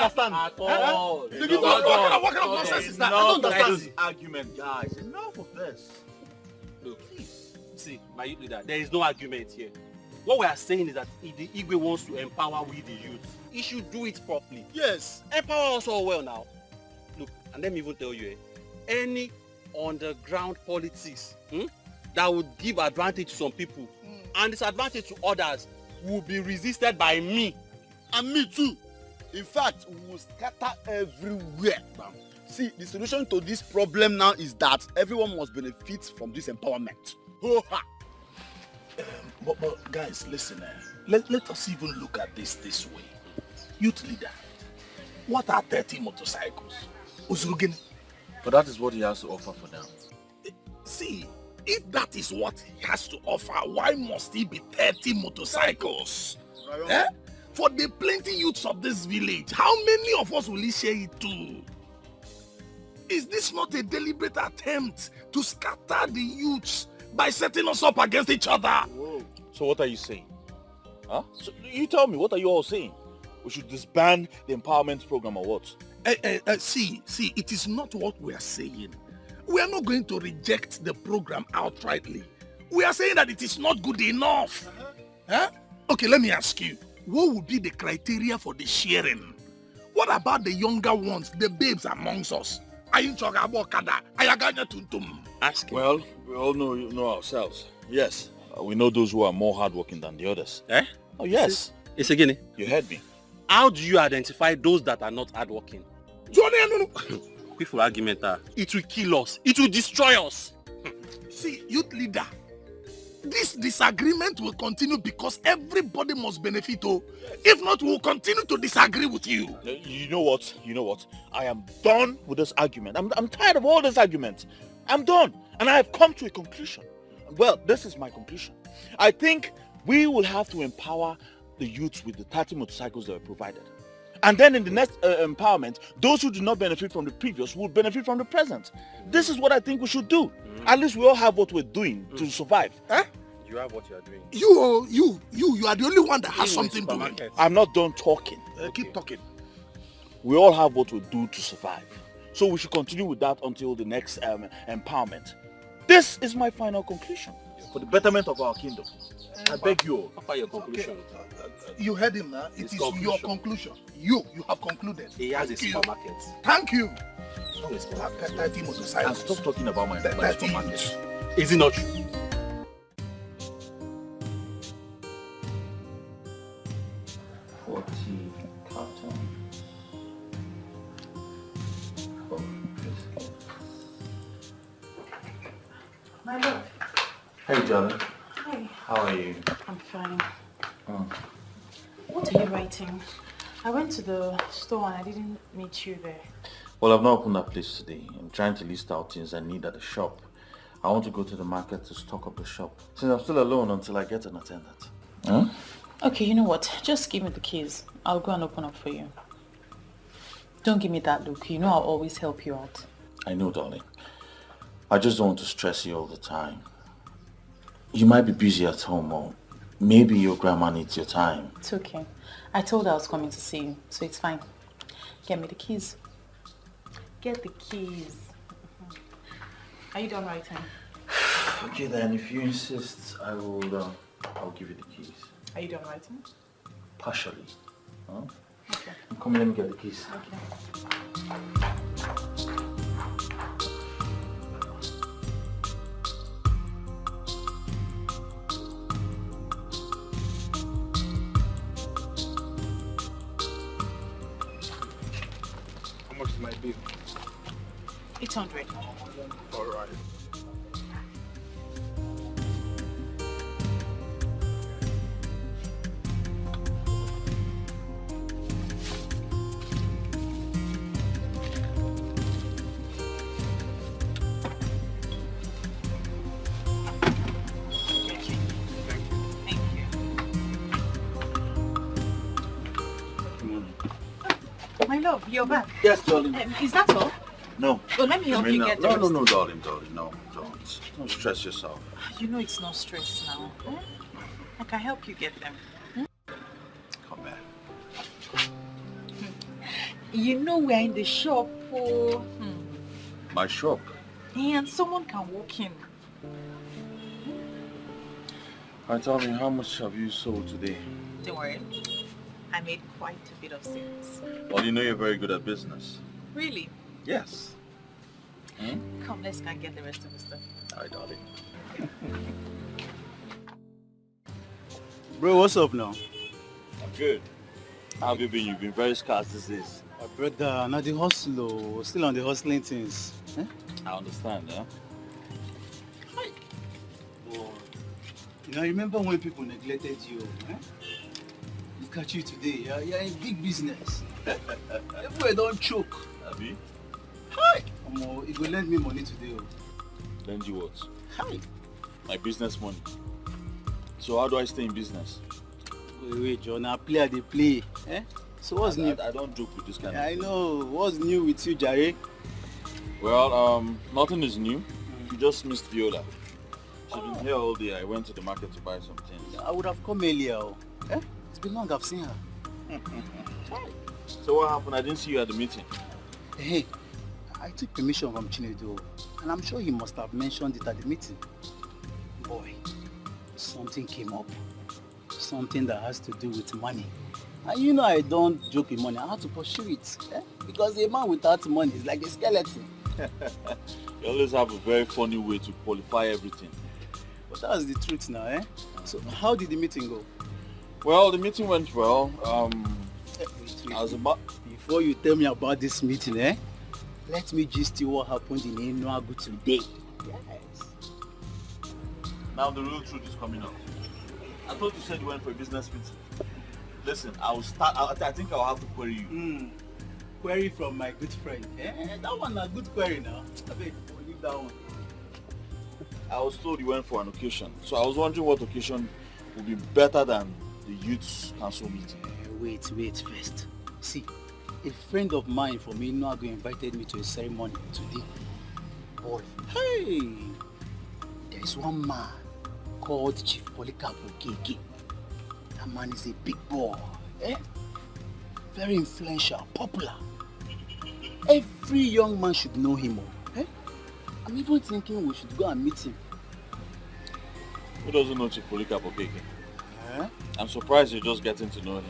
understand. At all. What kind of nonsense is that? I don't understand. This argument, guys. Enough of this. Look, see, my youth leader, there is no argument here. What we are saying is that if the Igwe wants to empower we the youth, he should do it properly. Yes. Empower us all well now. Look, and let me even tell you, any underground politics that would give advantage to some people and disadvantage to others will be resisted by me. And me too. In fact, we will scatter everywhere. See, the solution to this problem now is that everyone must benefit from this empowerment. But guys, listen, let us even look at this way. Youth leader, what are 30 motorcycles? Uzurugin? But that is what he has to offer for now. See, if that is what he has to offer, why must he be 30 motorcycles? Eh? For the plenty youths of this village, how many of us will he share it to? Is this not a deliberate attempt to scatter the youths by setting us up against each other? Whoa. So what are you saying? Huh? So you tell me, what are you all saying? We should disband the empowerment program or what? See, it is not what we are saying. We are not going to reject the program outrightly. We are saying that it is not good enough. Huh? Okay, let me ask you. What would be the criteria for the sharing? What about the younger ones, the babes amongst us? Ask him. Well, we all know ourselves. Yes, we know those who are more hardworking than the others. Eh? Oh, yes. It's again. You heard me. How do you identify those that are not hardworking? Quick for argument, it will kill us. It will destroy us. See, youth leader, this disagreement will continue because everybody must benefit. If not, we will continue to disagree with you. You know what? I am done with this argument. I'm tired of all this argument. I'm done. And I have come to a conclusion. Well, this is my conclusion. I think we will have to empower the youths with the 30 motorcycles that were provided. And then in the next empowerment, those who do not benefit from the previous will benefit from the present. This is what I think we should do. At least we all have what we're doing to survive. Huh? You have what you are doing. You are the only one that has something doing. I'm not done talking. Keep talking. We all have what we do to survive. So we should continue with that until the next empowerment. This is my final conclusion. For the betterment of our kingdom. I beg you all. After your conclusion. You heard him now. It is your conclusion. You have concluded. He has a supermarket. Thank you. 30 motorcycles. And stop talking about my supermarket. Is it not true? My love. Hey, darling. Hi. How are you? I'm fine. Oh. What are you writing? I went to the store and I didn't meet you there. Well, I've not opened that place today. I'm trying to list out things I need at the shop. I want to go to the market to stock up the shop. Since I'm still alone until I get an attendant. Huh? Okay, you know what? Just give me the keys. I'll go and open up for you. Don't give me that look. You know I'll always help you out. I know, darling. I just don't want to stress you all the time. You might be busy at home, or maybe your grandma needs your time. It's okay. I told her I was coming to see you, so it's fine. Get me the keys. Get the keys. Are you done writing? Okay then, if you insist, I'll give you the keys. Are you done writing? Partially. Huh? Okay. Come, let me get the keys. Okay. How much is my bill? 800. All right. My love, you're back. Yes, darling. Is that all? No. Well, let me help you get the rest. No, darling, no, don't. Don't stress yourself. You know it's no stress now. Eh? I can help you get them. Come back. You know we're in the shop. Oh. My shop? And someone can walk in. And tell me, how much have you sold today? Don't worry. I made quite a bit of sales. Well, you know you're very good at business. Really? Yes. Come, let's go and get the rest of the stuff. Alright, darling. Bro, what's up now? I'm good. How have you been? You've been very scarce these days. Brother, now the hustle, still on the hustling things. I understand, yeah? You know, I remember when people neglected you. Look at you today, you're in big business. Everywhere don't choke. Abi? Hi! You go lend me money today. Lend you what? Hi! My business money. So how do I stay in business? Wait, John, I play. So what's new? I don't joke with this kind of I thing. know. What's new with you, Jare? Well, nothing is new. You just missed Viola. She's been here all day. I went to the market to buy some things. I would have come earlier. It's been long I've seen her. So what happened? I didn't see you at the meeting. Hey, I took permission from Chinedu, and I'm sure he must have mentioned it at the meeting. Boy, something came up. Something that has to do with money. And you know I don't joke with money. I have to pursue it. Because a man without money is like a skeleton. You always have a very funny way to qualify everything. But that's the truth now, So how did the meeting go? Well, the meeting went well. Wait. I was about... Before you tell me about this meeting, let me gist you what happened in Enuagu today. Yes. Now the real truth is coming out. I thought you said you went for a business meeting. Listen, I think I'll have to query you. Query from my good friend. That one a good query now. I beg, leave that one. I was told you went for an occasion. So I was wondering what occasion would be better than the youth council meeting. Wait first. See, a friend of mine from Enuagu invited me to a ceremony today. Boy, hey! There is one man called Chief Polycarp. That man is a big boy. Very influential, popular. Every young man should know him. I'm even thinking we should go and meet him. Who doesn't know Chief Polycarp? I'm surprised you're just getting to know him.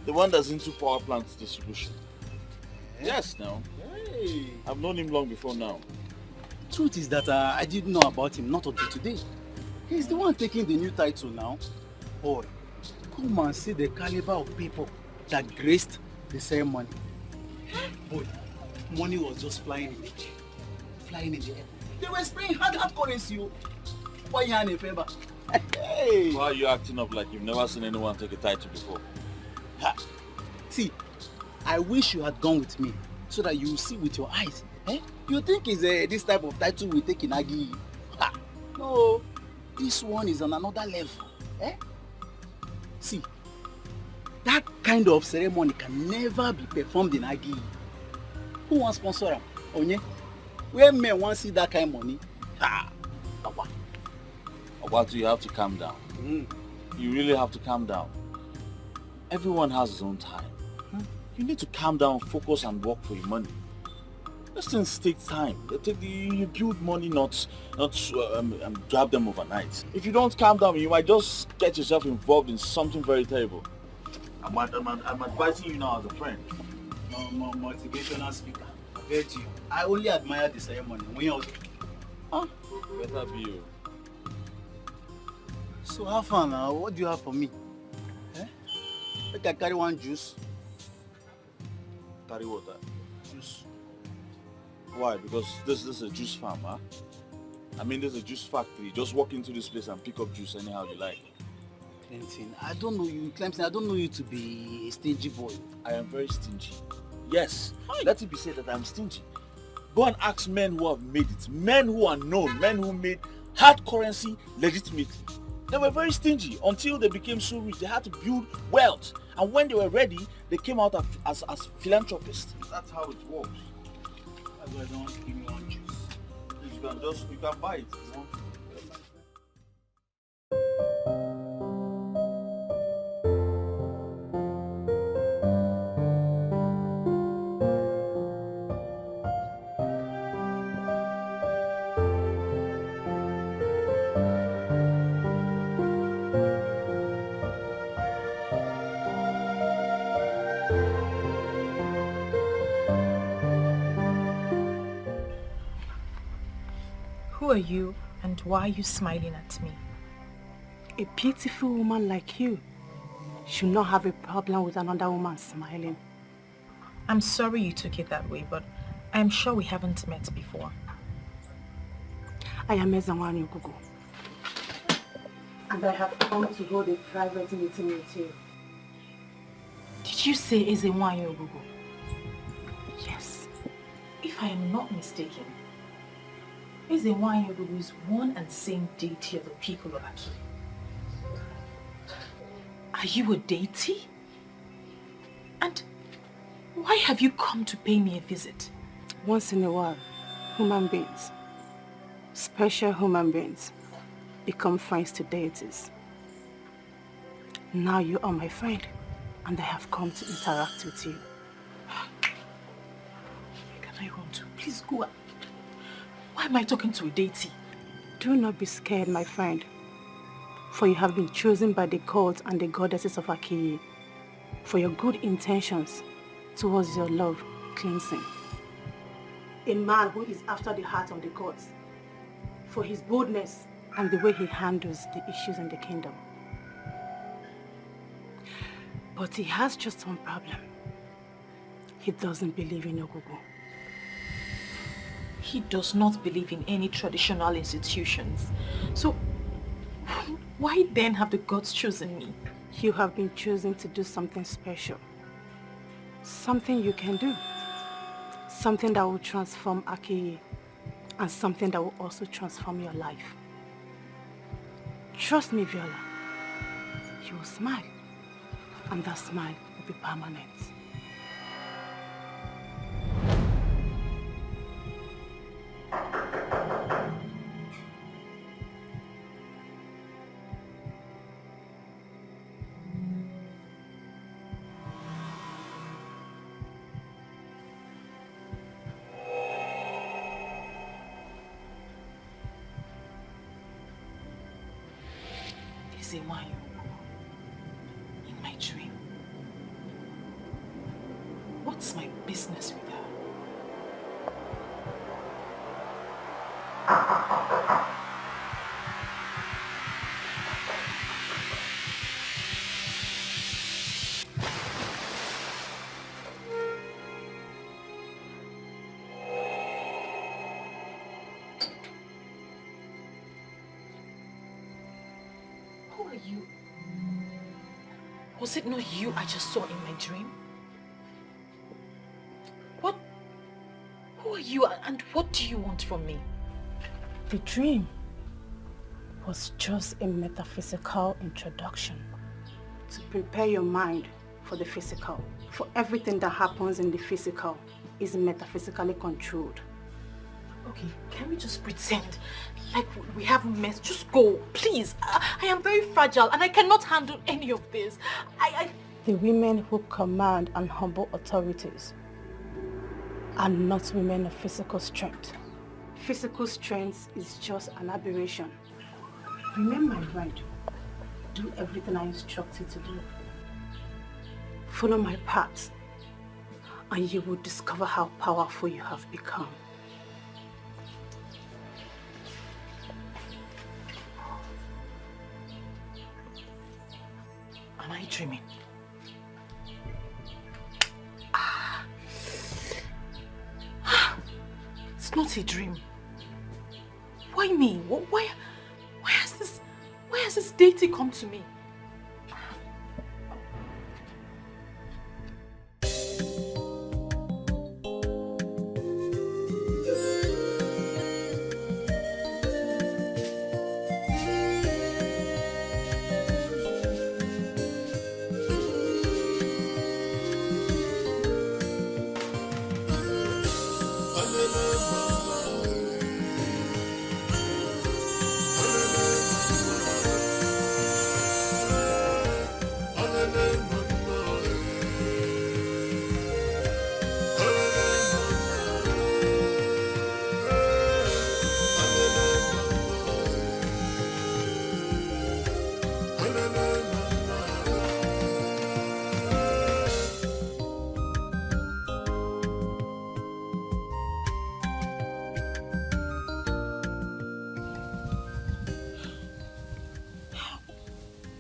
The one that's into power plant distribution. Yes, now. Hey. I've known him long before now. Truth is that I didn't know about him, not until today. He's the one taking the new title now. Boy, come and see the caliber of people that graced the ceremony. Boy, money was just flying in the air. Flying in the air. They were spraying hard currency. Why you in a favor? Hey! Why are you acting up like you've never seen anyone take a title before? See, I wish you had gone with me so that you will see with your eyes. You think it's this type of title we take in Agi? No, this one is on another level. See, that kind of ceremony can never be performed in Agi. Who wants sponsor him? Onye? Where men want to see that kind of money? Obatu, you have to calm down. You really have to calm down. Everyone has his own time. You need to calm down, focus and work for your money. These things take time. You build money, not grab them overnight. If you don't calm down, you might just get yourself involved in something very terrible. I'm advising you now as a friend. Motivational speaker. I bet you. I only admire the ceremony. Better be you. So how far now? What do you have for me? Make I carry one juice. Carry water. Juice. Why? Because this is a juice farm, huh? I mean, there's a juice factory. Just walk into this place and pick up juice anyhow you like. Clemson, I don't know you, Clemson. I don't know you to be a stingy boy. I am very stingy. Yes, let it be said that I'm stingy. Go and ask men who have made it. Men who are known. Men who made hard currency legitimately. They were very stingy until they became so rich. They had to build wealth. And when they were ready, they came out as philanthropists. That's how it works. That's why I don't want to give me one juice. You can buy it. Who are you and why are you smiling at me? A beautiful woman like you should not have a problem with another woman smiling. I'm sorry you took it that way, but I'm sure we haven't met before. I am Ezanwani Gugu. And I have come to hold a private meeting with you. Did you say Ezenwanyi Ogugu? Yes. If I am not mistaken, Ezenwanyi Ogugu is one and same deity of the people of Aki. Are you a deity? And why have you come to pay me a visit? Once in a while, human beings, special human beings, become friends to deities. Now you are my friend, and I have come to interact with you. Where can I run to? Please go. Why am I talking to a deity? Do not be scared, my friend, for you have been chosen by the gods and the goddesses of Aki for your good intentions towards your love, Clemson. A man who is after the heart of the gods, for his boldness and the way he handles the issues in the kingdom. But he has just one problem. He doesn't believe in Ogugu. He does not believe in any traditional institutions. So, why then have the gods chosen me? You have been chosen to do something special. Something you can do. Something that will transform Aki, and something that will also transform your life. Trust me, Viola. You will smile, and that smile will be permanent. Ezenwanyi Ogugu, in my dream. What's my business with her? Who are you? Was it not you I just saw in my dream? Who are you and what do you want from me? The dream was just a metaphysical introduction to prepare your mind for the physical. For everything that happens in the physical is metaphysically controlled. Okay, can we just pretend like we haven't met? Just go, please. I am very fragile and I cannot handle any of this. The women who command and humble authorities are not women of physical strength. Physical strength is just an aberration. Remain my bride. Do everything I instruct you to do. Follow my path, and you will discover how powerful you have become. Am I dreaming? It's not a dream. Why me? Why has this deity come to me?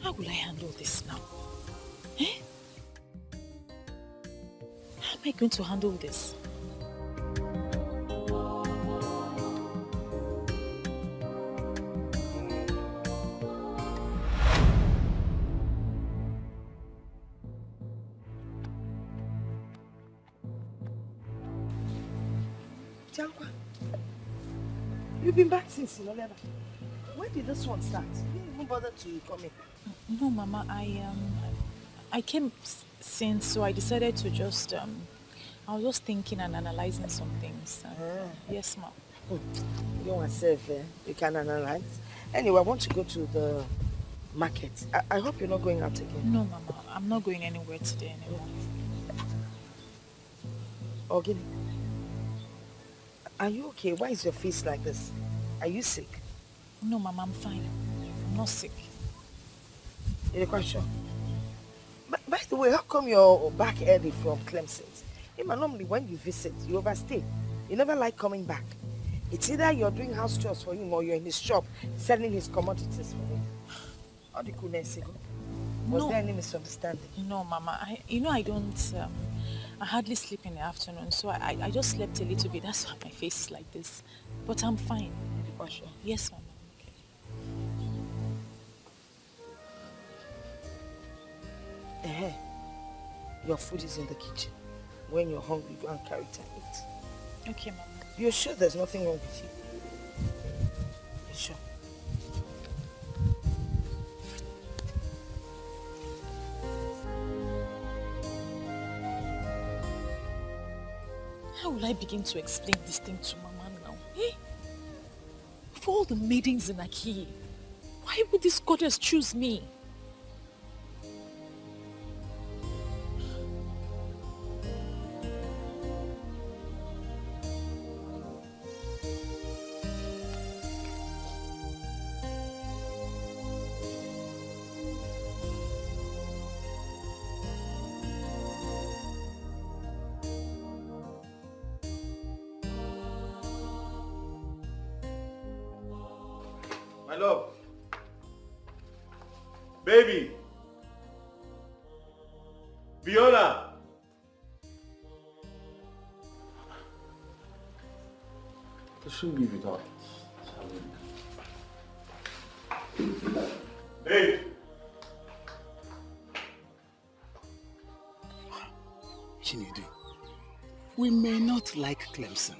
How will I handle this now? Eh? How am I going to handle this? Chalwa, you've been back since 11. When did this one start? You didn't even bother to come in. No, Mama, I came since, so I decided to just, I was just thinking and analyzing some things. Yes, Mom. You want to save, you can analyze. Anyway, I want to go to the market. I hope you're not going out again. No, Mama, I'm not going anywhere today anymore. Ogini, are you okay? Why is your face like this? Are you sick? No, Mama, I'm fine. I'm not sick. You're quite sure? By the way, how come you're back early from Clemson? Normally when you visit, you overstay. You never like coming back. It's either you're doing house chores for him or you're in his shop selling his commodities for him. How do you cool Was there any misunderstanding? No, Mama. I don't, I hardly sleep in the afternoon, so I just slept a little bit. That's why my face is like this. But I'm fine. You're sure? Yes, Mama. Your food is in the kitchen. When you're hungry, go and carry it and eat. Okay, Mama. You're sure there's nothing wrong with you? You're sure? How will I begin to explain this thing to Mama now? Eh? For all the maidens in Aki, why would this goddess choose me? My love. Baby. Viola. I shouldn't leave it out. Babe. Chinedu, we may not like Clemson,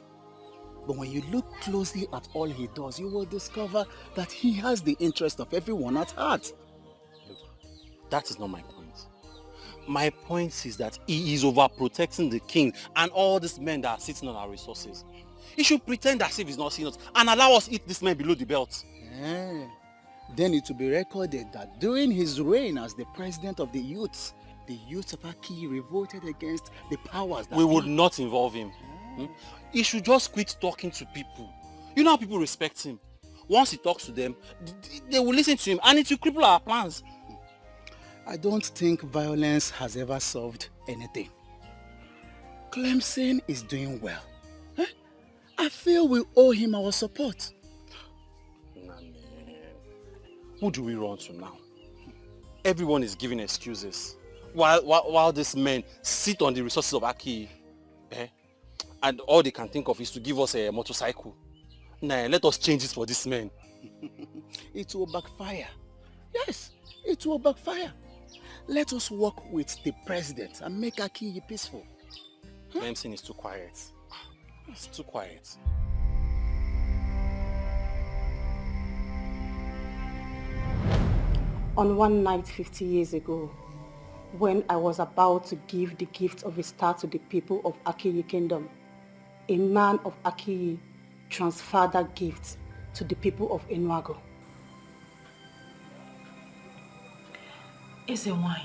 but when you look closely at all he does, you will discover that he has the interest of everyone at heart. Look, that is not my point. My point is that he is overprotecting the king and all these men that are sitting on our resources. He should pretend as if he's not seeing us and allow us eat this man below the belt. Then it will be recorded that during his reign as the president of the youths of Aki revolted against the powers that we would not involve him. He should just quit talking to people. You know how people respect him. Once he talks to them, they will listen to him and it will cripple our plans. I don't think violence has ever solved anything. Clemson is doing well. I feel we owe him our support. Who do we run to now? Everyone is giving excuses. While these men sit on the resources of Aki, and all they can think of is to give us a motorcycle. Nah, let us change it for this man. It will backfire. Yes, it will backfire. Let us work with the president and make Aki peaceful. Clemson is too quiet. It's too quiet. On one night 50 years ago, when I was about to give the gift of a star to the people of Akiyi Kingdom, a man of Akiyi transferred that gift to the people of Enuago. Ezewai,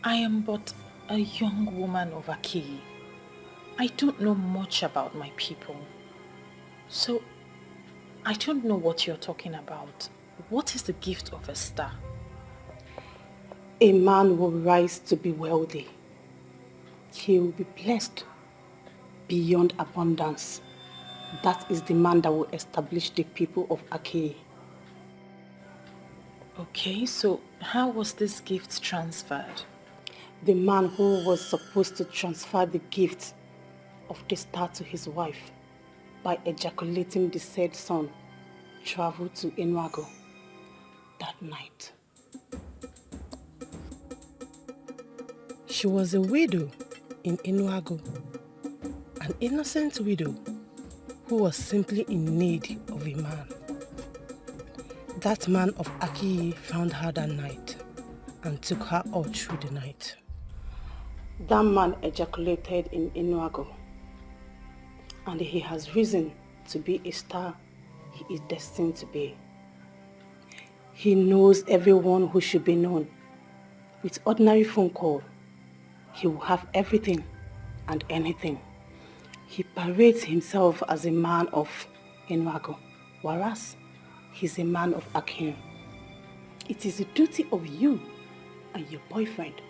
I am but a young woman of Akiyi. I don't know much about my people. So, I don't know what you're talking about. What is the gift of a star? A man will rise to be wealthy. He will be blessed beyond abundance. That is the man that will establish the people of Akiyi. Okay, so how was this gift transferred? The man who was supposed to transfer the gift of the star to his wife by ejaculating the said son traveled to Enuago that night. She was a widow in Enuago, an innocent widow who was simply in need of a man. That man of Akiyi found her that night and took her all through the night. That man ejaculated in Enuago, and he has risen to be a star he is destined to be. He knows everyone who should be known. With ordinary phone call, he will have everything and anything. He parades himself as a man of Enuago, whereas he's a man of Akin. It is the duty of you and your boyfriend,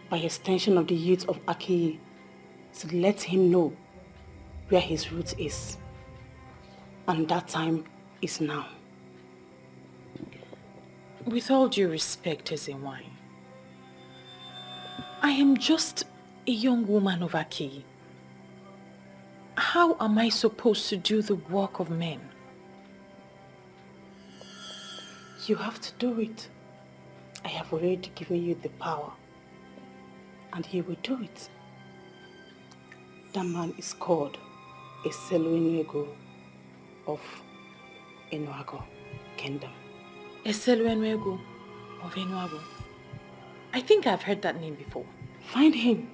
by extension of the youth of Akiyi, to let him know where his root is. And that time is now. With all due respect, Ezenwai, I am just a young woman of Akiyi. How am I supposed to do the work of men? You have to do it. I have already given you the power, and you will do it. That man is called a Seluinego of Enuago Kingdom. Eseluenwego of Enuago. I think I've heard that name before. Find him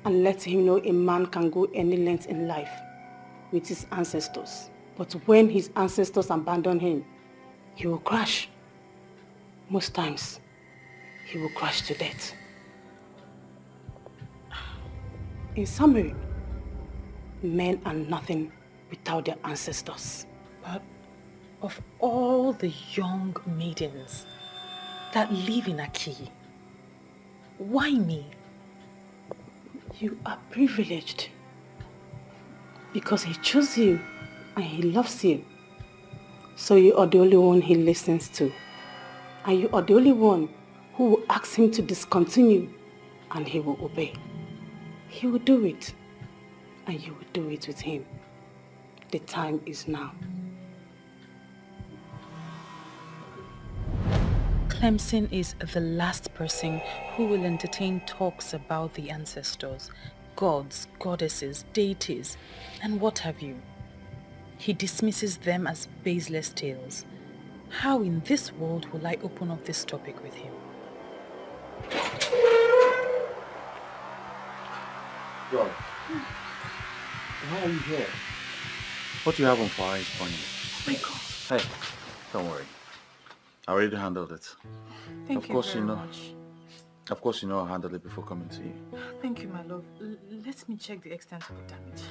and let him know a man can go any length in life with his ancestors. But when his ancestors abandon him, he will crash. Most times, he will crash to death. In summary, men are nothing without their ancestors. But of all the young maidens that live in Akiyi, why me? You are privileged because he chose you and he loves you. So you are the only one he listens to. And you are the only one who will ask him to discontinue and he will obey. He will do it and you will do it with him. The time is now. Clemson is the last person who will entertain talks about the ancestors, gods, goddesses, deities, and what have you. He dismisses them as baseless tales. How in this world will I open up this topic with him? Yo, why are you here? What do you have on fire is funny. Oh my God. Hey, don't worry. I already handled it. Thank you very much. Of course you know I'll handle it before coming to you. Thank you, my love. Let me check the extent of the damage.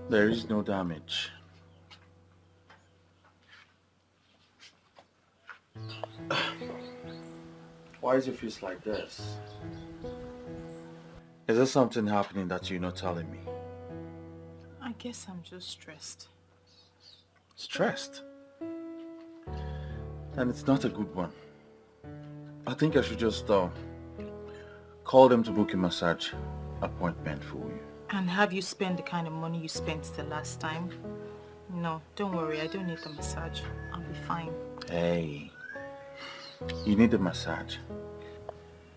There is no damage. Why is your face like this? Is there something happening that you're not telling me? I guess I'm just stressed. Stressed? And it's not a good one. I think I should just call them to book a massage appointment for you. And have you spent the kind of money you spent the last time? No, don't worry, I don't need the massage. I'll be fine. Hey, you need a massage.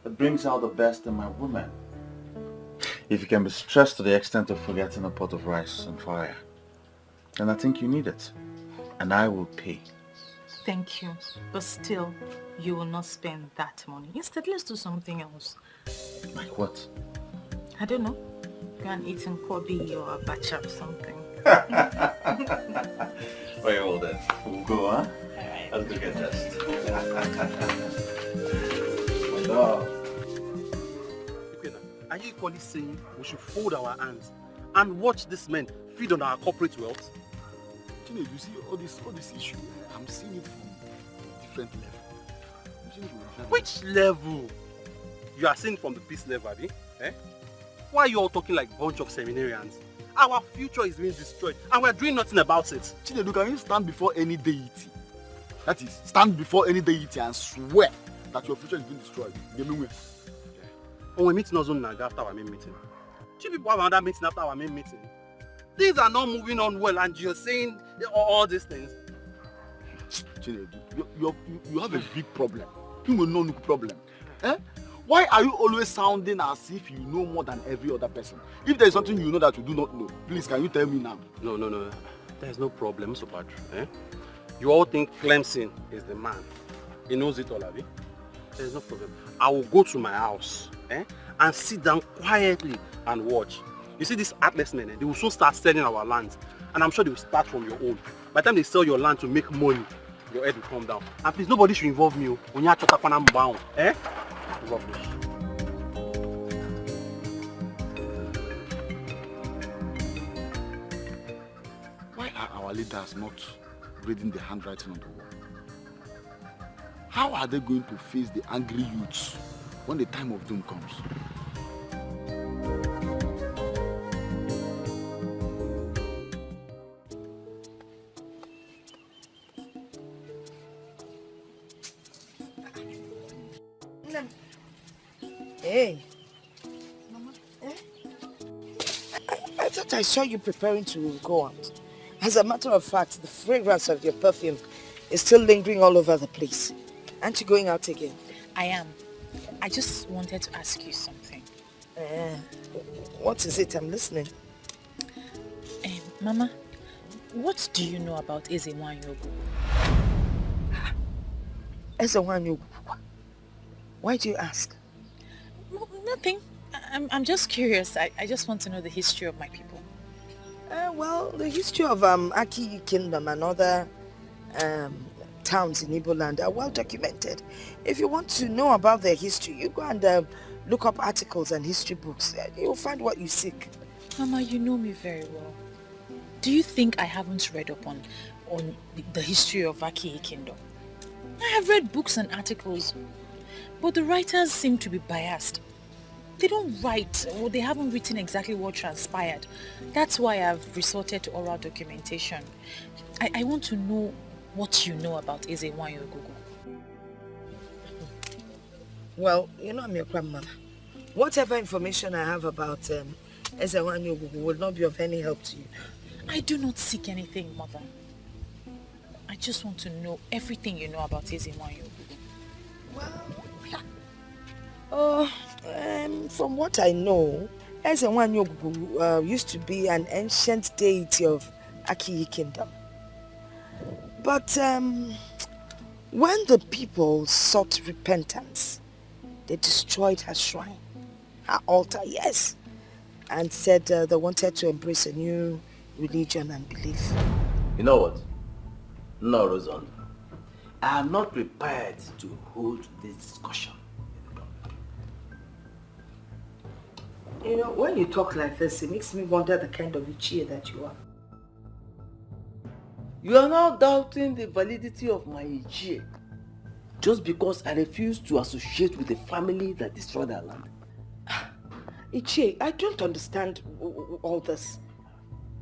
It brings out the best in my woman. If you can be stressed to the extent of forgetting a pot of rice on fire, then I think you need it. And I will pay. Thank you. But still, you will not spend that money. Instead, let's do something else. Like what? I don't know. Go and eat in Kobe or Abacha or something. Very well then. We'll go, huh? Alright. Let's go get dressed. My dog. Are you equally saying we should fold our hands and watch these men feed on our corporate wealth? You see all this issue, I'm seeing it from a different level. I'm seeing it from a different Which level? You are saying from the peace level, Abi? Eh? Why are you all talking like a bunch of seminarians? Our future is being destroyed and we're doing nothing about it. Chinedu, can you stand before any deity That is, stand before any deity and swear that your future is being destroyed. When we meet in Ozone after our main meeting. Two people have another meeting after our main meeting. Things are not moving on well and you're saying all these things. Chinedu, you have a big problem. You will know no problem. Eh? Why are you always sounding as if you know more than every other person? If there is something you know that you do not know, please can you tell me now? No. There's no problem, so bad. Eh? You all think Clemson is the man. He knows it all, have you? There's no problem. I will go to my house and sit down quietly and watch. You see these heartless men, they will soon start selling our lands. And I'm sure they will start from your own. By the time they sell your land to make money, your head will come down. And please, nobody should involve me. When you are bound, rubbish. Why are our leaders not reading the handwriting on the wall? How are they going to face the angry youths when the time of doom comes? Hey. Mama. I thought I saw you preparing to go out. As a matter of fact, the fragrance of your perfume is still lingering all over the place. Aren't you going out again? I am. I just wanted to ask you something. What is it? I'm listening. Mama, what do you know about Ezewanyogu? Ezewanyogu? Why do you ask? No, nothing. I'm just curious. I just want to know the history of my people. Well, the history of Aki Kingdom and other towns in Igbo land are well documented. If you want to know about their history, you go and look up articles and history books. You'll find what you seek. Mama, you know me very well. Do you think I haven't read up on the history of Aki Kingdom? I have read books and articles, but the writers seem to be biased. They don't write, or they haven't written exactly what transpired. That's why I've resorted to oral documentation. I want to know what you know about Ezewanyogu. Well, you know I'm your grandmother. Whatever information I have about Ezewanyogu will not be of any help to you. I do not seek anything, Mother. I just want to know everything you know about Ezewanyogu. Well, from what I know, Ezewanyogu used to be an ancient deity of Aki Kingdom. But when the people sought repentance, they destroyed her shrine, her altar, yes, and said they wanted to embrace a new religion and belief. You know what? No, Rosan. I am not prepared to hold this discussion. You know, when you talk like this, it makes me wonder the kind of Ichie that you are. You are now doubting the validity of my Ichie just because I refuse to associate with a family that destroyed our land. Ichie, I don't understand all this.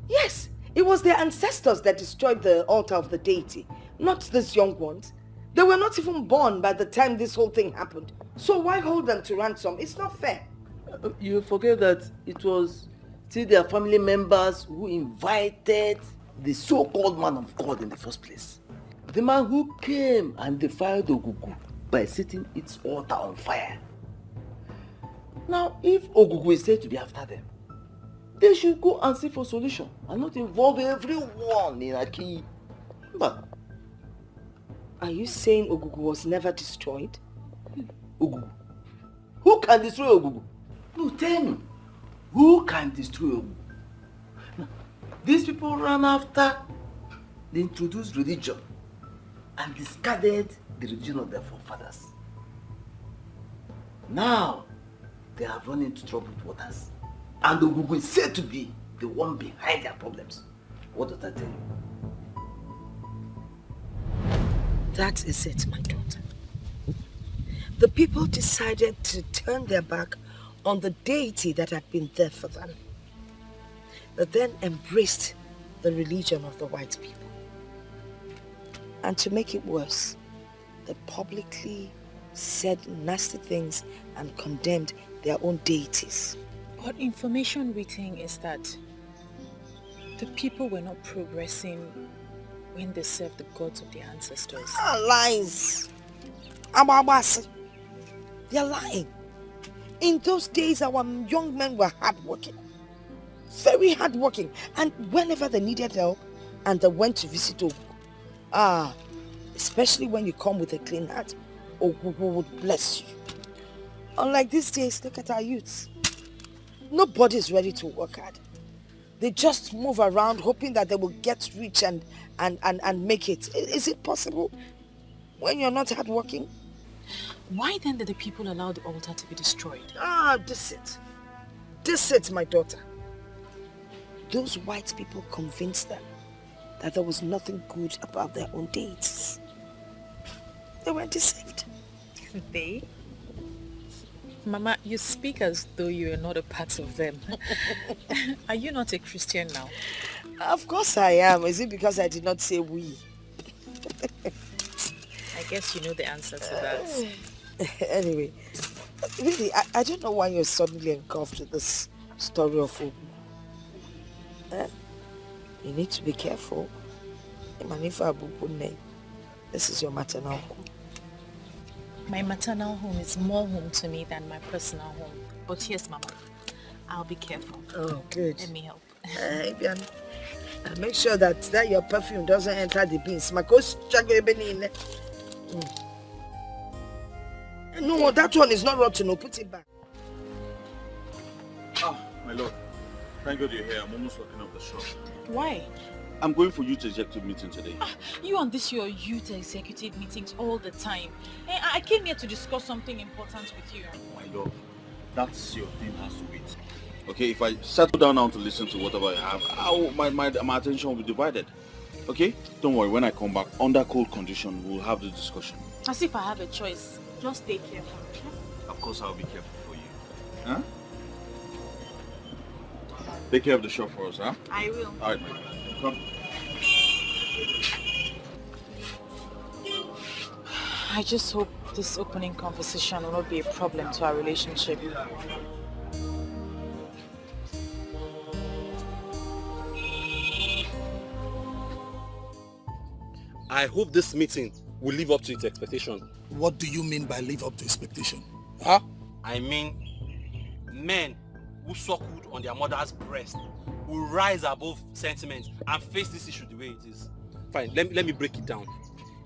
Yes, it was their ancestors that destroyed the altar of the deity, not these young ones. They were not even born by the time this whole thing happened. So why hold them to ransom? It's not fair. You forget that it was still their family members who invited the so-called man of God in the first place. The man who came and defied Ogugu by setting its altar on fire. Now, if Ogugu is said to be after them, they should go and seek for solution and not involve everyone in Aki. But are you saying Ogugu was never destroyed? Ogugu? Who can destroy Ogugu? No, tell me. Who can destroy Ogugu? Now, these people ran after the introduced religion and discarded the religion of their forefathers. Now, they have run into troubled waters. And Ogugu is said to be the one behind their problems. What does that tell you? That is it, my daughter. The people decided to turn their back on the deity that had been there for them. They then embraced the religion of the white people. And to make it worse, they publicly said nasty things and condemned their own deities. But information we think is that the people were not progressing when they served the gods of their ancestors. Lies! Ababasi. They're lying. In those days, our young men were hardworking. Very hardworking. And whenever they needed help, and they went to visit Ogu, especially when you come with a clean heart, Ogu would bless you. Unlike these days, look at our youths. Nobody's ready to work hard. They just move around hoping that they will get rich and make it. Is it possible when you're not hardworking? Why then did the people allow the altar to be destroyed? This it, my daughter. Those white people convinced them that there was nothing good about their own deities. They were deceived. They? Mama, you speak as though you are not a part of them. Are you not a Christian now? Of course I am. Is it because I did not say we? I guess you know the answer to that. Anyway, really, I don't know why you're suddenly engulfed with this story of Ogu. You need to be careful. This is your maternal home. My maternal home is more home to me than my personal home. But yes, Mama, I'll be careful. Oh, good. Let me help. Make sure that your perfume doesn't enter the beans. No, that one is not rotten. No, put it back. My lord. Thank God you're here. I'm almost locking up the shop. Why? I'm going for youth executive meeting today. You and this your youth executive meetings all the time. I came here to discuss something important with you. My lord, that's your thing has to wait. Okay, if I settle down now to listen to whatever I have, my attention will be divided. Okay? Don't worry, when I come back, under cold condition, we'll have the discussion. As if I have a choice. Just stay careful. Of course, I'll be careful for you. Huh? Take care of the shop for us, huh? I will. Alright, my friend. Come. I just hope this opening conversation will not be a problem to our relationship. I hope this meeting will live up to its expectation. What do you mean by live up to expectation? Huh? I mean, men who suckled on their mother's breast will rise above sentiment and face this issue the way it is. Fine, let me break it down.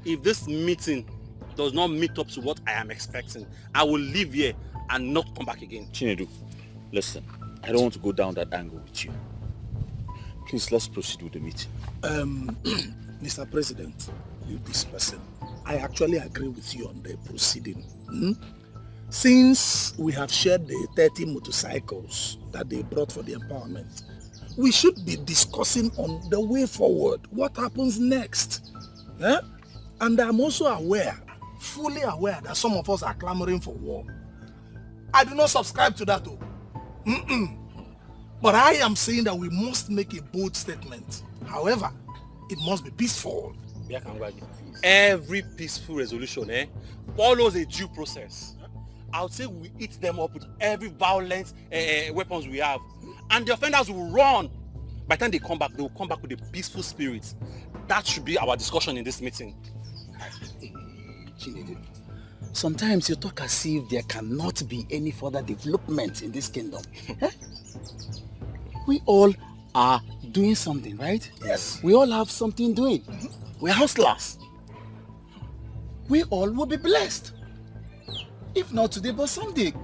If this meeting does not meet up to what I am expecting, I will leave here and not come back again. Chinedu, listen, I don't want to go down that angle with you. Please, let's proceed with the meeting. Mr. President, you this person, I actually agree with you on the proceeding. Since we have shared the 30 motorcycles that they brought for the empowerment, we should be discussing on the way forward, what happens next. And I'm also aware, fully aware, that some of us are clamoring for war. I do not subscribe to that though. But I am saying that we must make a bold statement. However, it must be peaceful. Every peaceful resolution follows a due process. I would say we eat them up with every violent weapons we have. And the offenders will run. By the time they come back, they will come back with a peaceful spirit. That should be our discussion in this meeting. Sometimes you talk as if there cannot be any further development in this kingdom. We all are doing something, right? Yes. We all have something doing. We're hustlers. We all will be blessed. If not today, but someday.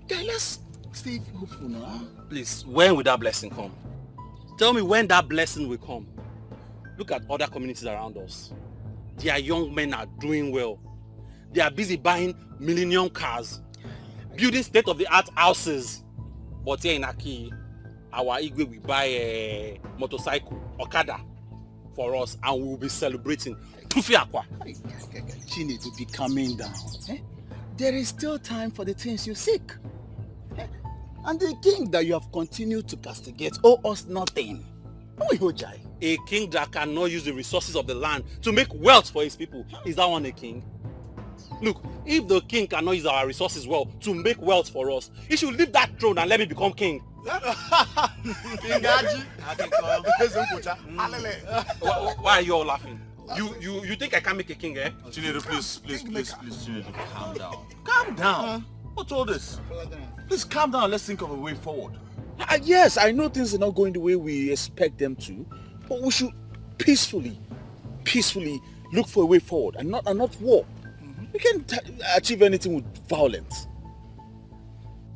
Guys, let's stay hopeful now. Please, when will that blessing come? Tell me when that blessing will come. Look at other communities around us. Their young men are doing well. They are busy buying millennium cars, building state-of-the-art houses. But here in Aki, our Igwe will buy a motorcycle, Okada, for us, and we will be celebrating. Chinedu, be calming down. There is still time for the things you seek. And the king that you have continued to castigate owe us nothing. A king that cannot use the resources of the land to make wealth for his people. Is that one a king? Look, if the king cannot use our resources well to make wealth for us, he should leave that throne and let me become king. Why are you all laughing? You think I can make a king, eh? Chinedu, please, Chinedu, calm down. Calm down. What's all this? Please calm down. Let's think of a way forward. Yes, I know things are not going the way we expect them to, but we should peacefully look for a way forward and not war. We can't achieve anything with violence.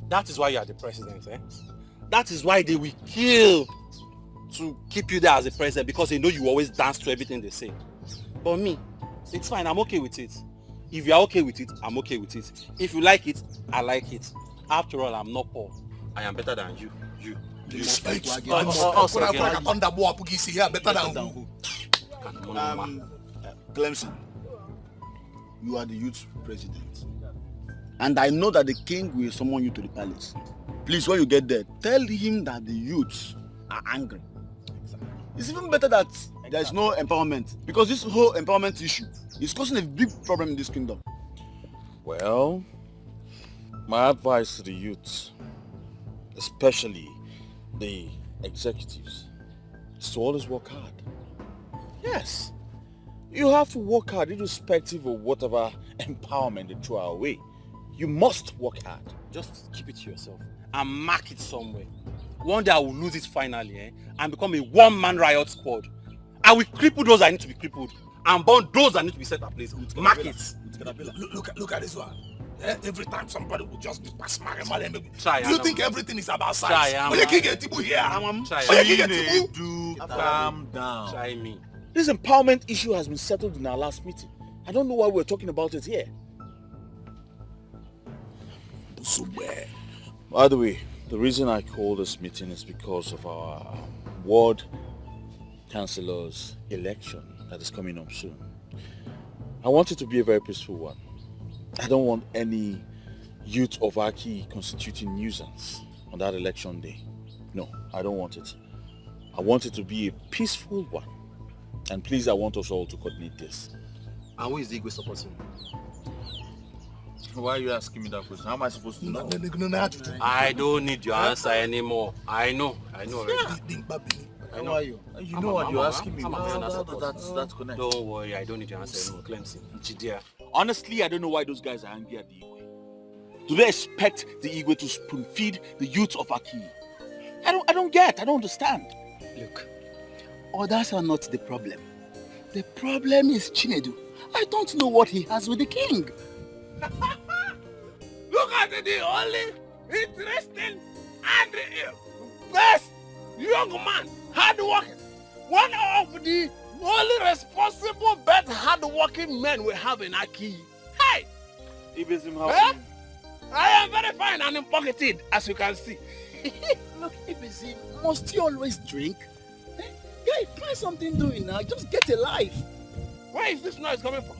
That is why you are the president, eh? That is why they will kill to keep you there as the president, because they know you always dance to everything they say. But me, it's fine, I'm okay with it. If you are okay with it, I'm okay with it. If you like it, I like it. After all, I'm not poor. I am better than you. Clemson, you are the youth president. And I know that the king will summon you to the palace. Please, when you get there, tell him that the youths are angry. It's even better that there is no empowerment, because this whole empowerment issue is causing a big problem in this kingdom. Well, my advice to the youths, especially the executives, is to always work hard. Yes, you have to work hard irrespective of whatever empowerment they throw our way. You must work hard. Just keep it to yourself and mark it somewhere. One day I will lose it finally, eh? And become a one-man riot squad. I will cripple those that need to be crippled and burn those that need to be set ablaze. Mark it. Look at this one. Every time somebody will just be pass my Try. You think everything is about size? When you get Tibu here, calm down. Try me. This empowerment issue has been settled in our last meeting. I don't know why we're talking about it here. By the way, the reason I called this meeting is because of our ward councillor's election that is coming up soon. I want it to be a very peaceful one. I don't want any youth of Aki constituting nuisance on that election day. No, I don't want it. I want it to be a peaceful one. And please, I want us all to coordinate this. And who is the Igwe supporting? Why are you asking me that question? How am I supposed to know? I don't need your answer anymore. I know already. I know you. You know what you're asking me. That's connected. Don't worry, I don't need your answer anymore, Clemson. Chidia. Honestly, I don't know why those guys are angry at the Igwe. Do they expect the Igwe to spoon feed the youth of Aki? I don't understand. Look, others are not the problem. The problem is Chinedu. I don't know what he has with the king. Look at the only interesting and best young man, hard-working. One of the only responsible, best hard-working men we have in Aki. Hey! I am very fine and pocketed, as you can see. Look, Ibizim, must you always drink? Guy, find something doing now. Just get a life. Where is this noise coming from?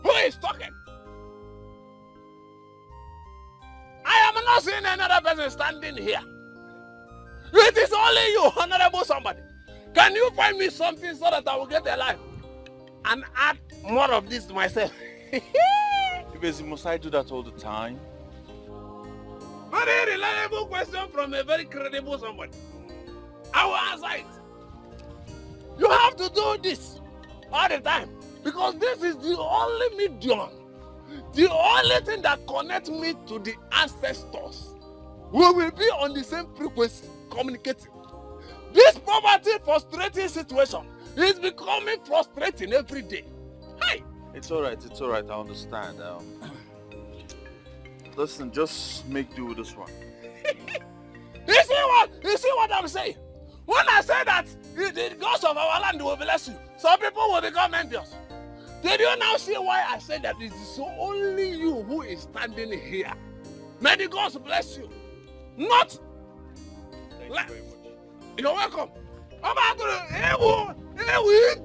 Who is talking? I am not seeing another person standing here. It is only you, honorable somebody. Can you find me something so that I will get a life and add more of this to myself? Must I do that all the time? Very reliable question from a very credible somebody. I will answer it. You have to do this all the time because this is the only medium, the only thing that connects me to the ancestors. We will be on the same frequency, communicating. This poverty frustrating situation is becoming frustrating every day. Hey! It's alright, I understand. Listen, just make do with this one. You see what I'm saying? When I say that the gods of our land will bless you, some people will become envious. Did you now see why I said that it is only you who is standing here? May the gods bless you. Not. Thank you very much. You're welcome. I'm about to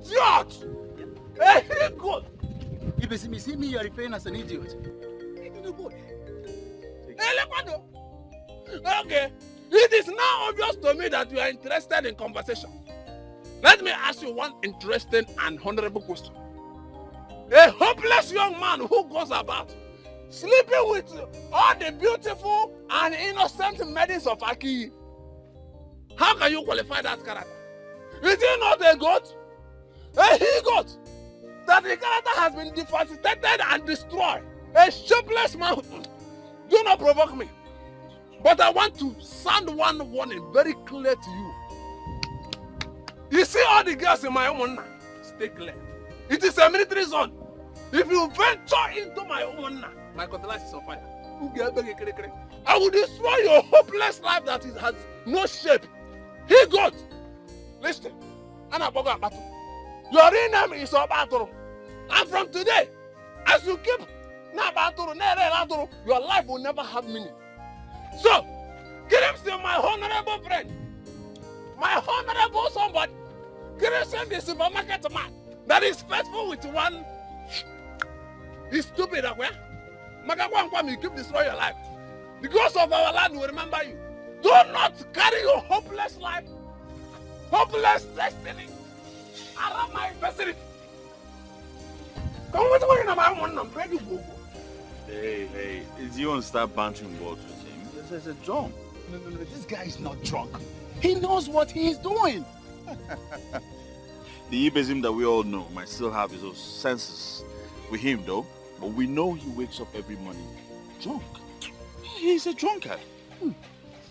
idiot. Hey, good. Ibizim, you see me, you are referring as an idiot. Okay. It is now obvious to me that you are interested in conversation. Let me ask you one interesting and honorable question. A hopeless young man who goes about sleeping with all the beautiful and innocent maidens of Aki. How can you qualify that character? Is he not a god? A he-goat? That the character has been devastated and destroyed. A shapeless man. Do not provoke me. But I want to sound one warning very clear to you. You see all the girls in my home now? Stay clear. It is a military zone. If you venture into my home now, my cutlass is on fire. I will destroy your hopeless life that it has no shape. He got. Listen. Your real name is Obatoro. And from today, as you keep your life will never have meaning. So, Clemson, my honorable friend, my honorable somebody, Clemson, the supermarket man that is faithful with one, is stupid. You keep destroying your life. The ghost of our land will remember you. Do not carry your hopeless life, hopeless destiny around my facility. Come with me, I'm ready to go. Hey, is you want to start bantering words with him? This is a drunk. No, this guy is not drunk. He knows what he is doing. The Ibism that we all know might still have his own senses with him though, but we know he wakes up every morning drunk. He's a drunkard.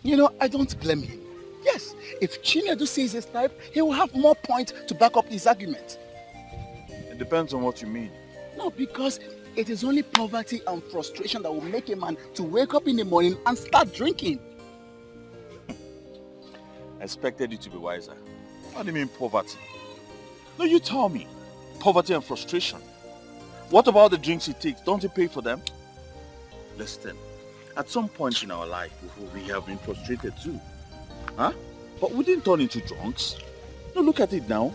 You know, I don't blame him. Yes, if Chinedu sees his type, he will have more points to back up his argument. It depends on what you mean. No, because it is only poverty and frustration that will make a man to wake up in the morning and start drinking. I expected you to be wiser. What do you mean poverty? No, you tell me. Poverty and frustration. What about the drinks he takes? Don't he pay for them? Listen, at some point in our life, we have been frustrated too. Huh? But we didn't turn into drunks. No, look at it now.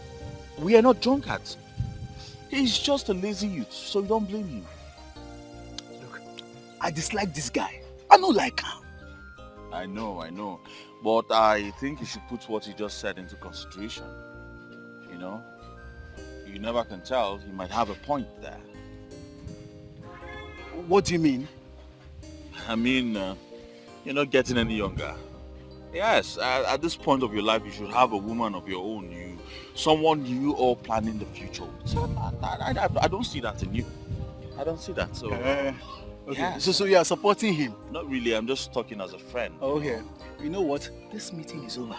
We are not drunkards. He's just a lazy youth, so you don't blame him. Look, I dislike this guy. I don't like him. I know. But I think you should put what he just said into consideration. You know? You never can tell. He might have a point there. What do you mean? I mean, you're not getting any younger. Yes, at this point of your life, you should have a woman of your own. Someone you all planning the future with. So I don't see that in you. I don't see that. So, okay. Yeah. So you are supporting him? Not really. I'm just talking as a friend. Okay. You know what? This meeting is over.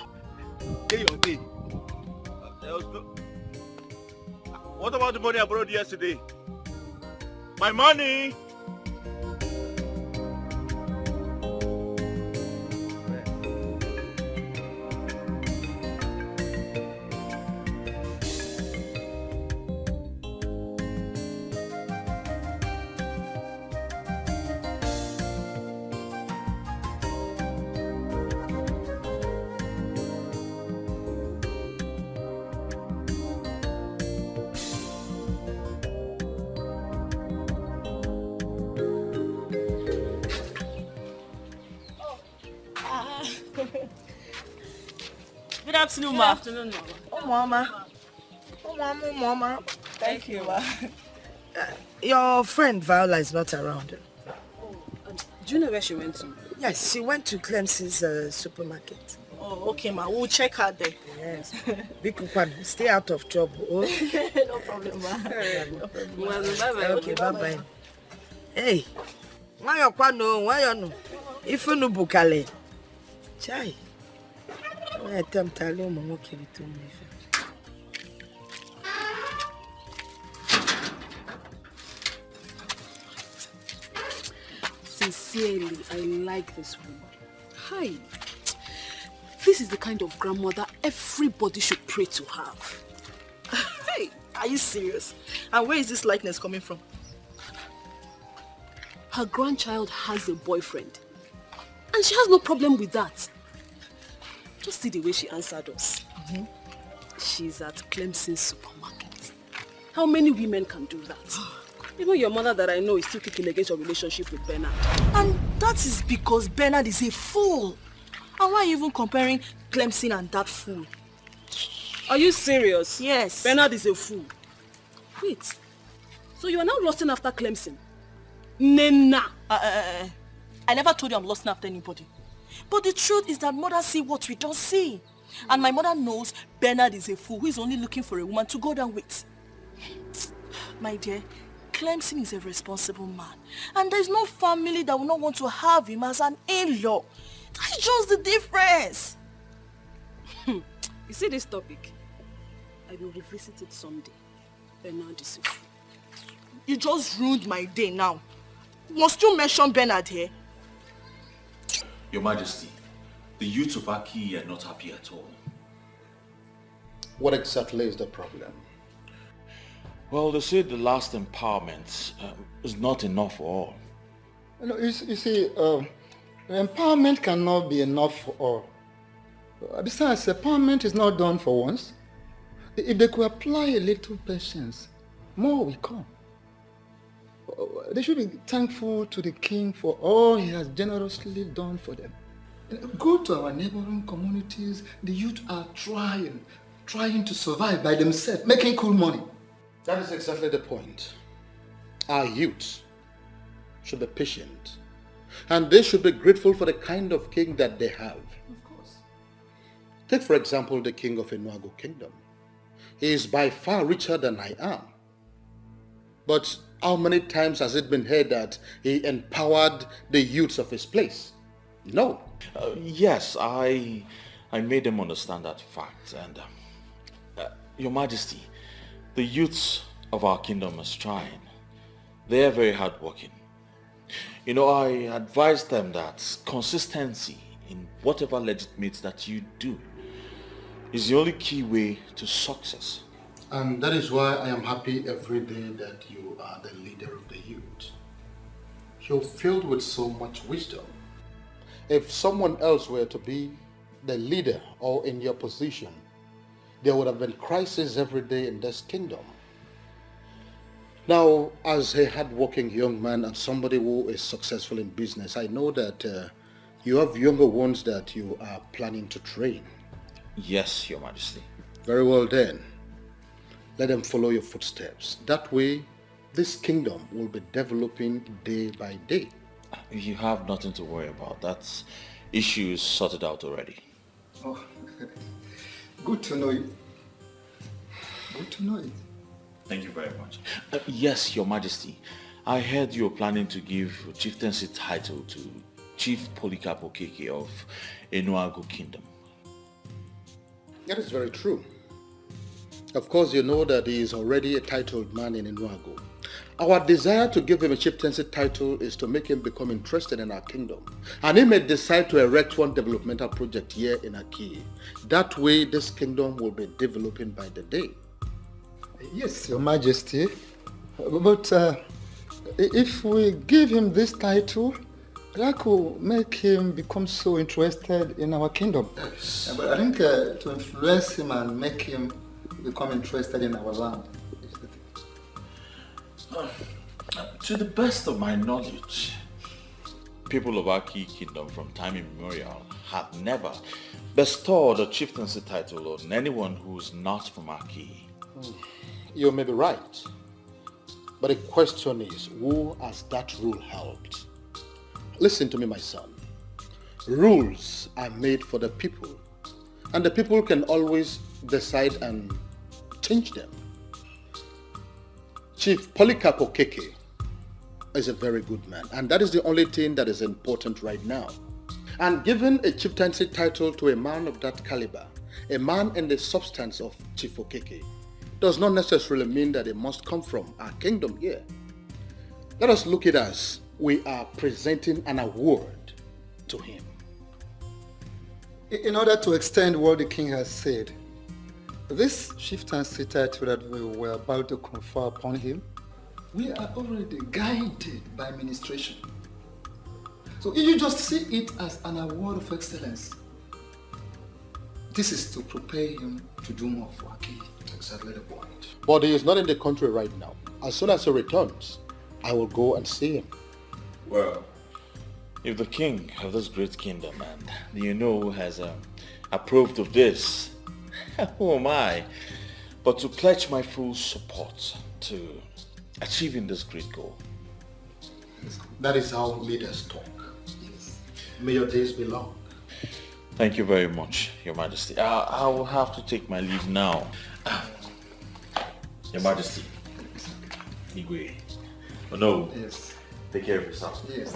Get your thing. What about the money I borrowed yesterday? My money! Good afternoon, ma. Good afternoon, Mama. Oh, Mama. Thank you, ma. Your friend Viola is not around. Do you know where she went to? Yes, she went to Clemson's supermarket. Oh, okay, ma. We'll check her there. Yes. Bikukwan, stay out of trouble. Oh? No problem, ma. No problem. Bye-bye. Okay, bye-bye. Hey, why you no? If you no bukale. Chai. I attempt to allow my okay to me. Sincerely, I like this woman. Hi. This is the kind of grandmother everybody should pray to have. Hey, are you serious? And where is this likeness coming from? Her grandchild has a boyfriend. And she has no problem with that. Just see the way she answered us. She's at Clemson supermarket. How many women can do that? Even your mother that I know is still kicking against your relationship with Bernard. And that is because Bernard is a fool. And why are you even comparing Clemson and that fool? Are you serious? Yes. Bernard is a fool. Wait. So you are now lusting after Clemson? Nena. I never told you I'm lusting after anybody. But the truth is that mother see what we don't see. And my mother knows Bernard is a fool who is only looking for a woman to go down with. My dear, Clemson is a responsible man. And there's no family that will not want to have him as an in-law. That's just the difference. You see this topic? I will revisit it someday. Bernard is a fool. You just ruined my day now. Must you mention Bernard here? Your Majesty, the youths of Aki are not happy at all. What exactly is the problem? Well, they say the last empowerment is not enough for all. You see, empowerment cannot be enough for all. Besides, empowerment is not done for once. If they could apply a little patience, more will come. They should be thankful to the king for all he has generously done for them. Go to our neighboring communities. The youth are trying to survive by themselves, making cool money. That is exactly the point. Our youth should be patient. And they should be grateful for the kind of king that they have. Of course. Take for example the king of Enuago Kingdom. He is by far richer than I am. But how many times has it been heard that he empowered the youths of his place? No. Yes, I made them understand that fact. And Your Majesty, the youths of our kingdom are trying. They are very hardworking. You know, I advise them that consistency in whatever legitimate that you do is the only key way to success. And that is why I am happy every day that you are the leader of the youth. You're filled with so much wisdom. If someone else were to be the leader or in your position, there would have been crisis every day in this kingdom. Now, as a hardworking young man and somebody who is successful in business, I know that you have younger ones that you are planning to train. Yes, Your Majesty. Very well then. Let them follow your footsteps. That way, this kingdom will be developing day by day. You have nothing to worry about. That issue is sorted out already. Oh, good to know you. Good to know it. Thank you very much. Yes, Your Majesty. I heard you were planning to give chieftaincy title to Chief Polycarp Okeke of Enuago Kingdom. That is very true. Of course, you know that he is already a titled man in Enuago. Our desire to give him a chieftaincy title is to make him become interested in our kingdom. And he may decide to erect one developmental project here in Aki. That way, this kingdom will be developing by the day. Yes, Your Majesty. But if we give him this title, that could make him become so interested in our kingdom. Yes. But I think to influence him and make him become interested in our land. To the best of my knowledge, people of Aki Kingdom from time immemorial have never bestowed a chieftaincy title on anyone who is not from Aki. You may be right. But the question is, who has that rule helped? Listen to me, my son. Rules are made for the people, and the people can always decide and change them. Chief Polycarp Okeke is a very good man, and that is the only thing that is important right now. And giving a chieftaincy title to a man of that caliber, a man in the substance of Chief Okeke, does not necessarily mean that it must come from our kingdom here. Let us look at it as we are presenting an award to him. In order to extend what the king has said, this chieftaincy title that we were about to confer upon him, we are already guided by administration. So if you just see it as an award of excellence, this is to prepare him to do more for Aki. Exactly the point. But he is not in the country right now. As soon as he returns, I will go and see him. Well, If the king of this great kingdom and has approved of this, who am I but to pledge my full support to achieving this great goal? That is how leaders talk. Yes. May your days be long. Thank you very much, Your Majesty. I will have to take my leave now. Your Majesty. Igwe. Oh no. Yes. Take care of yourself. Yes.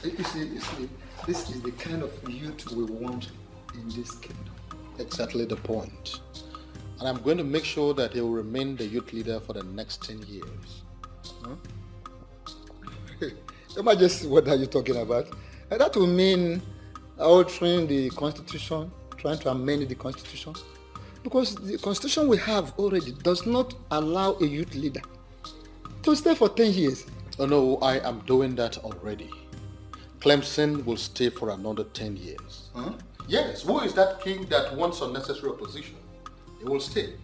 You see, this is the kind of youth we want in this kingdom. Exactly the point. And I'm going to make sure that he will remain the youth leader for the next 10 years. Huh? Your Majesty, what are you talking about? And that will mean altering the constitution, trying to amend the constitution. Because the constitution we have already does not allow a youth leader to stay for 10 years. Oh no, I am doing that already. Clemson will stay for another 10 years. Huh? Yes, who is that king that wants unnecessary opposition? He will stay.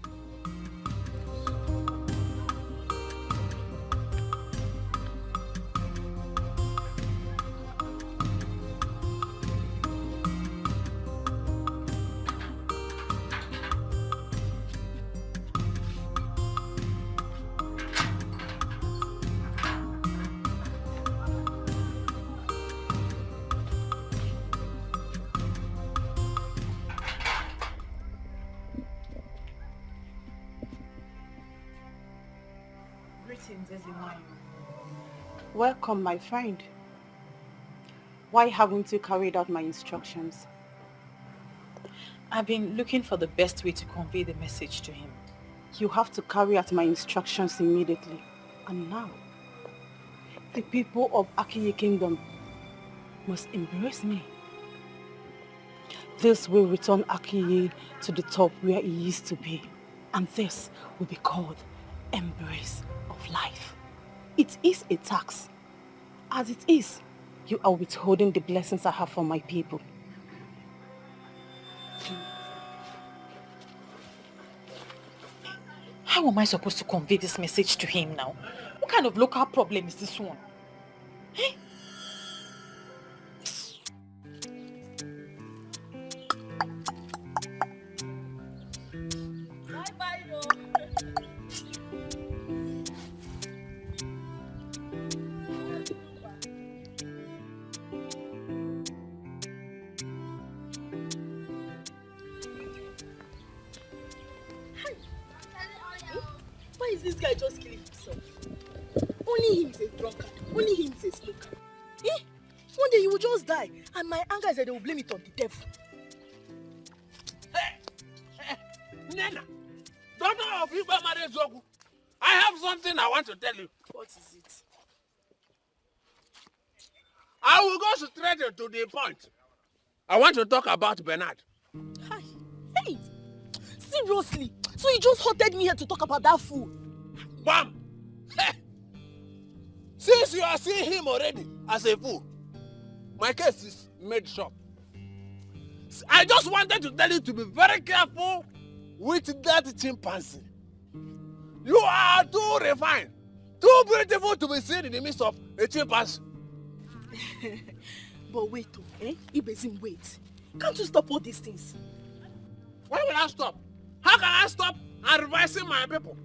Welcome, my friend. Why haven't you carried out my instructions? I've been looking for the best way to convey the message to him. You have to carry out my instructions immediately. And now, the people of Akiye Kingdom must embrace me. This will return Akiye to the top where he used to be. And this will be called embrace of life. It is a tax. As it is, you are withholding the blessings I have for my people. How am I supposed to convey this message to him now? What kind of local problem is this one? Eh? Why is this guy just killing himself? Only him is a drunkard. Only him is a smoker. Eh? One day he will just die, and my anger is that they will blame it on the devil. Hey, Nena, daughter of Igba Marezogu, I have something I want to tell you. What is it? I will go straight to the point. I want to talk about Bernard. Hi. Hey, seriously? So you just hotted me here to talk about that fool? Bam! Hey. Since you are seeing him already as a fool, my case is made short. I just wanted to tell you to be very careful with that chimpanzee. You are too refined, too beautiful to be seen in the midst of a chimpanzee. But wait, Ibezim, wait. Can't you stop all these things? Why will I stop? How can I stop advising my people?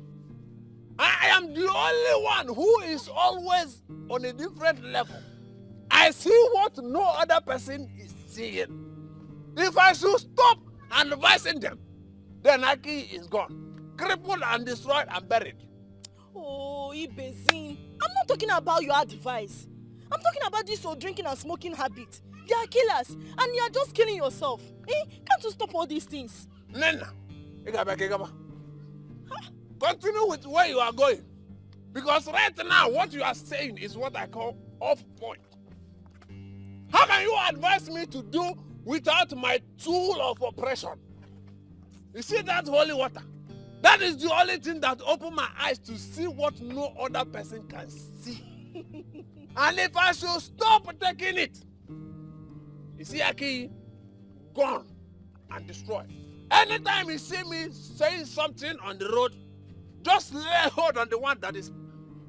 I am the only one who is always on a different level. I see what no other person is seeing. If I should stop advising them, then Aki is gone, crippled and destroyed and buried. Oh, Ibezim, I'm not talking about your advice. I'm talking about this your drinking and smoking habit. They are killers, and you are just killing yourself. Can't you stop all these things? Nena, continue with where you are going. Because right now, what you are saying is what I call off point. How can you advise me to do without my tool of oppression? You see that holy water? That is the only thing that opened my eyes to see what no other person can see. And if I should stop taking it, you see Aki, gone and destroyed. Anytime you see me saying something on the road, just lay hold on the one that is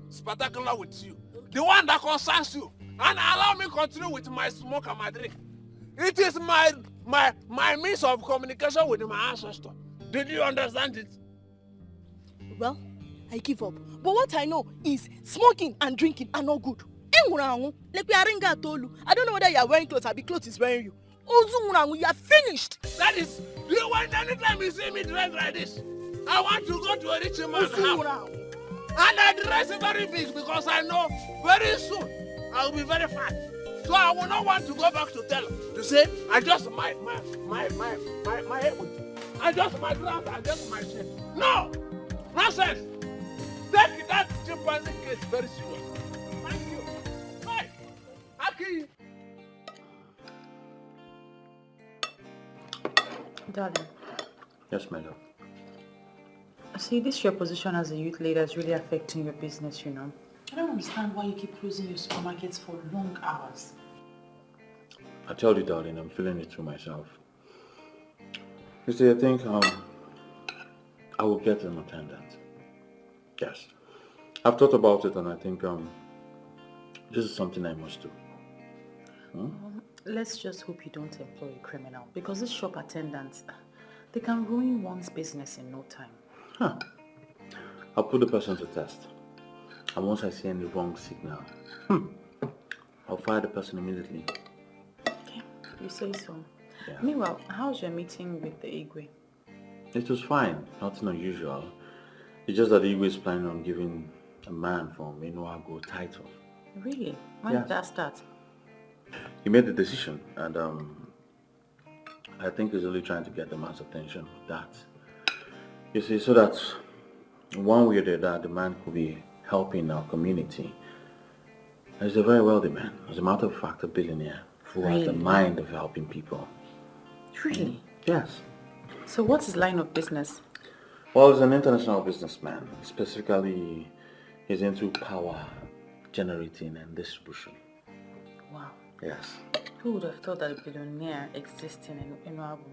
spectacular with you. The one that concerns you. and allow me continue with my smoke and my drink. It is my means of communication with my ancestor. Did you understand it? Well, I give up. But what I know is smoking and drinking are not good. I don't know whether you are wearing clothes or the clothes is wearing you. You are finished. That is, do you want anytime you see me dressed like this? I want to go to a rich man's house. And I dress very big because I know very soon I will be very fat. So I will not want to go back to tell to say I just my head with I just my ground, I just my shit. No! Nonsense! Take that chimpanzee case very serious. Thank you. Hey! Aki! Darling. Yes, my love. See, this your position as a youth leader is really affecting your business, you know. I don't understand why you keep closing your supermarkets for long hours. I tell you, darling, I'm feeling it through myself. You see, I think I will get an attendant. Yes. I've thought about it and I think this is something I must do. Let's just hope you don't employ a criminal, because these shop attendants, they can ruin one's business in no time. Huh. I'll put the person to test. And once I see any wrong signal, I'll fire the person immediately. Okay, you say so. Yeah. Meanwhile, how's your meeting with the Igwe? It was fine, nothing unusual. It's just that the Igwe is planning on giving a man from Inuago title. Really? When did that start? He made the decision and I think he's only trying to get the man's attention with that. You see, so that one way or the other, the man could be helping our community. He's a very wealthy man. As a matter of fact, a billionaire who has the mind of helping people. Really? Yes. So what's his line of business? Well, he's an international businessman. Specifically, he's into power generating and distribution. Wow. Yes. Who would have thought that a billionaire exists in Inuago?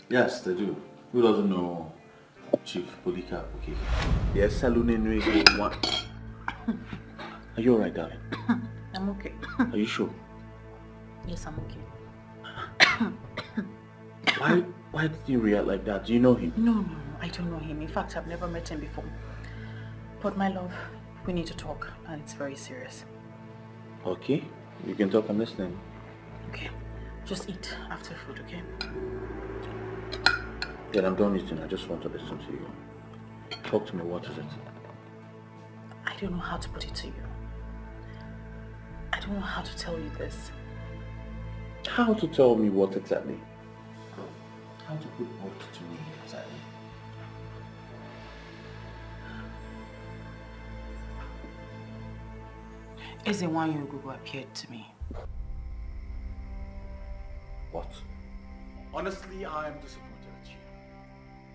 Yes, they do. Who doesn't know Chief Polycarp? Okay. Yes, saloon in one. Are you alright, darling? I'm okay. Are you sure? Yes, I'm okay. Why did you react like that? Do you know him? No, I don't know him. In fact, I've never met him before. But my love, we need to talk, and it's very serious. Okay, you can talk. I'm listening. Okay, just eat after food, okay? Yeah, I'm done eating. I just want to listen to you. Talk to me. What is it? I don't know how to put it to you. I don't know how to tell you this. How to tell me what exactly? How to put what to me exactly? Ezewanyogugu appeared to me. What? Honestly, I am disappointed at you.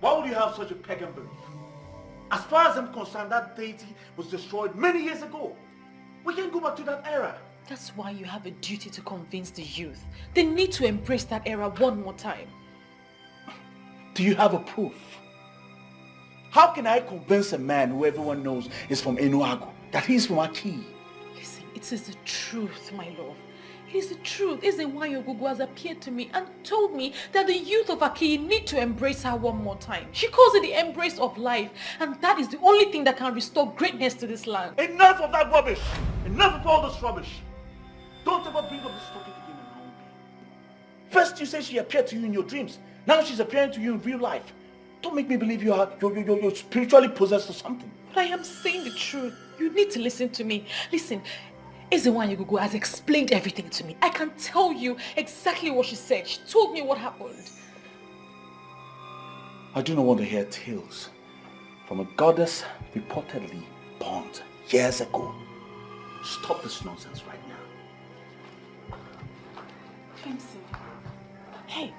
Why would you have such a pagan belief? As far as I'm concerned, that deity was destroyed many years ago. We can go back to that era. That's why you have a duty to convince the youth. They need to embrace that era one more time. Do you have a proof? How can I convince a man who everyone knows is from Enuago that he's from Aki? Listen, it is the truth, my love. It is the truth. Ezewanyogugu has appeared to me and told me that the youth of Aki need to embrace her one more time. She calls it the embrace of life, and that is the only thing that can restore greatness to this land. Enough of that rubbish! Enough of all this rubbish! Don't ever bring up this topic again around me. First you say she appeared to you in your dreams. Now she's appearing to you in real life. Don't make me believe you're spiritually possessed or something. But I am saying the truth. You need to listen to me. Listen, Ezewanyogugu has explained everything to me. I can tell you exactly what she said. She told me what happened. I do not want to hear tales from a goddess reportedly born years ago. Stop this nonsense right now. Clemson. Hey,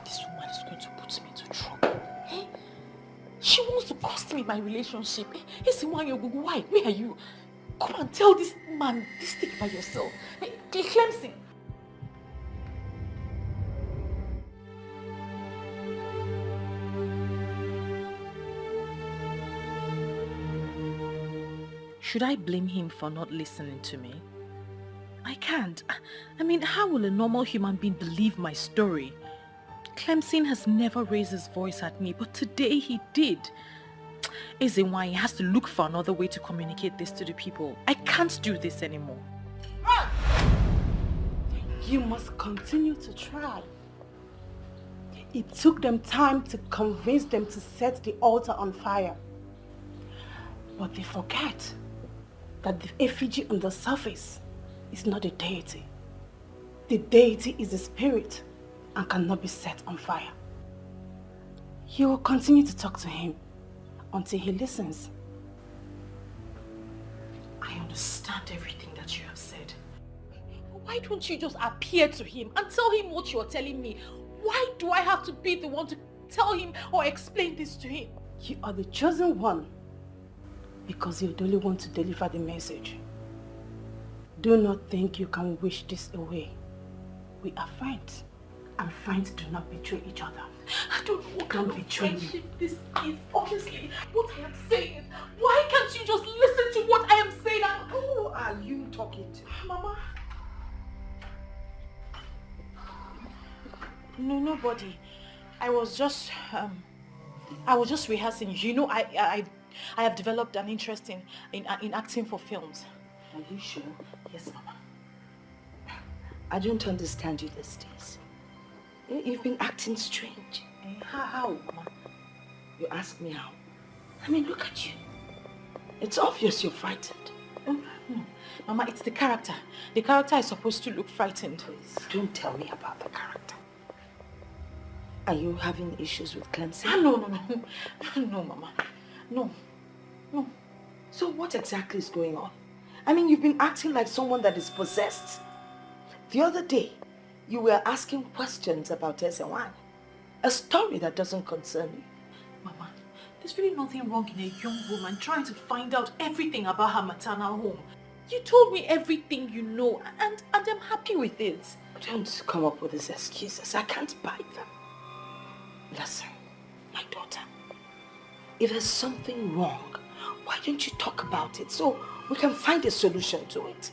this woman is going to put me into trouble. Hey, she wants to cost me my relationship. Hey, Ezewanyogugu, why? Where are you? Come and tell this man this thing by yourself. Hey, Clemson. Should I blame him for not listening to me? I can't. I mean, how will a normal human being believe my story? Clemson has never raised his voice at me, but today he did. Isn't why he has to look for another way to communicate this to the people. I can't do this anymore. You must continue to try. It took them time to convince them to set the altar on fire. But they forget that the effigy on the surface is not a deity. The deity is a spirit and cannot be set on fire. You will continue to talk to him until he listens. I understand everything that you have said. Why don't you just appear to him and tell him what you're telling me? Why do I have to be the one to tell him or explain this to him? You are the chosen one because you're the only one to deliver the message. Do not think you can wish this away. We are friends, and friends do not betray each other. I don't know what kind of friendship this is. Honestly, what I am saying is, why can't you just listen to what I am saying? Who are you talking to? Mama. No, nobody. I was just rehearsing. You know, I have developed an interest in acting for films. Are you sure? Yes, Mama. I don't understand you these days. You've been acting strange. How, Mama? You ask me how. I mean, look at you. It's obvious you're frightened. No. Mama, it's the character. The character is supposed to look frightened. Please, don't tell me about the character. Are you having issues with Clemson? No, Mama. No. So what exactly is going on? I mean, you've been acting like someone that is possessed. The other day, you were asking questions about Ezewan, a story that doesn't concern you. Mama, there's really nothing wrong in a young woman trying to find out everything about her maternal home. You told me everything you know, and I'm happy with it. Don't come up with these excuses. I can't buy them. Listen, my daughter, if there's something wrong, why don't you talk about it so we can find a solution to it?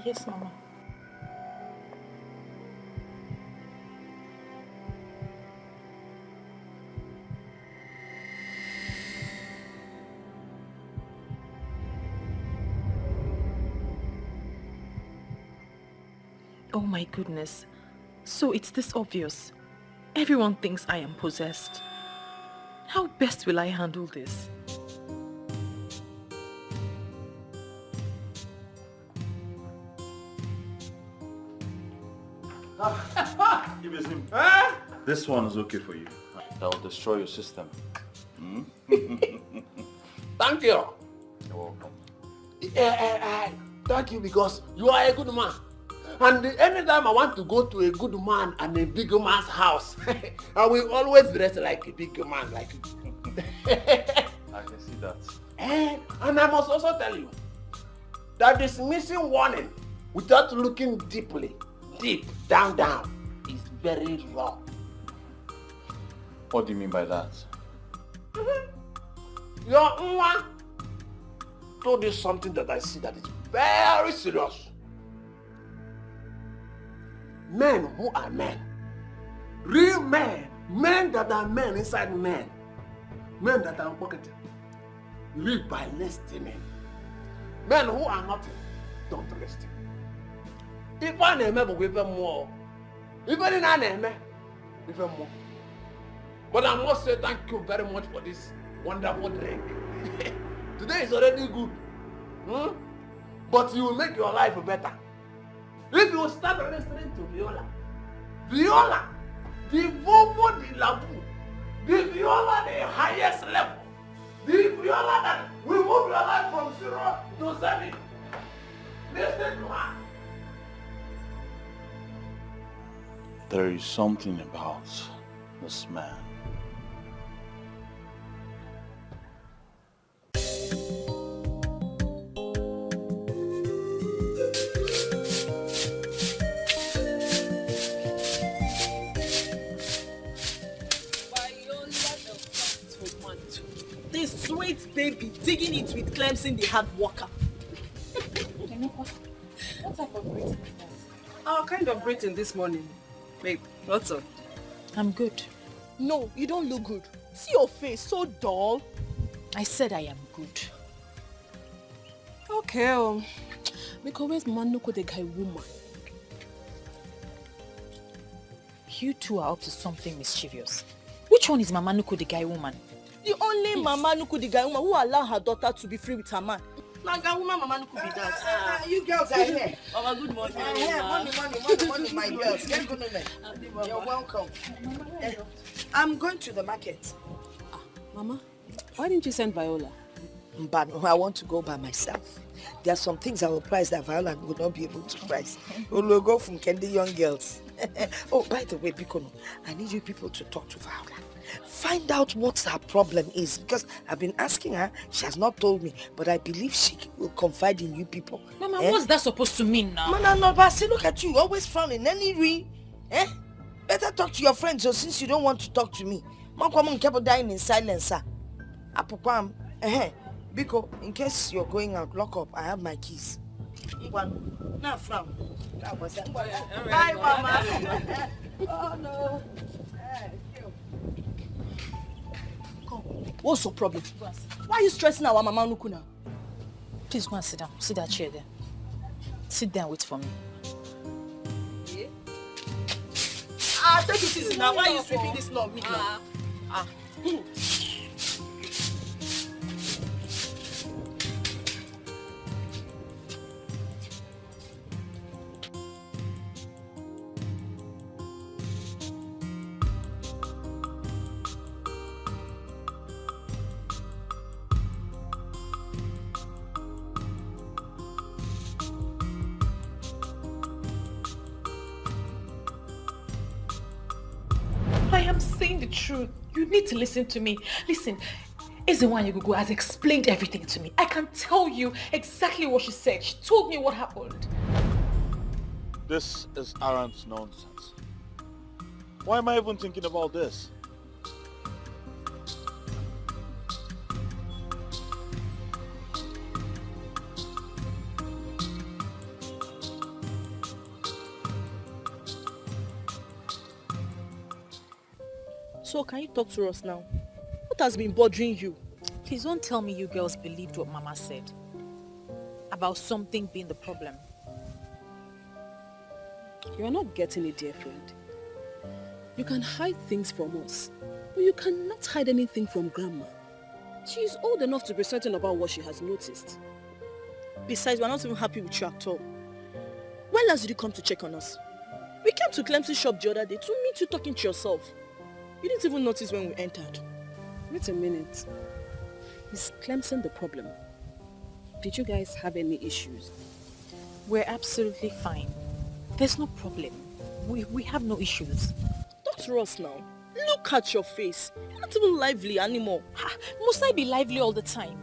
Yes, Mama. Oh my goodness. So it's this obvious. Everyone thinks I am possessed. How best will I handle this? This one is okay for you. That will destroy your system. Thank you. You're welcome. Thank you because you are a good man. And anytime I want to go to a good man and a big man's house, I will always dress like a big man, like you. I can see that. And I must also tell you that dismissing warning without looking deep down is very wrong. What do you mean by that? Your Nwa told you something that I see that is very serious. Men who are men, real men, men that are men inside men that are pocketed, live by listening. Men who are nothing, don't listen. If I name but even more, even in I name even more. But I must say thank you very much for this wonderful drink. Today is already good. But you will make your life better. If you start listening to Viola, the Vovo de Labu, the Viola the highest level, the Viola that will move your life from 0 to 7. Listen to her. There is something about this man. This sweet baby digging it with Clemson, the hard worker. What type of greeting is that? Our kind of greeting this morning. Babe, what's up? I'm good. No, you don't look good. See your face, so dull. I said I am good. Okay, because where's Manuko the guy woman? You two are up to something mischievous. Which one is Mama Nuku the guy woman? The only Mama Nuku the guy woman who allowed her daughter to be free with her man. Now, guy woman, Mama Nuku be that. You girls are here. Mama, good morning. Money, my girls. You're welcome. I'm going to the market. Mama, why didn't you send Viola? But I want to go by myself. There are some things I will price that Viola would not be able to price. We'll go from Candy Young Girls. Oh, by the way, Bikono, I need you people to talk to Viola. Find out what her problem is, because I've been asking her. She has not told me, but I believe she will confide in you people. Mama, what's that supposed to mean now? Mama, no, but see, look at you, always frowning. Any better talk to your friends, so since you don't want to talk to me. Mom kept dying in silence, sir. Apokwam, Biko, in case you're going out, lock up. I have my keys. Now frown. Bye, Mama. Oh no. What's your problem? Why are you stressing our Mama Nuku now? Please go and sit down. See that chair there. Sit there and wait for me. Yeah. Take it easy now. Why are you sweeping this law? I am saying the truth. You need to listen to me. Listen, Ezewanyagugu has explained everything to me. I can tell you exactly what she said. She told me what happened. This is arrant nonsense. Why am I even thinking about this? So can you talk to us now? What has been bothering you? Please don't tell me you girls believed what Mama said about something being the problem. You are not getting it, dear friend. You can hide things from us, but you cannot hide anything from Grandma. She is old enough to be certain about what she has noticed. Besides, we're not even happy with you at all. When last did you come to check on us? We came to Clemson's shop the other day to meet you talking to yourself. You didn't even notice when we entered. Wait a minute. Is Clemson the problem? Did you guys have any issues? We're absolutely fine. There's no problem. We have no issues. Talk to us now. Look at your face. You're not even lively anymore. Must I be lively all the time?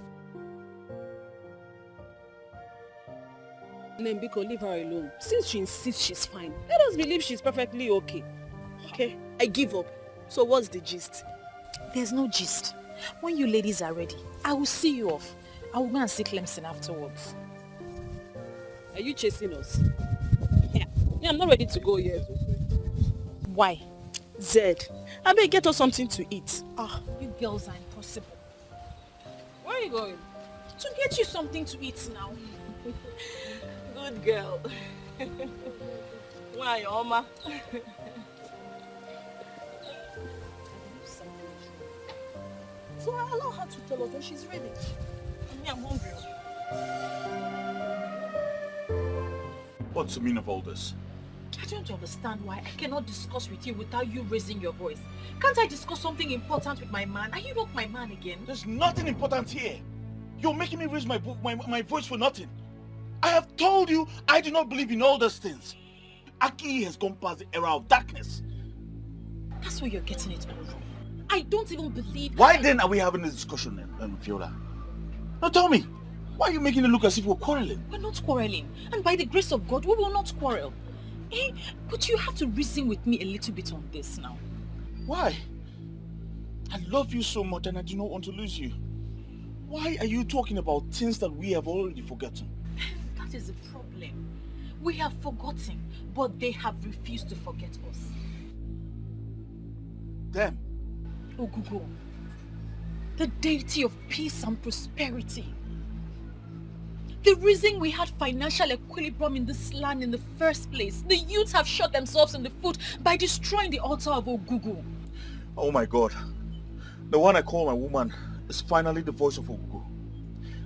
Nembiko, leave her alone. Since she insists she's fine, let us believe she's perfectly okay. Okay, I give up. So what's the gist? There's no gist. When you ladies are ready, I will see you off. I will go and see Clemson afterwards. Are you chasing us? Yeah, I'm not ready to go yet. Why? Zed, I better get us something to eat. You girls are impossible. Where are you going? To get you something to eat now. Good girl. Why, Oma? So I allow her to tell us when she's ready. And me, I'm hungry. What's the meaning of all this? I don't understand why I cannot discuss with you without you raising your voice. Can't I discuss something important with my man? Are you not my man again? There's nothing important here. You're making me raise my voice for nothing. I have told you I do not believe in all those things. Aki has gone past the era of darkness. That's where you're getting it all wrong. I don't even believe... Why then are we having this discussion, Viola? Now tell me, why are you making it look as if we're quarreling? We're not quarreling. And by the grace of God, we will not quarrel. But you have to reason with me a little bit on this now. Why? I love you so much and I do not want to lose you. Why are you talking about things that we have already forgotten? That is the problem. We have forgotten, but they have refused to forget us. Them? Ogugo, the deity of peace and prosperity. The reason we had financial equilibrium in this land in the first place, the youths have shot themselves in the foot by destroying the altar of Ogugo. Oh my God. The one I call my woman is finally the voice of Ogugo.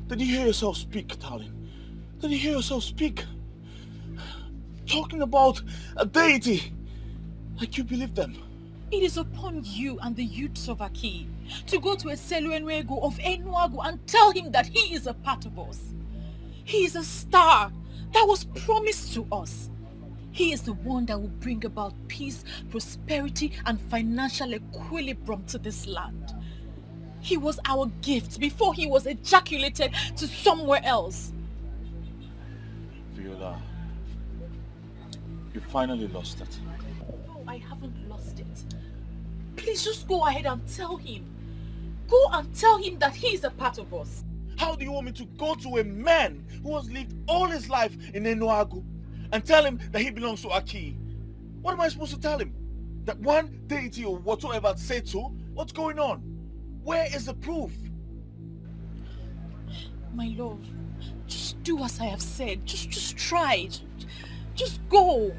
Did you hear yourself speak, darling? Did you hear yourself speak? Talking about a deity. Like you believe them. It is upon you and the youths of Aki to go to Eseluenwego of Enuagu and tell him that he is a part of us. He is a star that was promised to us. He is the one that will bring about peace, prosperity, and financial equilibrium to this land. He was our gift before he was ejaculated to somewhere else. Viola, you finally lost it. No, I haven't lost it. Please just go ahead and tell him. Go and tell him that he is a part of us. How do you want me to go to a man who has lived all his life in Enuagu and tell him that he belongs to Aki? What am I supposed to tell him? That one deity or whatsoever said so? What's going on? Where is the proof? My love, just do as I have said. Just try it. Just go.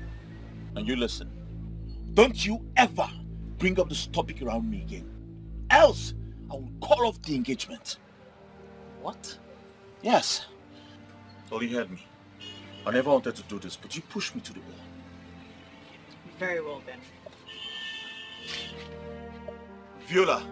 And you listen. Don't you ever bring up this topic around me again. Else, I will call off the engagement. What? Yes. Well, you heard me. I never wanted to do this, but you pushed me to the wall. Very well then. Viola.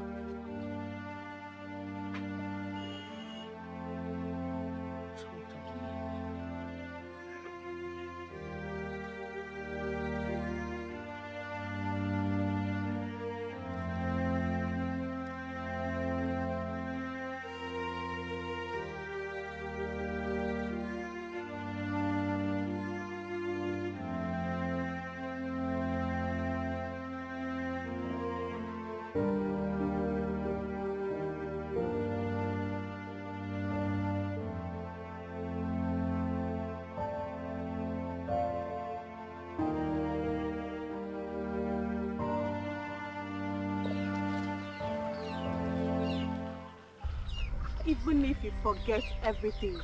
Even if you forget everything,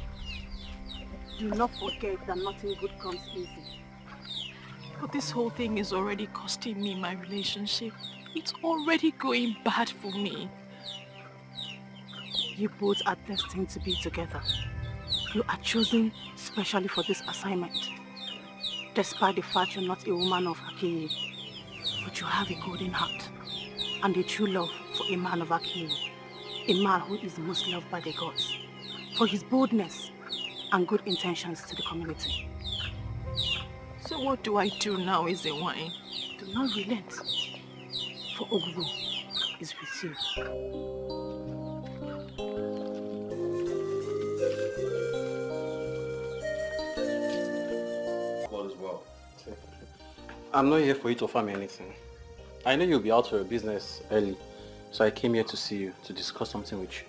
do not forget that nothing good comes easy. But this whole thing is already costing me my relationship. It's already going bad for me. You both are destined to be together. You are chosen specially for this assignment. Despite the fact you're not a woman of Akiye, but you have a golden heart and a true love for a man of Akiye. A man who is most loved by the gods for his boldness and good intentions to the community. So what do I do now, Izewine? Do not relent, for Ogugo is with you. All is well. I'm not here for you to offer me anything. I know you'll be out for your business early, so I came here to see you, to discuss something with you.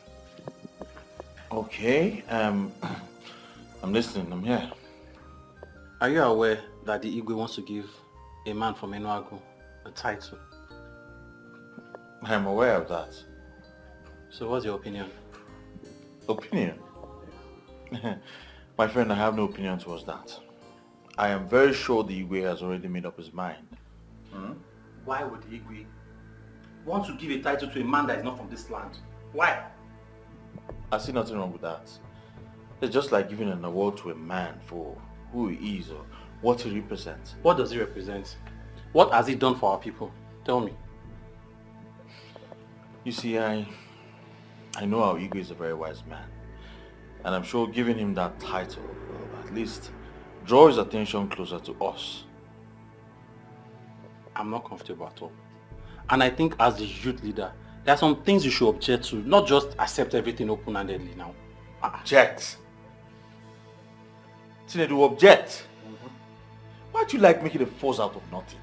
Okay, I'm listening, I'm here. Are you aware that the Igwe wants to give a man from Enuagu a title? I'm aware of that. So what's your opinion? Opinion? My friend, I have no opinion towards that. I am very sure the Igwe has already made up his mind. Why would the Igwe want to give a title to a man that is not from this land? Why? I see nothing wrong with that. It's just like giving an award to a man for who he is or what he represents. What does he represent? What has he done for our people? Tell me. You see, I know our Igwe is a very wise man. And I'm sure giving him that title will at least draw his attention closer to us. I'm not comfortable at all. And I think as the youth leader, there are some things you should object to, not just accept everything open-handedly now. Object? Tinedu, object? Why do you like making a force out of nothing?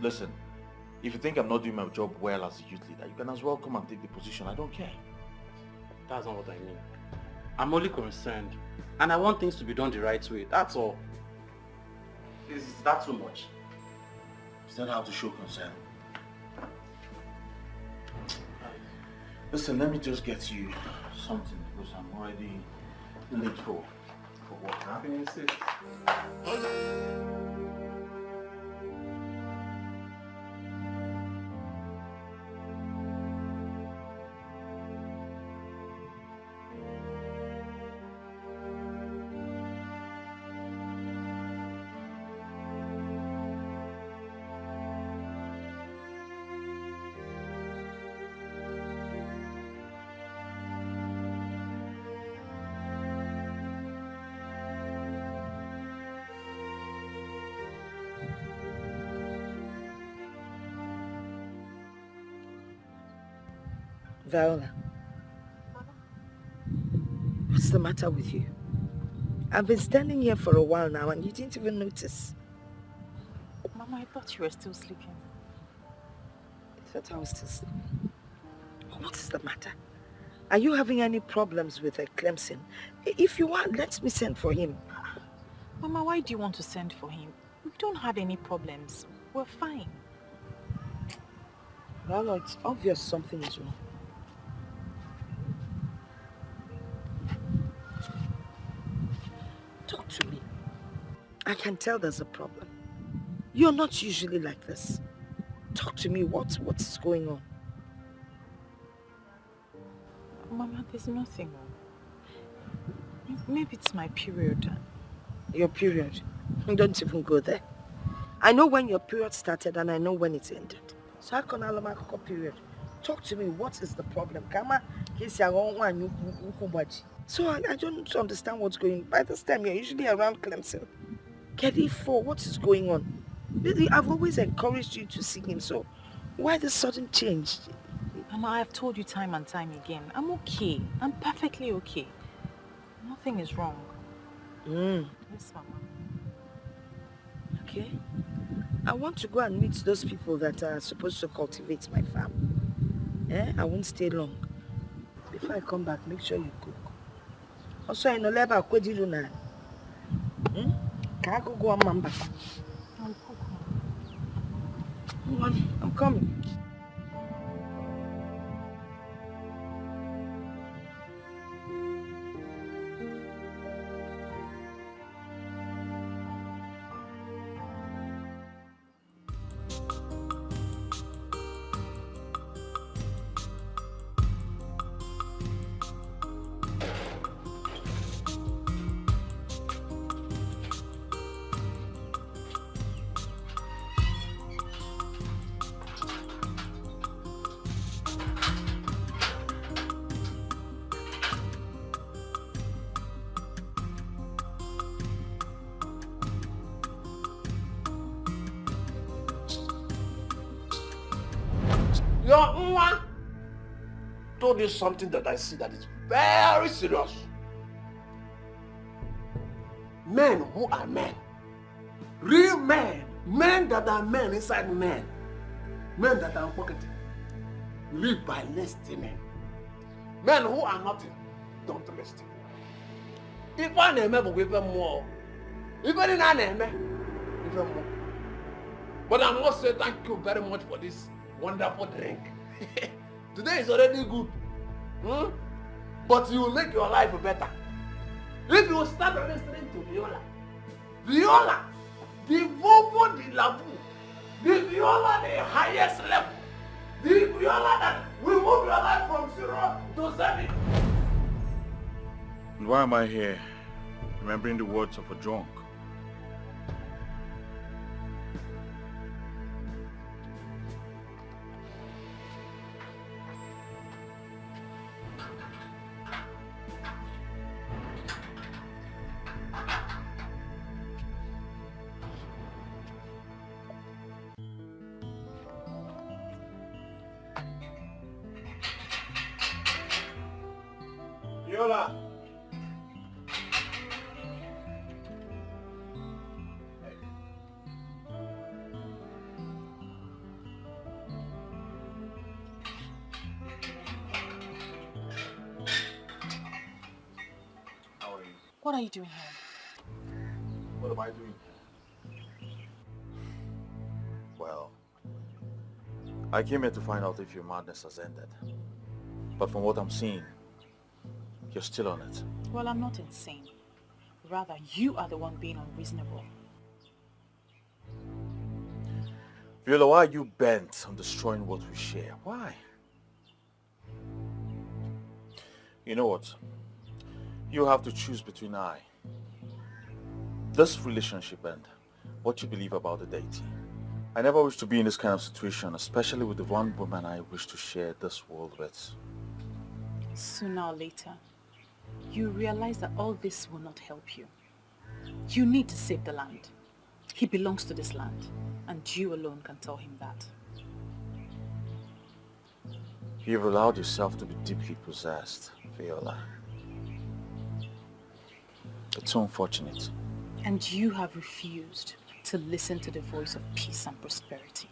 Listen, If you think I'm not doing my job well as a youth leader, you can as well come and take the position. I don't care. That's not what I mean. I'm only concerned. And I want things to be done the right way. That's all. Is that too much? Is that how to show concern? Listen, let me just get you something because I'm already late for work. Have you sit? Viola, what's the matter with you? I've been standing here for a while now and you didn't even notice. Mama, I thought you were still sleeping. I thought I was still sleeping. What is the matter? Are you having any problems with Clemson? If you are, let me send for him. Mama, why do you want to send for him? We don't have any problems. We're fine. Well, it's obvious something is wrong. Talk to me. I can tell there's a problem. You're not usually like this. Talk to me. What's going on? Mama, there's nothing wrong. Maybe it's my period. Your period? Don't even go there. I know when your period started and I know when it ended. So how can I have a period? Talk to me. What is the problem? So I don't understand what's going on. By this time, you're usually around Clemson. Kedifo, what is going on? Really, I've always encouraged you to see him, so why the sudden change? Mama, I've told you time and time again. I'm okay. I'm perfectly okay. Nothing is wrong. Yes, Mama. Okay. I want to go and meet those people that are supposed to cultivate my farm. I won't stay long. Before I come back, make sure you cook. Also, I know leba kwedilu na. Can I go on mamba? I'll cook. Hold on, I'm coming. Your Nwa told you something that I see that is very serious. Men who are men, real men, men that are men inside men, men that are pocketed, live by listening. Men who are nothing, don't listen. If I name will give them more, even in an name, even more. But I must say thank you very much for this wonderful drink. Today is already good. But you will make your life better. If you start listening to Viola, the Vovo de la Vu, the Viola the highest level, the Viola that will move your life from 0 to 7. And why am I here? Remembering the words of a drunk. Viola. What are you doing here? What am I doing? Well, I came here to find out if your madness has ended. But from what I'm seeing, you're still on it. Well, I'm not insane. Rather, you are the one being unreasonable. Viola, why are you bent on destroying what we share? Why? You know what? You have to choose between this relationship and what you believe about the deity. I never wish to be in this kind of situation, especially with the one woman I wish to share this world with. Sooner or later, you realize that all this will not help you. You need to save the land. He belongs to this land, and you alone can tell him that. You've allowed yourself to be deeply possessed, Viola. It's so unfortunate. And you have refused to listen to the voice of peace and prosperity.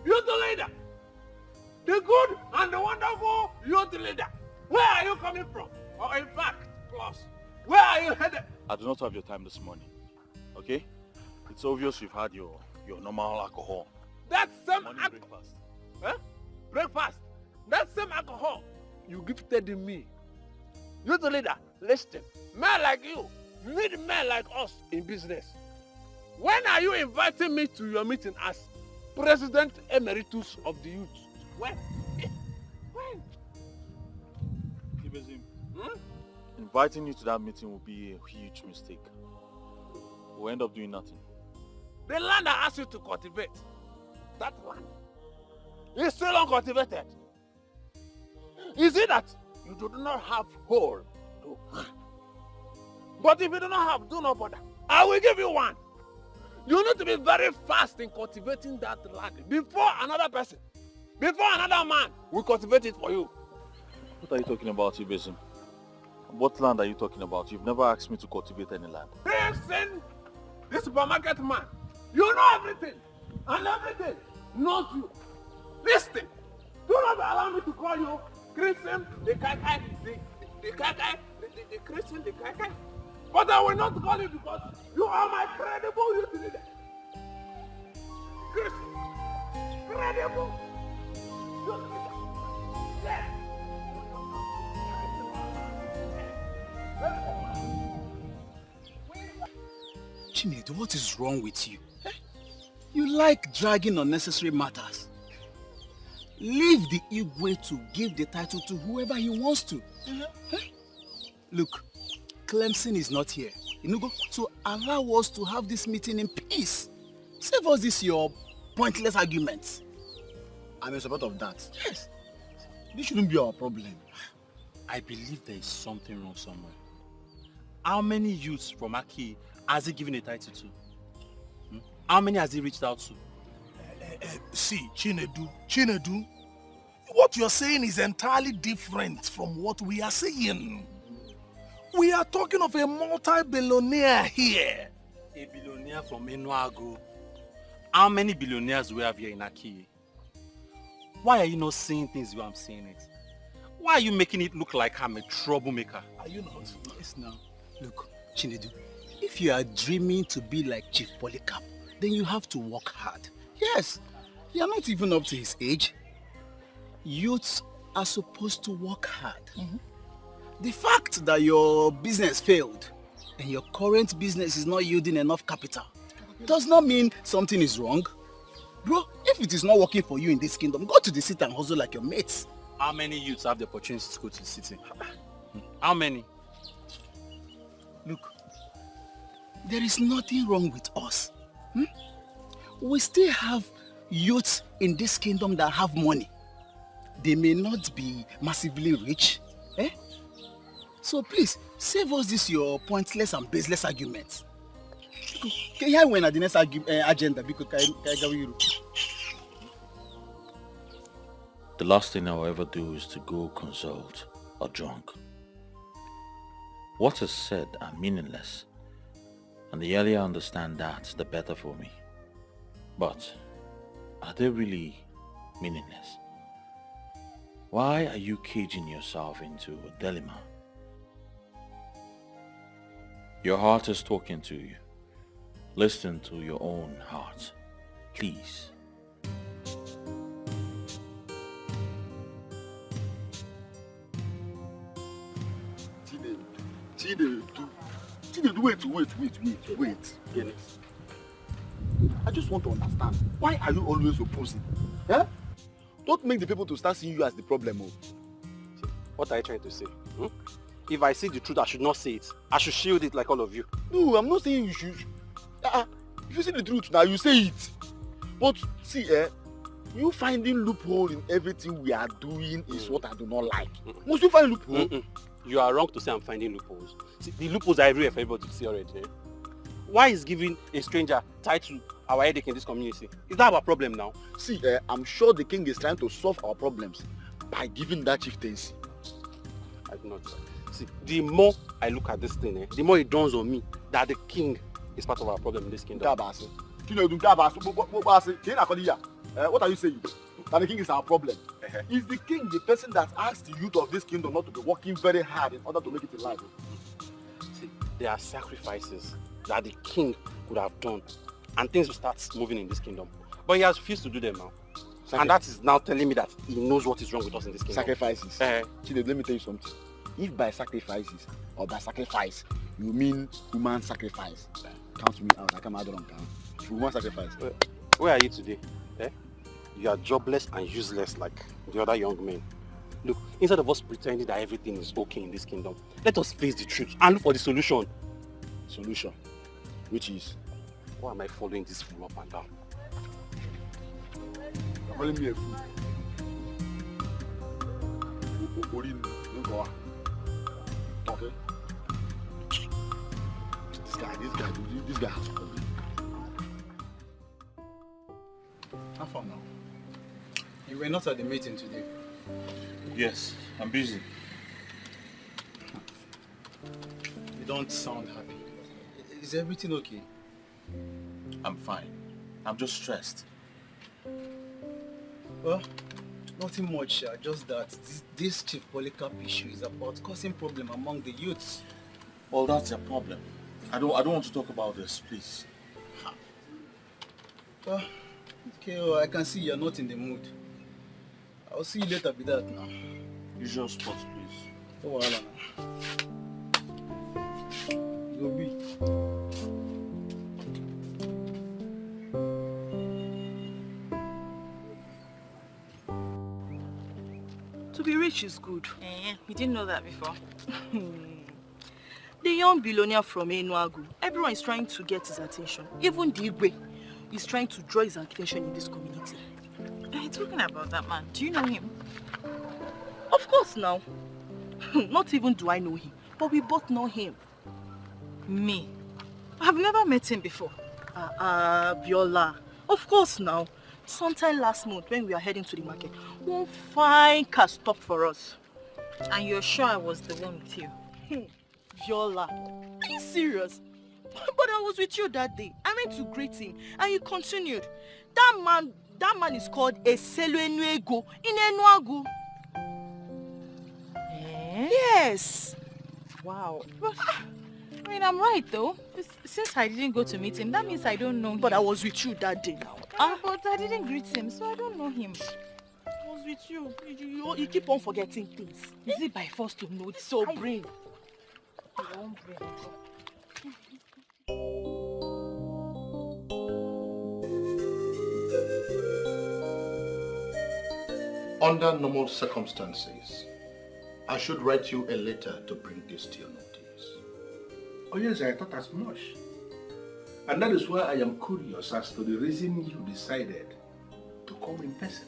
Youth leader! The good and the wonderful youth leader! Where are you coming from? Or in fact, plus, where are you headed? I do not have your time this morning, okay? It's obvious you've had your normal alcohol. That same breakfast. Huh? Breakfast. That same alcohol you gifted me. Youth leader, listen. Men like you need men like us in business. When are you inviting me to your meeting as President Emeritus of the Youth? When? When? Inviting you to that meeting will be a huge mistake. We'll end up doing nothing. The land I asked you to cultivate, that land, is still uncultivated. Is it that you do not have hole? But if you do not have, do not bother. I will give you one. You need to be very fast in cultivating that land before another person, before another man will cultivate it for you. What are you talking about, Ibezim? What land are you talking about? You've never asked me to cultivate any land. Listen, this supermarket man, you know everything, and everything knows you. Listen, do not allow me to call you Christian, the Kai, the Christian, the Kai. But I will not call you because you are my credible youth leader. Christian, credible youth leader. Yes. Chinedu, what is wrong with you? You like dragging unnecessary matters. Leave the Igwe to give the title to whoever he wants to. Look, Clemson is not here. So allow us to have this meeting in peace. Save us this your pointless arguments. I'm in support of that. Yes. This shouldn't be our problem. I believe there is something wrong somewhere. How many youths from Aki has he given a title to? How many has he reached out to? See, Chinedu, what you're saying is entirely different from what we are saying. We are talking of a multi-billionaire here. A billionaire from Enuago. How many billionaires do we have here in Aki? Why are you not saying things the way I'm saying it? Why are you making it look like I'm a troublemaker? Are you not? Yes, now. Look, Chinedu, if you are dreaming to be like Chief Polycarp, then you have to work hard. Yes, you are not even up to his age. Youths are supposed to work hard. The fact that your business failed and your current business is not yielding enough capital does not mean something is wrong. Bro, if it is not working for you in this kingdom, go to the city and hustle like your mates. How many youths have the opportunity to go to the city? How many? Look, there is nothing wrong with us. We still have youths in this kingdom that have money. They may not be massively rich. So please, Save us this your pointless and baseless argument. Can you win at the next agenda? Because The last thing I'll ever do is to go consult or drunk. What is said are meaningless, and the earlier I understand that, the better for me. But are they really meaningless? Why are you caging yourself into a dilemma? Your heart is talking to you. Listen to your own heart, please. Wait. I just want to understand. Why are you always opposing? Yeah? Don't make the people to start seeing you as the problem. What are you trying to say? If I see the truth, I should not say it. I should shield it like all of you. No, I'm not saying you should. If you see the truth now, you say it. But see, you finding loophole in everything we are doing is what I do not like. Must you find loophole? You are wrong to say I'm finding loopholes. See, the loopholes are everywhere for everybody to see already. Eh? Why is giving a stranger tied to our headache in this community? Is that our problem now? See, I'm sure the king is trying to solve our problems by giving that chieftaincy. I do not. See, the more I look at this thing, the more it dawns on me that the king is part of our problem in this kingdom. What are you saying? That the king is our problem. Is the king the person that asks the youth of this kingdom not to be working very hard in order to make it in life? See, there are sacrifices that the king could have done and things will start moving in this kingdom. But he has refused to do them now. And that is now telling me that he knows what is wrong with us in this kingdom. Sacrifices. Chide, let me tell you something. If by sacrifices or by sacrifice you mean human sacrifice, count me out. I come out on count. Human sacrifice. Where are you today? You are jobless and useless like the other young men. Look, instead of us pretending that everything is okay in this kingdom, let us face the truth and look for the solution. Solution? Which is? Why am I following this fool up and down? You're calling me a fool. Okay. This guy has a problem. How far now? You were not at the meeting today. Yes, I'm busy. You don't sound happy. Is everything okay? I'm fine. I'm just stressed. Well, nothing much, just that this Chief Polycarp issue is about causing problem among the youths. Well, that's a problem. I don't want to talk about this, please. Well, okay, well, I can see you're not in the mood. I'll see you later with that now. Usual spots, please. Oh, well, you'll be. To be rich is good. You didn't know that before. The young billionaire from Enuagu, everyone is trying to get his attention. Even the Igwe is trying to draw his attention in this community. Talking about that man, do you know him? Of course now. Not even do I know him, but we both know him. Me? I've never met him before. Viola. Of course now. Sometime last month when we were heading to the market, one fine car stopped for us. And you're sure I was the one with you? Viola, are you serious? But I was with you that day. I went to greet him and he continued. That man is called Eseluenuego in Enuagu. Yes. Wow. But, I mean, I'm right though. Since I didn't go to meet him, that means I don't know him. But I was with you that day now. But I didn't greet him, so I don't know him. I was with you. You keep on forgetting things. Is it by force to know? So brain. Under normal circumstances, I should write you a letter to bring this to your notice. Oh yes, I thought as much. And that is why I am curious as to the reason you decided to come in person.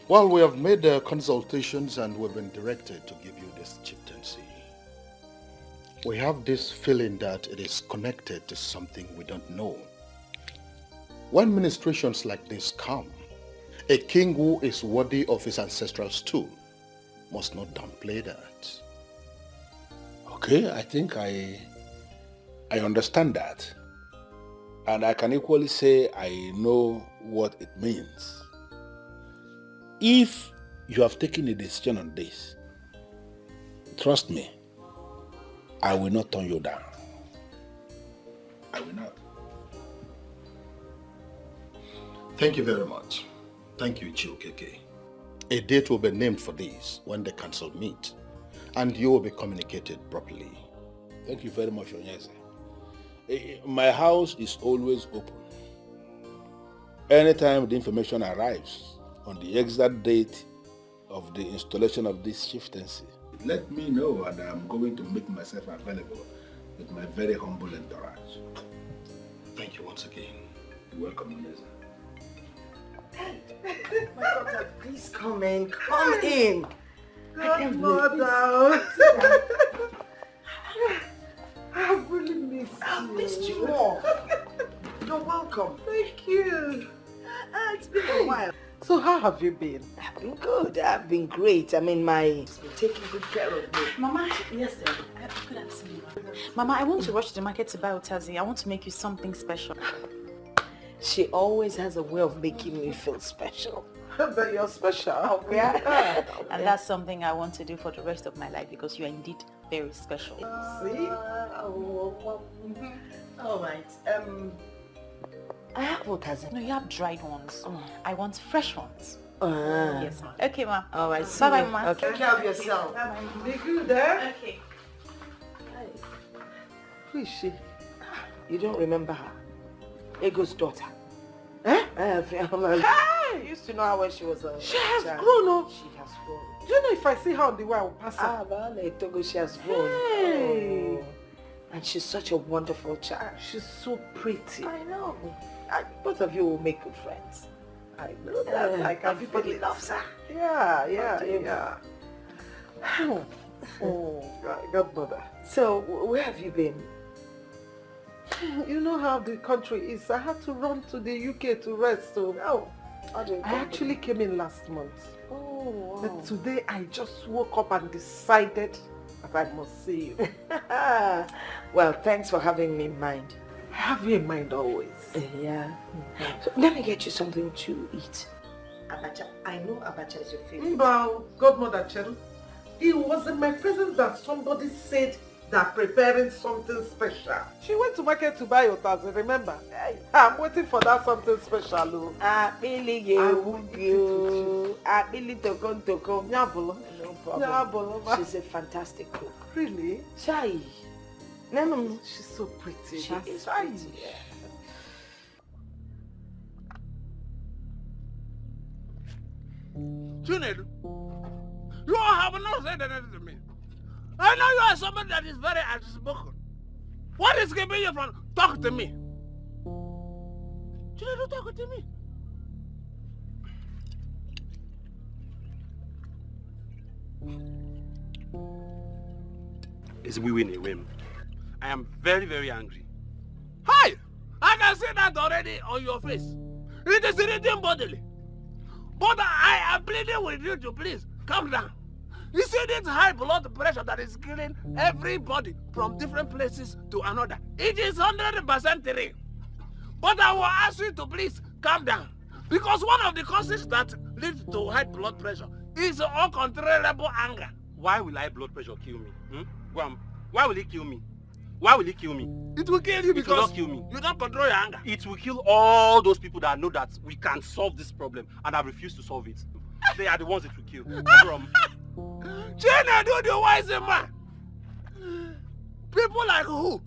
Well, we have made consultations and we've been directed to give you this chieftaincy. We have this feeling that it is connected to something we don't know. When ministrations like this come, a king who is worthy of his ancestral stool must not downplay that. Okay, I think I understand that. And I can equally say I know what it means. If you have taken a decision on this, trust me, I will not turn you down. I will not. Thank you very much. Thank you, Chiokeke. A date will be named for this when the council meet, and you will be communicated properly. Thank you very much, Onyeze. My house is always open. Anytime the information arrives on the exact date of the installation of this chieftaincy, let me know and I'm going to make myself available with my very humble entourage. Thank you once again. You're welcome, Onyeze. My daughter, please come in. Come in. Godmother. I've really missed you. I've missed you more. You're welcome. Thank you. It's been a while. So how have you been? I've been good. I've been great. I mean, it's been taking good care of me. Mama, yes, dear. Good afternoon. Mama, I want to rush to the market to buy Otazi. I want to make you something special. She always has a way of making me feel special. But you're special. Oh, yeah. And that's something I want to do for the rest of my life because you are indeed very special. See? All right. I have Otazi. No, you have dried ones. I want fresh ones. Yes, ma'am. Okay, ma'am. All right. Bye-bye, ma'am. Okay. Take care of yourself. Be good there. Okay. Who is she? You don't remember her? Ego's daughter. Eh? I used to know her when she was a She has child. grown up. She has grown. Do you know if I see her on the way, I will pass her? Ah, vale, Togo, she has grown. Hey. Oh. And she's such a wonderful child. She's so pretty. I know. Both of you will make good friends. I know that. I can everybody feel it. loves her. Yeah. Oh, Godmother. So, where have you been? You know how the country is. I had to run to the UK to rest. So, I actually came in last month. Oh, wow. But today I just woke up and decided that I must see you. Well, thanks for having me in mind. I have you in mind always. Yeah. So, let me get you something to eat. Abacha. I know abacha is your favorite. Well, Godmother Cheryl, it was in my presence that somebody said they're preparing something special. She went to market to buy Otazi, remember? I'm waiting for that something special. She's a fantastic cook. Really? Chai. No. She's so pretty. She is pretty. Yeah. Chinedu, you have not said anything to me. I know you are somebody that is very outspoken. What is keeping you from talking to me? Chinedu, talk to me. It's we win a whim. I am very, very angry. Hi! I can see that already on your face. It is irritating bodily. But I am pleading with you to please calm down. You see this high blood pressure that is killing everybody from different places to another. It is 100% real. But I will ask you to please calm down. Because one of the causes that leads to high blood pressure is uncontrollable anger. Why will high blood pressure kill me? Why will it kill me? Why will it kill me? It will kill you because it will not kill me. You don't control your anger. It will kill all those people that know that we can solve this problem and have refused to solve it. They are the ones it will kill. Chinedu, the wise man. People like who?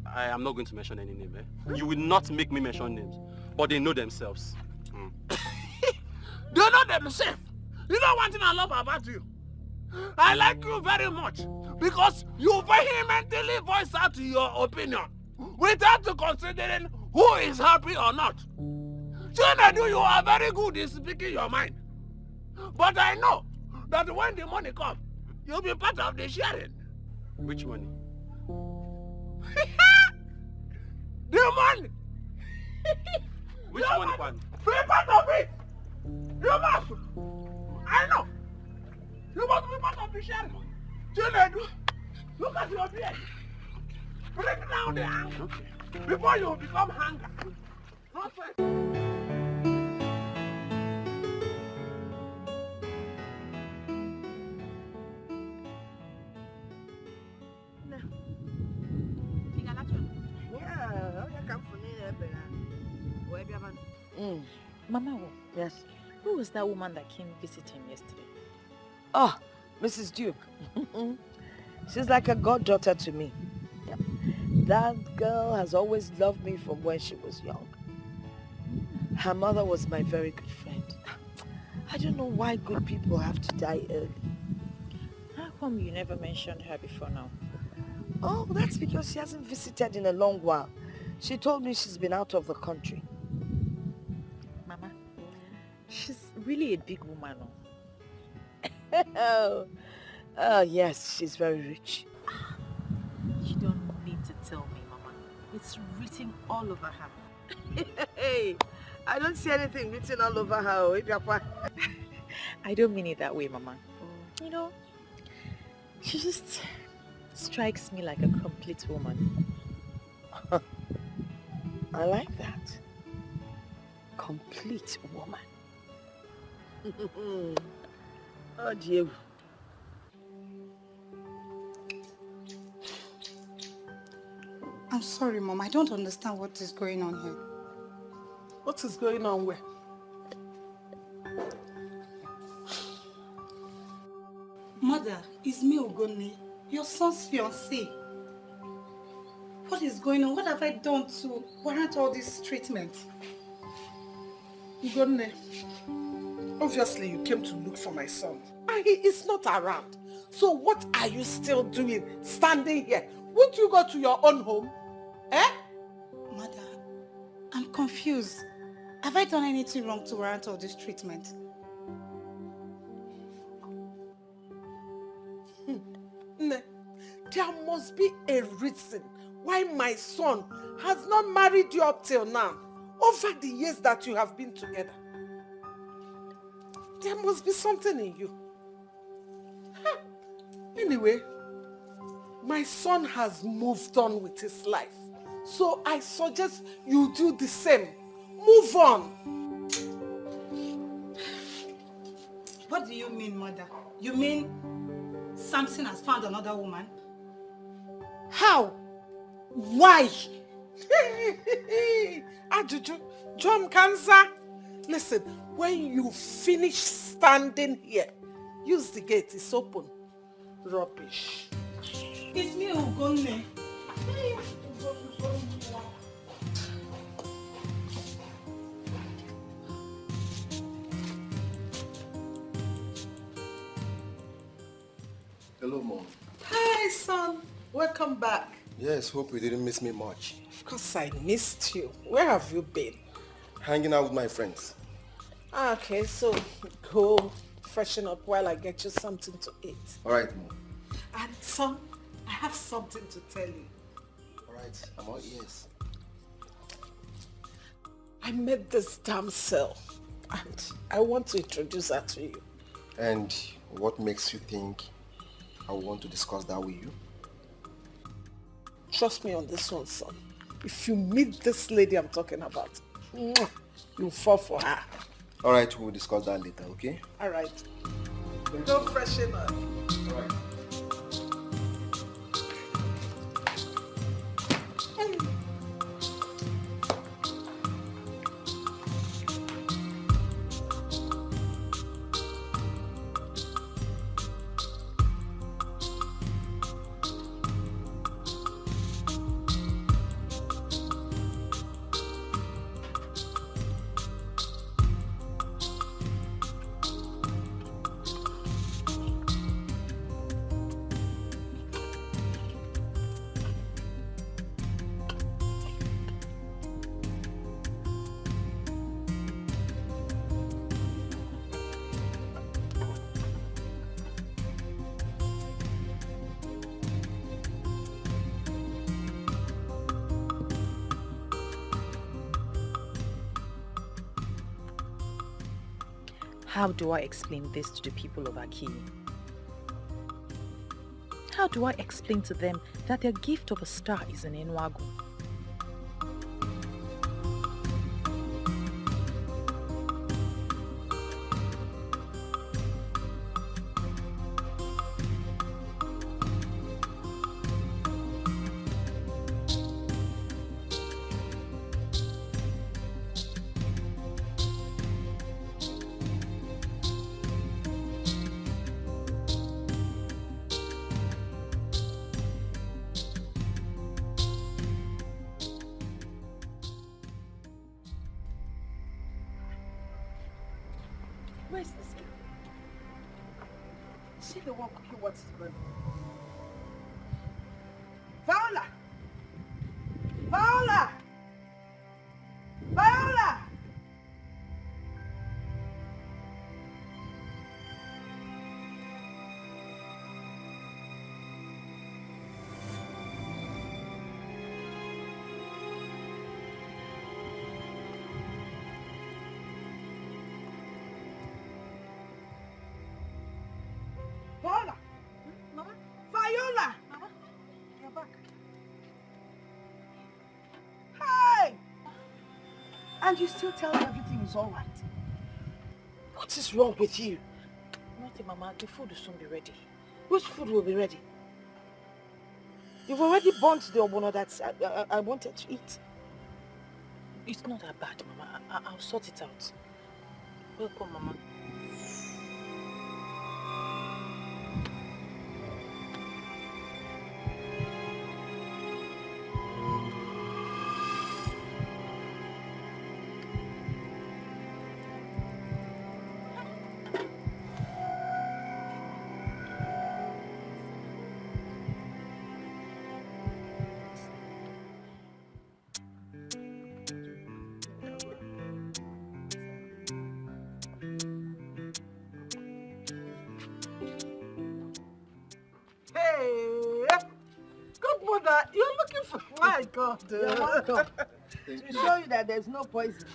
I am not going to mention any name. You will not make me mention names. But they know themselves. They know themselves. You know one thing I love about you? I like you very much because you vehemently voice out your opinion without considering who is happy or not. Chinedu, you are very good in speaking your mind. But I know that when the money comes, you'll be part of the sharing. Which money? The money! Which money, Kwan? Be part of it! You must! I know! You must be part of the share! Chinedu, look at your beard! Break down the anger before you become hunger! Nonsense! Mama, yes. Who was that woman that came visit him yesterday? Oh, Mrs. Duke. She's like a goddaughter to me. Yep. That girl has always loved me from when she was young. Her mother was my very good friend. I don't know why good people have to die early. How come you never mentioned her before now? Oh, that's because she hasn't visited in a long while. She told me she's been out of the country. Mama, she's really a big woman. Oh, yes, she's very rich. You don't need to tell me, Mama. It's written all over her. Hey, I don't see anything written all over her. I don't mean it that way, Mama. You know, she just strikes me like a complete woman. I like that. Complete woman. Oh dear. I'm sorry, Mom. I don't understand what is going on here. What is going on where? Mother, it's me, Ogoni, your son's fiancé. What is going on? What have I done to warrant all this treatment? Ugonne, obviously you came to look for my son. And he is not around. So what are you still doing standing here? Won't you go to your own home? Eh? Mother, I'm confused. Have I done anything wrong to warrant all this treatment? There must be a reason why my son has not married you up till now, over the years that you have been together. There must be something in you. Anyway, my son has moved on with his life. So I suggest you do the same. Move on. What do you mean, Mother? You mean Samson has found another woman? How? Why? Ajuju, John Cancer. Listen, when you finish standing here, use the gate, it's open. Rubbish. It's me, Ugonne. Hello, Mom. Hi, son. Welcome back. Yes, hope you didn't miss me much. Of course I missed you. Where have you been? Hanging out with my friends. Okay, so go freshen up while I get you something to eat. All right, Mom. And son, I have something to tell you. All right, I'm all ears. I met this damsel and I want to introduce her to you. And what makes you think I want to discuss that with you? Trust me on this one, son. If you meet this lady I'm talking about, you'll fall for her. All right, we'll discuss that later, okay? All right. Go freshen up. All right. How do I explain this to the people of Aki? How do I explain to them that their gift of a star is an Enuago? Where's this girl? Is she the one cooking what's going on? Viola! Viola! Viola! Viola! Mama? Viola! Mama? You're back. Hey! And you still tell me everything is all right. What is wrong with you? Nothing, Mama. The food will soon be ready. Which food will be ready? You've already burnt the obono that I wanted to eat. It's not that bad, Mama. I'll sort it out. Welcome, Mama. You're looking for my God. You're welcome. To show you that there's no poison.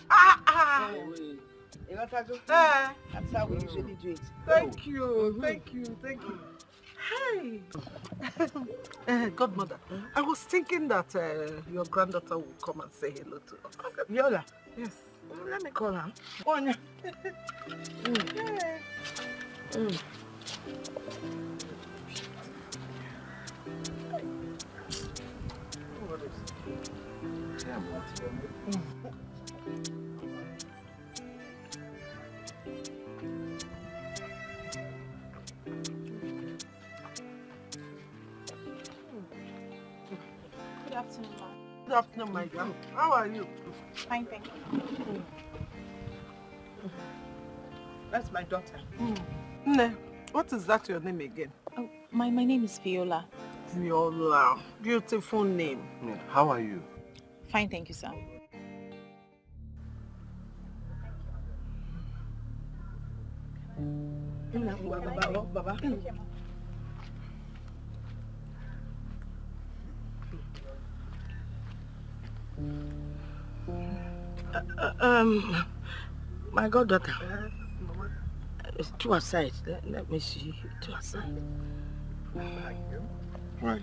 You want to go? That's how we usually do it. Thank you, thank you. Hey, Godmother, I was thinking that your granddaughter will come and say hello to us. Viola? Yes. Let me call her. Go on. Good afternoon, Ma. Good afternoon, my girl. How are you? Fine, thank you. That's my daughter. Nne, what is that your name again? Oh, my name is Viola. Viola. Beautiful name. How are you? Fine, thank you, sir. Baba. My goddaughter. It's to her side. Let me see. To her side. Right.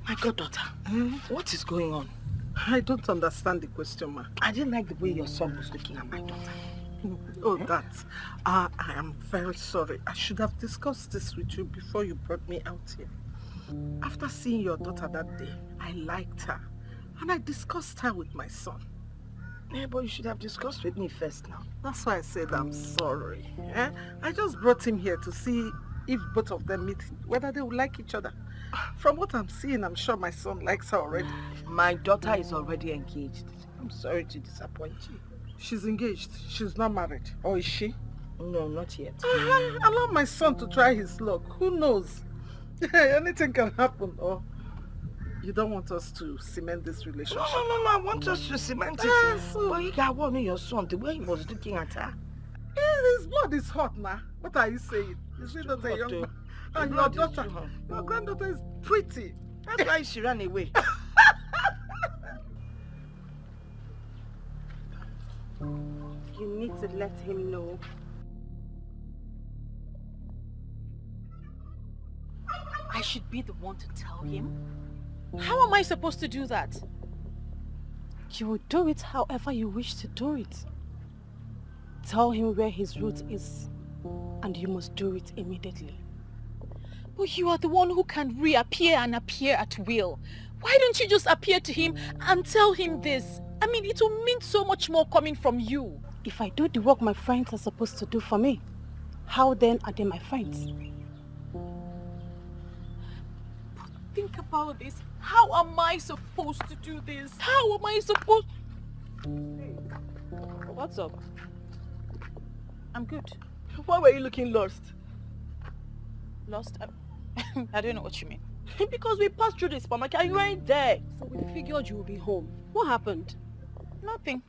My goddaughter, what is going on? I don't understand the question, ma. I didn't like the way your son was looking at my daughter. Oh, that. I am very sorry. I should have discussed this with you before you brought me out here. After seeing your daughter that day, I liked her. And I discussed her with my son. Yeah, but you should have discussed with me first now. That's why I said I'm sorry. I just brought him here to see if both of them meet, whether they would like each other. From what I'm seeing, I'm sure my son likes her already. My daughter is already engaged. I'm sorry to disappoint you. She's engaged. She's not married. Or is she? No, not yet. Allow my son to try his luck. Who knows? Anything can happen. Or you don't want us to cement this relationship? No, I want us to cement it. But you got one of your son, the way he was looking at her. His blood is hot now. What are you saying? Is he not a young man? And your daughter, your granddaughter is pretty. That's why she ran away. You need to let him know. I should be the one to tell him? How am I supposed to do that? You will do it however you wish to do it. Tell him where his route is, and you must do it immediately. But you are the one who can reappear and appear at will. Why don't you just appear to him and tell him this? I mean, it will mean so much more coming from you. If I do the work my friends are supposed to do for me, how then are they my friends? But think about this. How am I supposed to do this? How am I supposed... What's up? I'm good. Why were you looking lost? Lost? I don't know what you mean. Because we passed through the supermarket and you weren't there. So we figured you would be home. What happened? Nothing.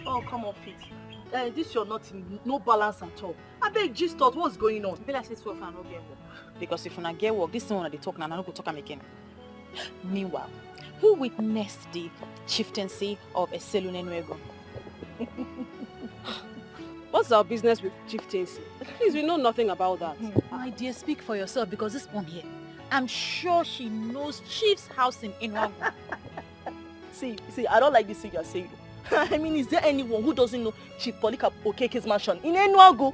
Oh, come on, Fit. This you're not in no balance at all. I beg just thought what's going on. Be like this for no get work. Because if you not get work, this one they talk now, I don't go talk am again. Meanwhile, who witnessed the chieftaincy of Eselunenwego? What's our business with chieftaincy? Please, we know nothing about that. My dear, speak for yourself because this one here, I'm sure she knows Chief's house in Inwago. See, I don't like this thing you're saying. I mean, is there anyone who doesn't know Chief Polycarp Okeke's mansion in Enuago?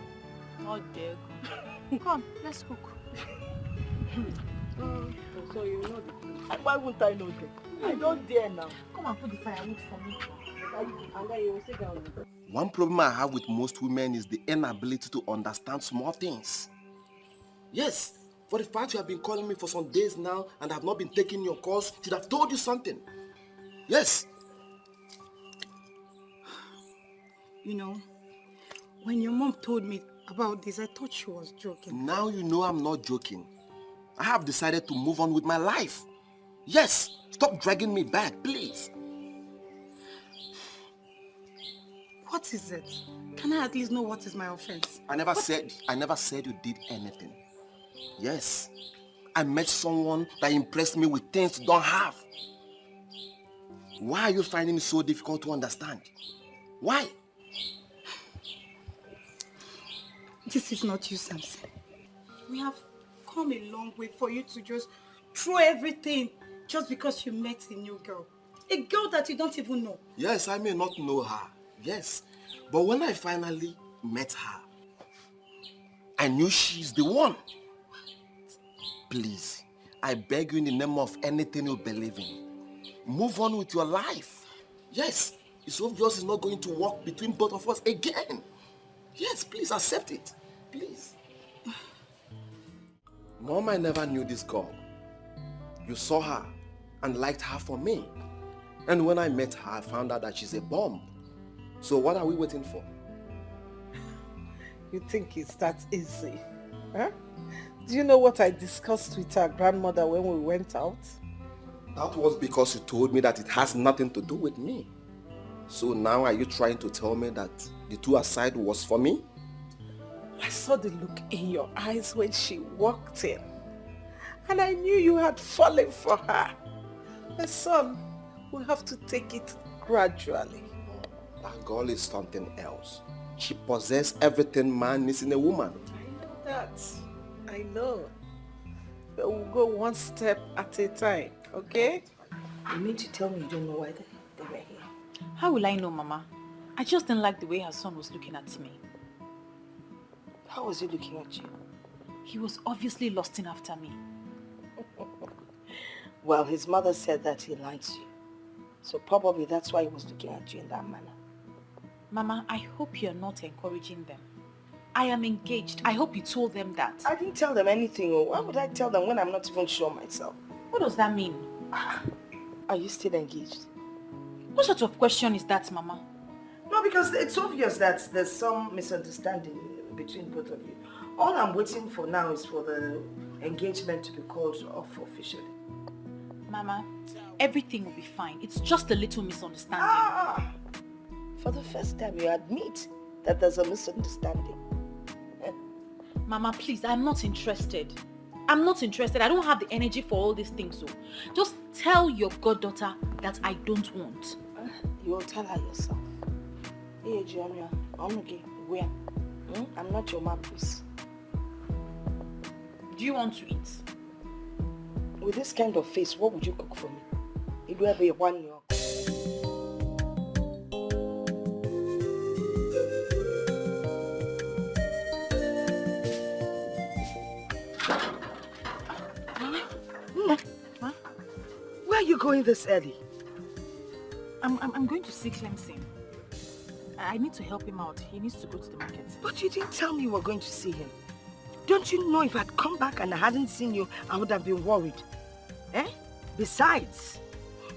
Not there. Come, let's cook. So you know the thing. Why wouldn't I know that? I don't dare now. Come and put the firewood for me. One problem I have with most women is the inability to understand small things. Yes, for the fact you have been calling me for some days now and have not been taking your calls, should have told you something. Yes. You know, when your mom told me about this, I thought she was joking. Now you know I'm not joking. I have decided to move on with my life. Yes, stop dragging me back, please. What is it? Can I at least know what is my offense? I never said you did anything. Yes, I met someone that impressed me with things you don't have. Why are you finding it so difficult to understand? Why? This is not you, Samson. We have come a long way for you to just throw everything just because you met a new girl. A girl that you don't even know. Yes, I may not know her. Yes, but when I finally met her, I knew she's the one. Please, I beg you in the name of anything you believe in, move on with your life. Yes, it's obvious it's not going to work between both of us again. Yes, please accept it. Please. Mom, I never knew this girl. You saw her and liked her for me. And when I met her, I found out that she's a bomb. So what are we waiting for? You think it's that easy? Huh? Do you know what I discussed with our grandmother when we went out? That was because you told me that it has nothing to do with me. So now are you trying to tell me that the two aside was for me? I saw the look in your eyes when she walked in. And I knew you had fallen for her. My son, we'll have to take it gradually. That girl is something else. She possesses everything man needs in a woman. I know that. I know. But we'll go one step at a time, okay? You mean to tell me you don't know why they were here? How will I know, Mama? I just didn't like the way her son was looking at me. How was he looking at you? He was obviously lusting after me. Well, his mother said that he likes you. So probably that's why he was looking at you in that manner. Mama, I hope you're not encouraging them. I am engaged. I hope you told them that. I didn't tell them anything. Why would I tell them when I'm not even sure myself? What does that mean? Are you still engaged? What sort of question is that, Mama? No, No, because it's obvious that there's some misunderstanding between both of you. All I'm waiting for now is for the engagement to be called off officially. Mama, everything will be fine. It's just a little misunderstanding. For the first time, you admit that there's a misunderstanding. Mama, please, I'm not interested. I'm not interested. I don't have the energy for all these things. So just tell your goddaughter that I don't want. You will tell her yourself. Hey, Jamia, I'm okay. Where? I'm not your man, please. Do you want to eat? With this kind of face, what would you cook for me? It will be 1 year. Huh? Where are you going this early? I'm going to see Clemson. I need to help him out. He needs to go to the market. But you didn't tell me you were going to see him. Don't you know if I'd come back and I hadn't seen you, I would have been worried? Besides,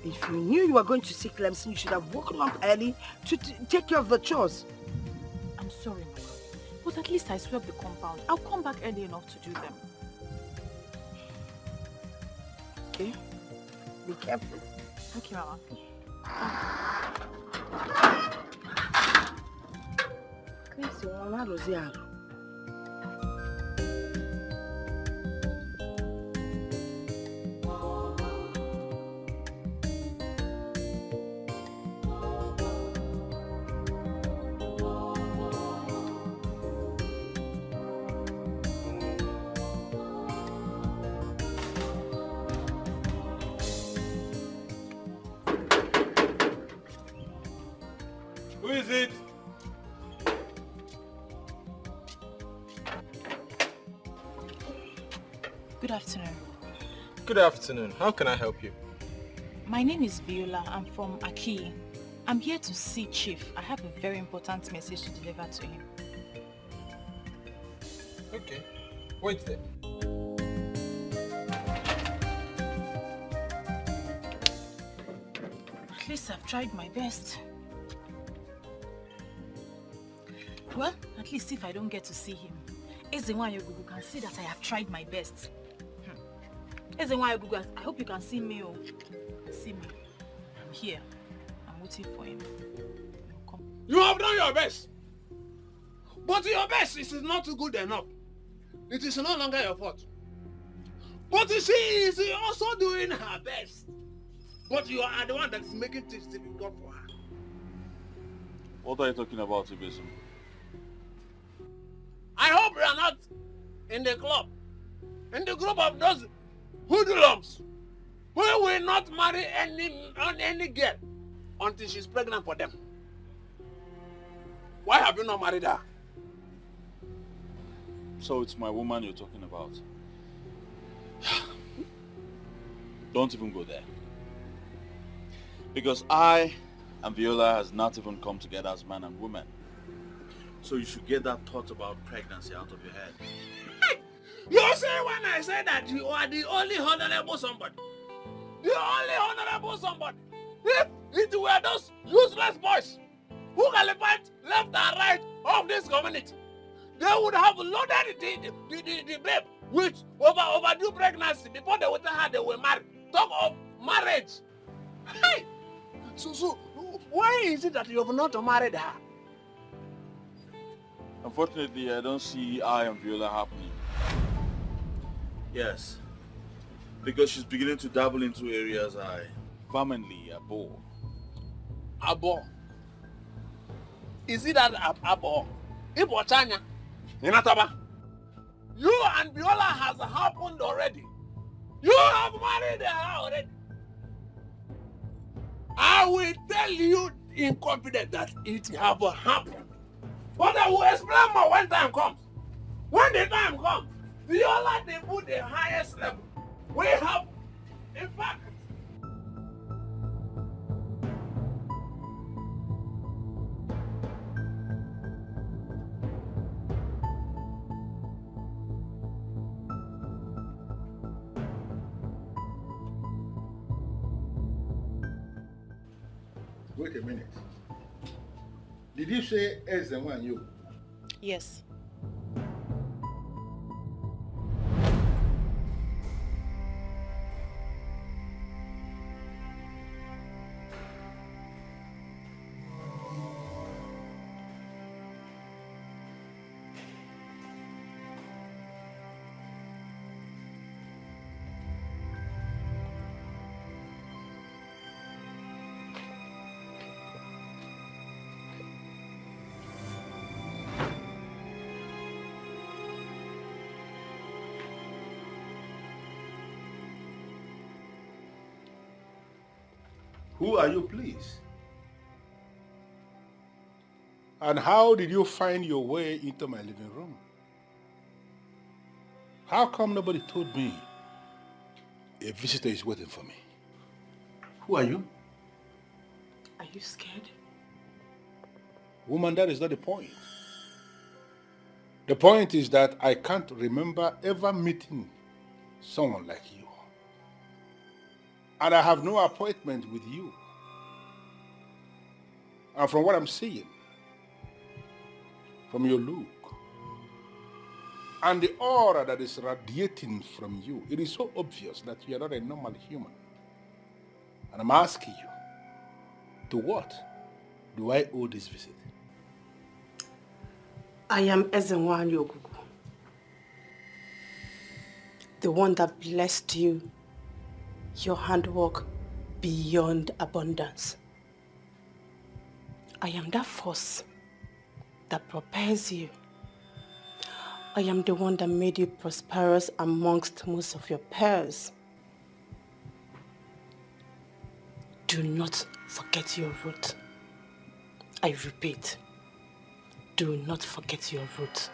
if you knew you were going to see Clemson, you should have woken up early to take care of the chores. I'm sorry, Mama. But at least I swept the compound. I'll come back early enough to do them. Okay? Be careful. Okay, Mama. Who is it? Good afternoon. Good afternoon. How can I help you? My name is Viola. I'm from Aki. I'm here to see Chief. I have a very important message to deliver to him. Okay. Wait there. At least I've tried my best. Well, at least if I don't get to see him, Ezenwayogugu can see that I have tried my best. Ezenwayogugu, I hope you can see me. Oh. See me. I'm here. I'm waiting for him. Come. You have done your best. But your best is not good enough. It is no longer your fault. But she is also doing her best. But you are the one that is making things difficult for her. What are you talking about, Ibesum? I hope you are not in the club, in the group of those hoodlums who will not marry any girl until she's pregnant for them. Why have you not married her? So it's my woman you're talking about. Don't even go there. Because I and Viola has not even come together as man and woman. So you should get that thought about pregnancy out of your head. You say when I say that you are the only honorable somebody. The only honorable somebody. If it were those useless boys who qualified left and right of this community, they would have loaded the babe with overdue pregnancy before they would have they were married. Talk of marriage. Hey! So why is it that you have not married her? Unfortunately, I don't see I and Viola happening. Yes. Because she's beginning to dabble into areas I vehemently abhor. Abhor? Is it that abhor? Ibochanya? Inataba? You and Viola has happened already. You have married her already. I will tell you in confidence that it have happened. But I will explain more when time comes. When the time comes, Viola they put the highest level. We have, in fact, Wait a minute. Did you say Ezenwa you? Yes. Who are you, please? And how did you find your way into my living room? How come nobody told me a visitor is waiting for me? Who are you? Are you scared? Woman, that is not the point. The point is that I can't remember ever meeting someone like you. And I have no appointment with you. And from what I'm seeing, from your look, and the aura that is radiating from you, it is so obvious that you are not a normal human. And I'm asking you, to what do I owe this visit? I am Ezenwa Yogugu, the one that blessed you, your handwork beyond abundance. I am that force that propels you. I am the one that made you prosperous amongst most of your peers. Do not forget your root. I repeat, do not forget your root.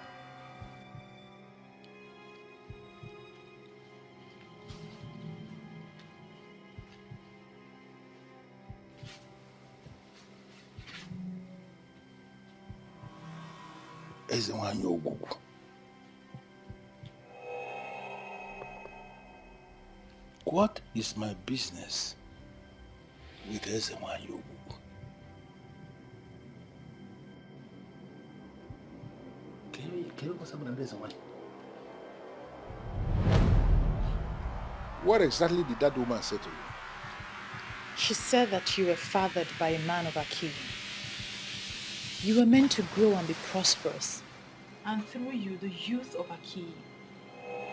What is my business with Ezenwa Yogugu? What exactly did that woman say to you? She said that you were fathered by a man of Aki. You were meant to grow and be prosperous. And through you, the youth of Aki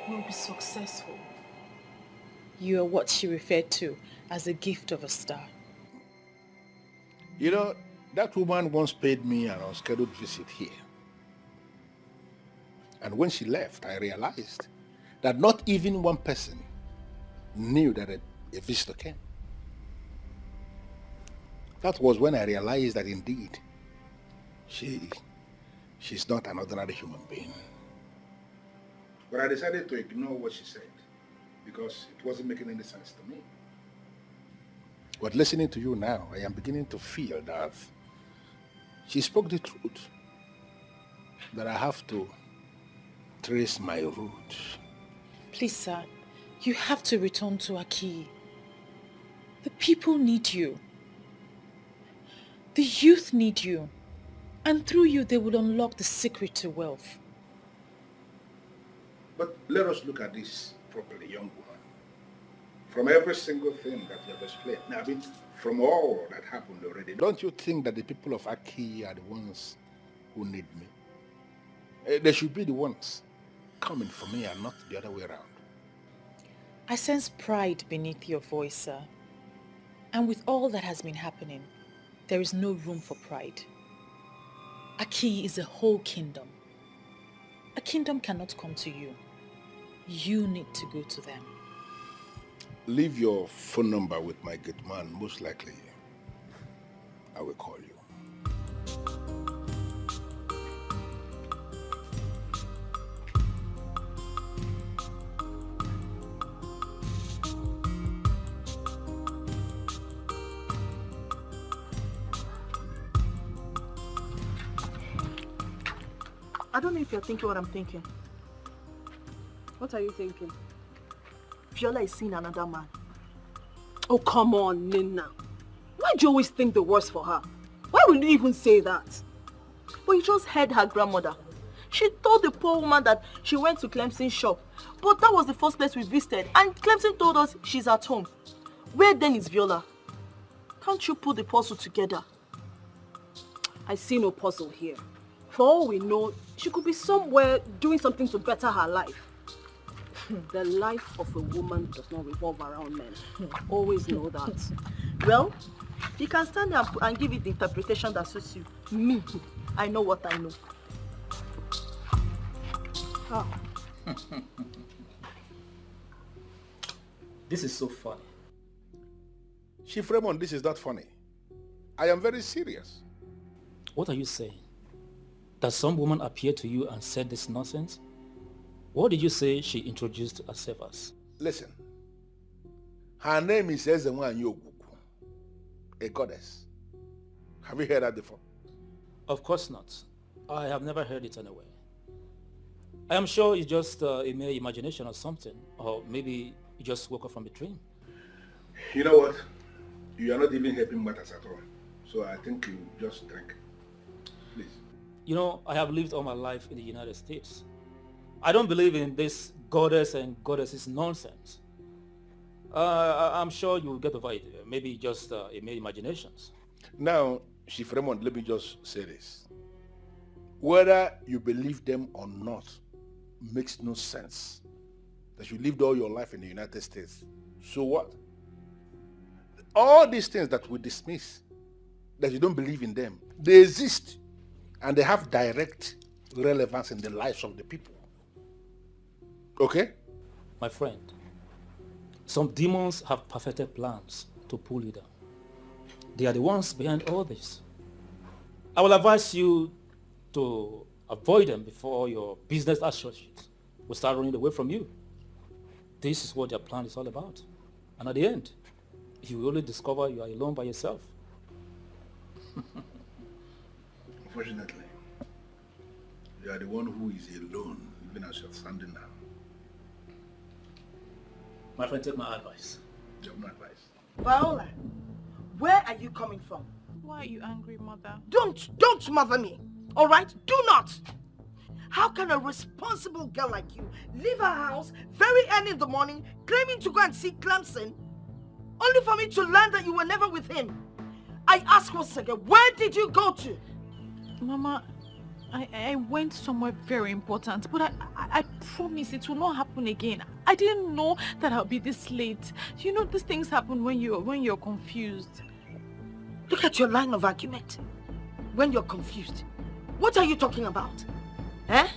will be successful. You are what she referred to as a gift of a star. You know, that woman once paid me an unscheduled visit here. And when she left, I realized that not even one person knew that a visitor came. That was when I realized that indeed, she's not an ordinary human being. But I decided to ignore what she said because it wasn't making any sense to me. But listening to you now, I am beginning to feel that she spoke the truth. That I have to trace my root. Please, sir, you have to return to Aki. The people need you. The youth need you. And through you, they will unlock the secret to wealth. But let us look at this properly, young woman. From every single thing that you have explained, now, I mean, from all that happened already, don't you think that the people of Aki are the ones who need me? They should be the ones coming for me and not the other way around. I sense pride beneath your voice, sir. And with all that has been happening, there is no room for pride. Aki is a whole kingdom. A kingdom cannot come to you. You need to go to them. Leave your phone number with my gate man. Most likely, I will call you. I don't know if you're thinking what I'm thinking. What are you thinking? Viola is seeing another man. Oh, come on, Nina. Why do you always think the worst for her? Why would you even say that? But you just heard her grandmother. She told the poor woman that she went to Clemson's shop. But that was the first place we visited. And Clemson told us she's at home. Where then is Viola? Can't you put the puzzle together? I see no puzzle here. For all we know, she could be somewhere doing something to better her life. The life of a woman does not revolve around men. Always know that. Well, you can stand there and give it the interpretation that suits you. Me, I know what I know. Oh. This is so funny. Chief Raymond, this is not funny. I am very serious. What are you saying? That some woman appeared to you and said this nonsense? What did you say she introduced herself as? Listen. Her name is Ezenwa Yoguku, a goddess. Have you heard that before? Of course not. I have never heard it anywhere. I am sure it's just a mere imagination or something, or maybe you just woke up from a dream. You know what? You are not even helping matters at all. So I think you just drink. Please. You know, I have lived all my life in the United States. I don't believe in this goddess and goddesses nonsense. I'm sure you'll get over it. Maybe just a mere imaginations. Now, Chief Raymond, let me just say this. Whether you believe them or not makes no sense. That you lived all your life in the United States. So what? All these things that we dismiss, that you don't believe in them, they exist and they have direct relevance in the lives of the people. Okay? My friend, some demons have perfected plans to pull you down. They are the ones behind all this. I will advise you to avoid them before your business associates will start running away from you. This is what their plan is all about. And at the end, you will only discover you are alone by yourself. Unfortunately, you are the one who is alone, even as you're standing now. My friend, take my advice. You have no advice. Viola, where are you coming from? Why are you angry, Mother? Don't mother me, all right? Do not. How can a responsible girl like you leave her house very early in the morning, claiming to go and see Clemson, only for me to learn that you were never with him? I ask once again, where did you go to? Mama, I went somewhere very important, but I promise it will not happen again. I didn't know that I'll be this late. You know, these things happen when you're confused. Look at your line of argument. When you're confused. What are you talking about? Eh?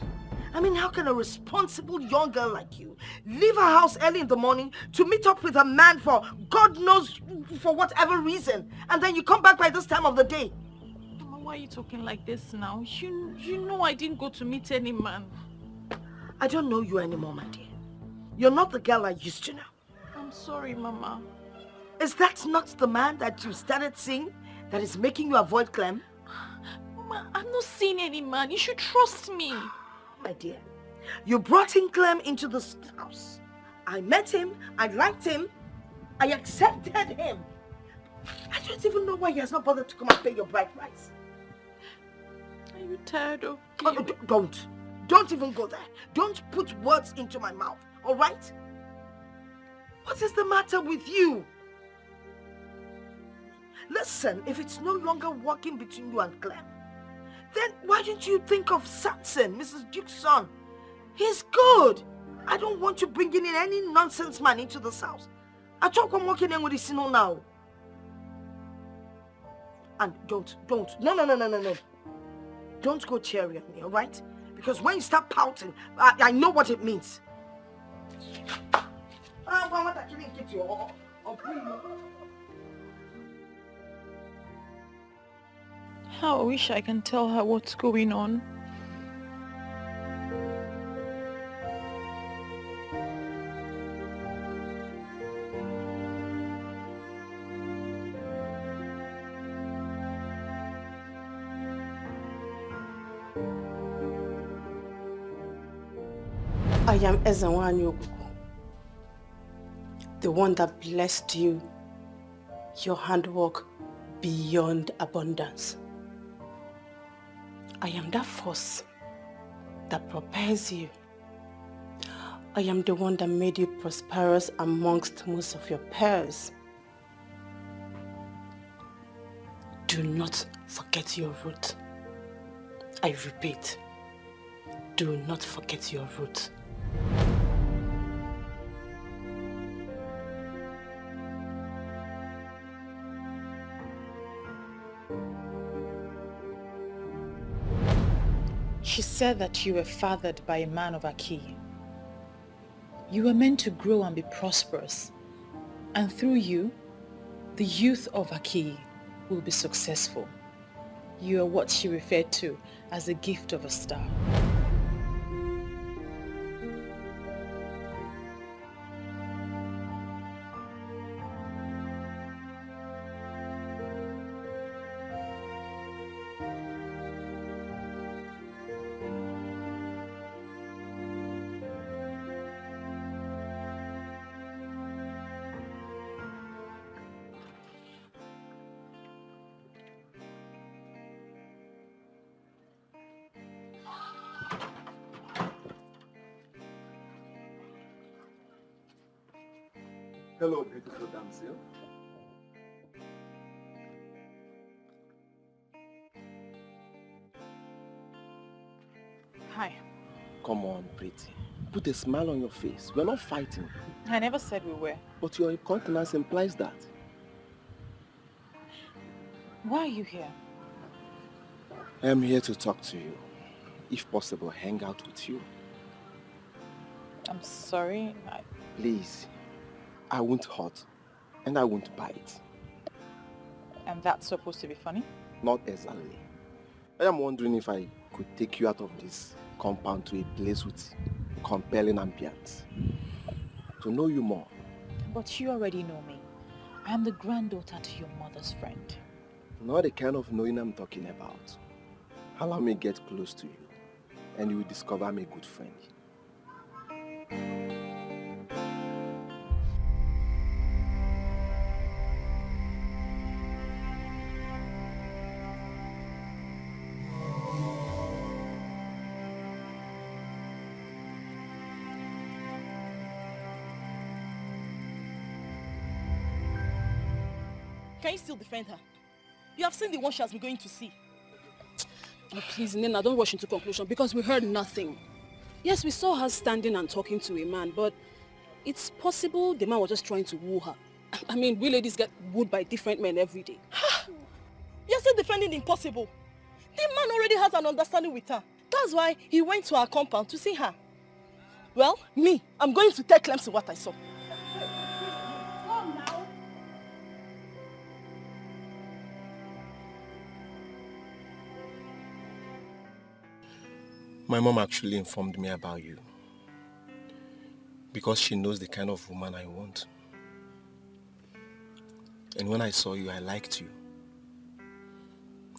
I mean, how can a responsible young girl like you leave her house early in the morning to meet up with a man for God knows for whatever reason, and then you come back by this time of the day? Mama, why are you talking like this now? You know I didn't go to meet any man. I don't know you anymore, my dear. You're not the girl I used to know. I'm sorry, Mama. Is that not the man that you started seeing that is making you avoid Clem? Mama, I'm not seeing any man. You should trust me. My dear, you brought in Clem into this house. I met him, I liked him, I accepted him. I don't even know why he has not bothered to come and pay your bride price. Are you tired of me? Don't even go there. Don't put words into my mouth, all right? What is the matter with you? Listen, if it's no longer working between you and Clem, then why didn't you think of Samson, Mrs. Duke's son? He's good. I don't want you bringing in any nonsense man into this house. I talk I'm walking in with the signal now. And don't. No. Don't go cheering at me, all right? Because when you start pouting, I know what it means. How I wish I can tell her what's going on. I am Ezenwa Yoguku, the one that blessed you, your handwork beyond abundance. I am that force that propels you. I am the one that made you prosperous amongst most of your peers. Do not forget your root. I repeat, do not forget your root. She said that you were fathered by a man of Aki. You were meant to grow and be prosperous. And through you, the youth of Aki will be successful. You are what she referred to as the gift of a star. Hello, beautiful damsel. Hi. Come on, pretty. Put a smile on your face. We're not fighting. I never said we were. But your incontinence implies that. Why are you here? I'm here to talk to you. If possible, hang out with you. I'm sorry. Please. I won't hurt. And I won't bite. And that's supposed to be funny? Not exactly. I am wondering if I could take you out of this compound to a place with compelling ambience. To know you more. But you already know me. I am the granddaughter to your mother's friend. Not the kind of knowing I'm talking about. Allow me get close to you, and you will discover I'm a good friend. Can you still defend her? You have seen the one she has been going to see. Oh, please, Nina, don't rush into conclusion because we heard nothing. Yes, we saw her standing and talking to a man, but it's possible the man was just trying to woo her. I mean, we ladies get wooed by different men every day. You're still defending the impossible. The man already has an understanding with her. That's why he went to her compound to see her. Well, me, I'm going to tell Clemson what I saw. My mom actually informed me about you. Because she knows the kind of woman I want. And when I saw you, I liked you.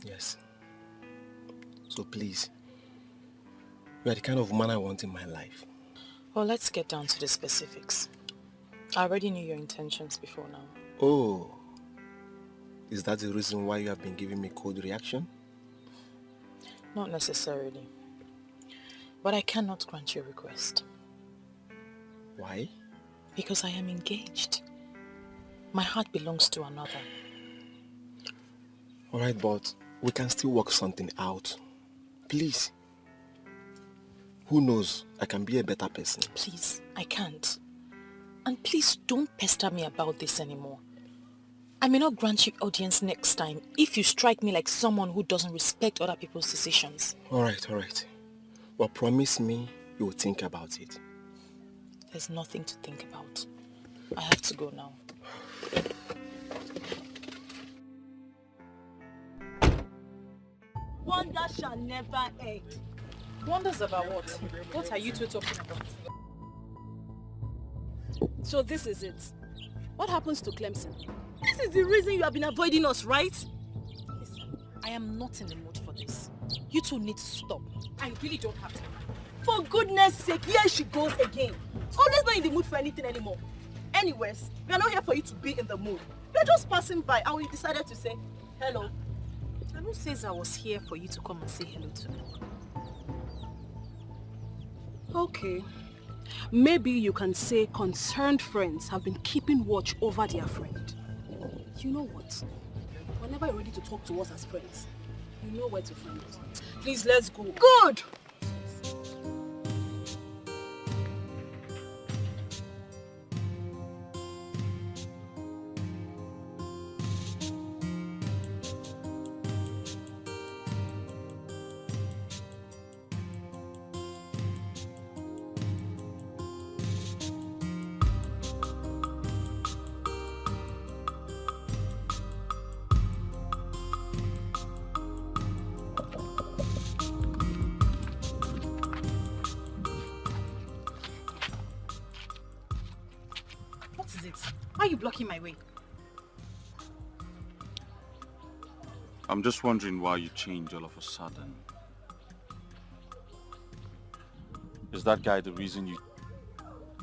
Yes. So please, you are the kind of woman I want in my life. Well, let's get down to the specifics. I already knew your intentions before now. Oh. Is that the reason why you have been giving me cold reaction? Not necessarily. But I cannot grant your request. Why? Because I am engaged. My heart belongs to another. Alright, but we can still work something out. Please. Who knows? I can be a better person. Please, I can't. And please don't pester me about this anymore. I may not grant you audience next time if you strike me like someone who doesn't respect other people's decisions. Alright. But promise me you will think about it. There's nothing to think about. I have to go now. Wonder shall never end. Wonders about what? What are you two talking about? So this is it. What happens to Clemson? This is the reason you have been avoiding us, right? Listen, I am not in the mood for this. You two need to stop. I really don't have time. For goodness sake, here she goes again. Always not in the mood for anything anymore. Anyways, we are not here for you to be in the mood. We are just passing by and we decided to say hello. And Who says I was here for you to come and say hello to me? Okay. Maybe you can say concerned friends have been keeping watch over their friend. You know what? Whenever you're ready to talk to us as friends, you know where to find us. Please, let's go. Good! Why are you blocking my way? I'm just wondering why you changed all of a sudden. Is that guy the reason you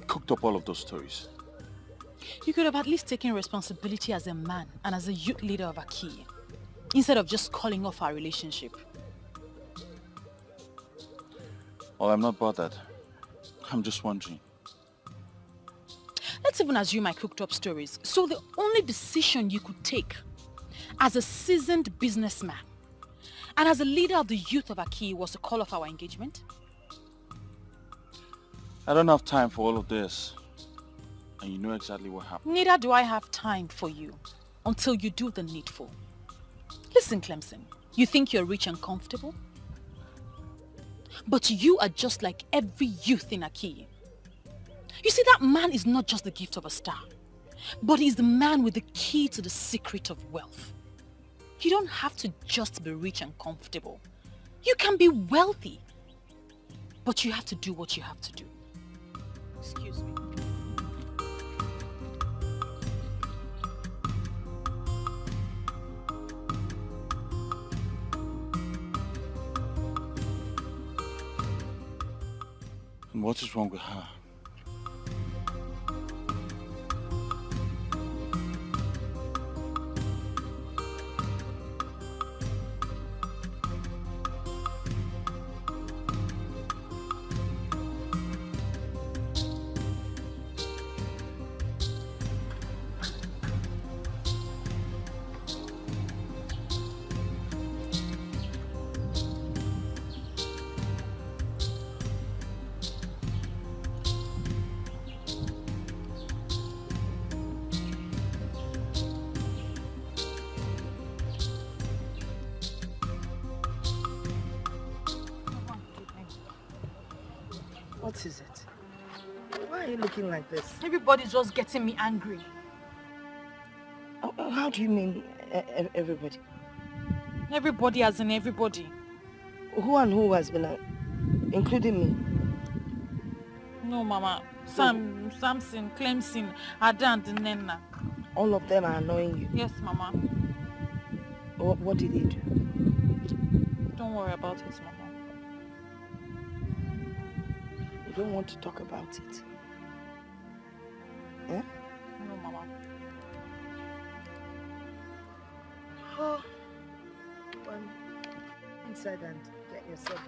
cooked up all of those stories? You could have at least taken responsibility as a man and as a youth leader of Aki, instead of just calling off our relationship. Well, I'm not bothered. I'm just wondering. Let's even assume I cooked up stories. So the only decision you could take as a seasoned businessman and as a leader of the youth of Aki was to call off our engagement? I don't have time for all of this. And you know exactly what happened. Neither do I have time for you until you do the needful. Listen, Clemson, you think you're rich and comfortable? But you are just like every youth in Aki. You see, that man is not just the gift of a star, but he's the man with the key to the secret of wealth. You don't have to just be rich and comfortable. You can be wealthy, but you have to do what you have to do. Excuse me. And what is wrong with her? What is it? Why are you looking like this? Everybody's just getting me angry. How do you mean everybody? Everybody as in everybody. Who and who has been, including me? No, Mama. Samson, Clemson, Ada and Nena. All of them are annoying you? Yes, Mama. What did they do? Don't worry about it, Mama. You don't want to talk about it? Eh? No, Mama. Oh, well, inside and get yourself.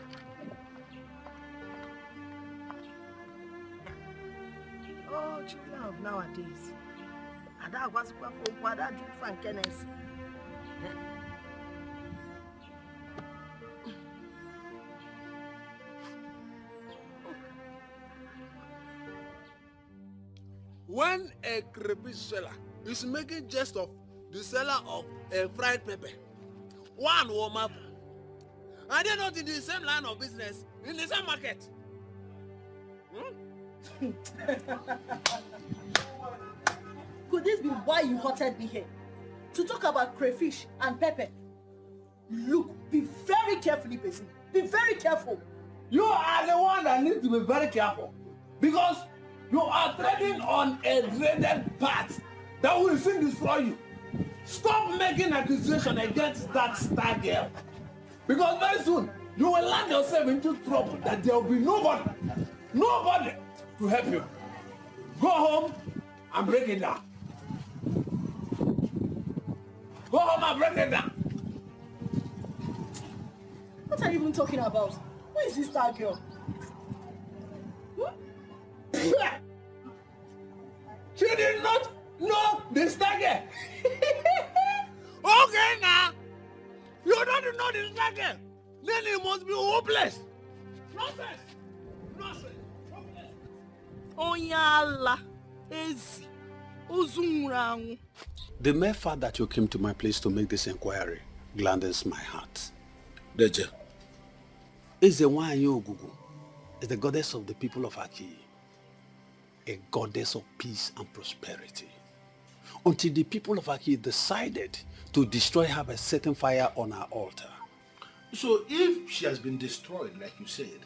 Oh, children of nowadays. Ada was for Ada do frankness. When a crayfish seller is making jest of the seller of a fried pepper, one will marvel. Are they not in the same line of business, in the same market? Could this be why you hotted me here? To talk about crayfish and pepper? Look, be very careful, Ibezu. Be very careful. You are the one that needs to be very careful. Because you are treading on a dreaded path that will soon destroy you. Stop making accusation against that star girl. Because very soon, you will land yourself into trouble that there will be nobody to help you. Go home and break it down. Go home and break it down. What are you even talking about? Who is this star girl? She did not know the star girl. Okay now. You don't know the star girl. Then it must be hopeless. Nonsense. Nonsense. Onyala. Ezi. Ozunrangu. The mere fact that you came to my place to make this inquiry gladdens my heart. Deje. Ezewanyi Ogugu is the goddess of the people of Aki, a goddess of peace and prosperity. Until the people of Aki decided to destroy her by setting fire on her altar. So if she has been destroyed, like you said,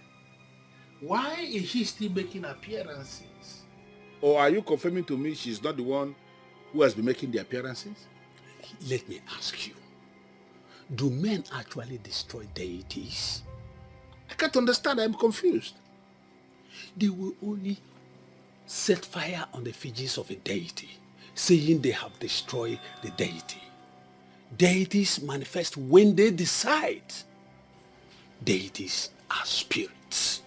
why is she still making appearances? Or are you confirming to me she's not the one who has been making the appearances? Let me ask you, do men actually destroy deities? I can't understand, I'm confused. They will only set fire on the effigies of a deity, saying they have destroyed the deity. Deities manifest when they decide. Deities are spirits.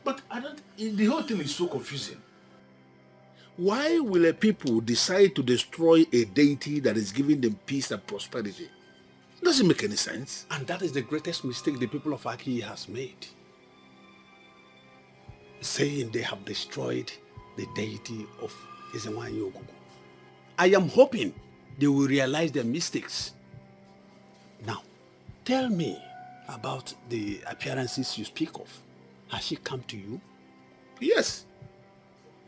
But the whole thing is so confusing. Why will a people decide to destroy a deity that is giving them peace and prosperity? It doesn't make any sense. And that is the greatest mistake the people of Aki has made. Saying they have destroyed the deity of Ezewanyi Ogugu. I am hoping they will realize their mistakes. Now, tell me about the appearances you speak of. Has she come to you? Yes.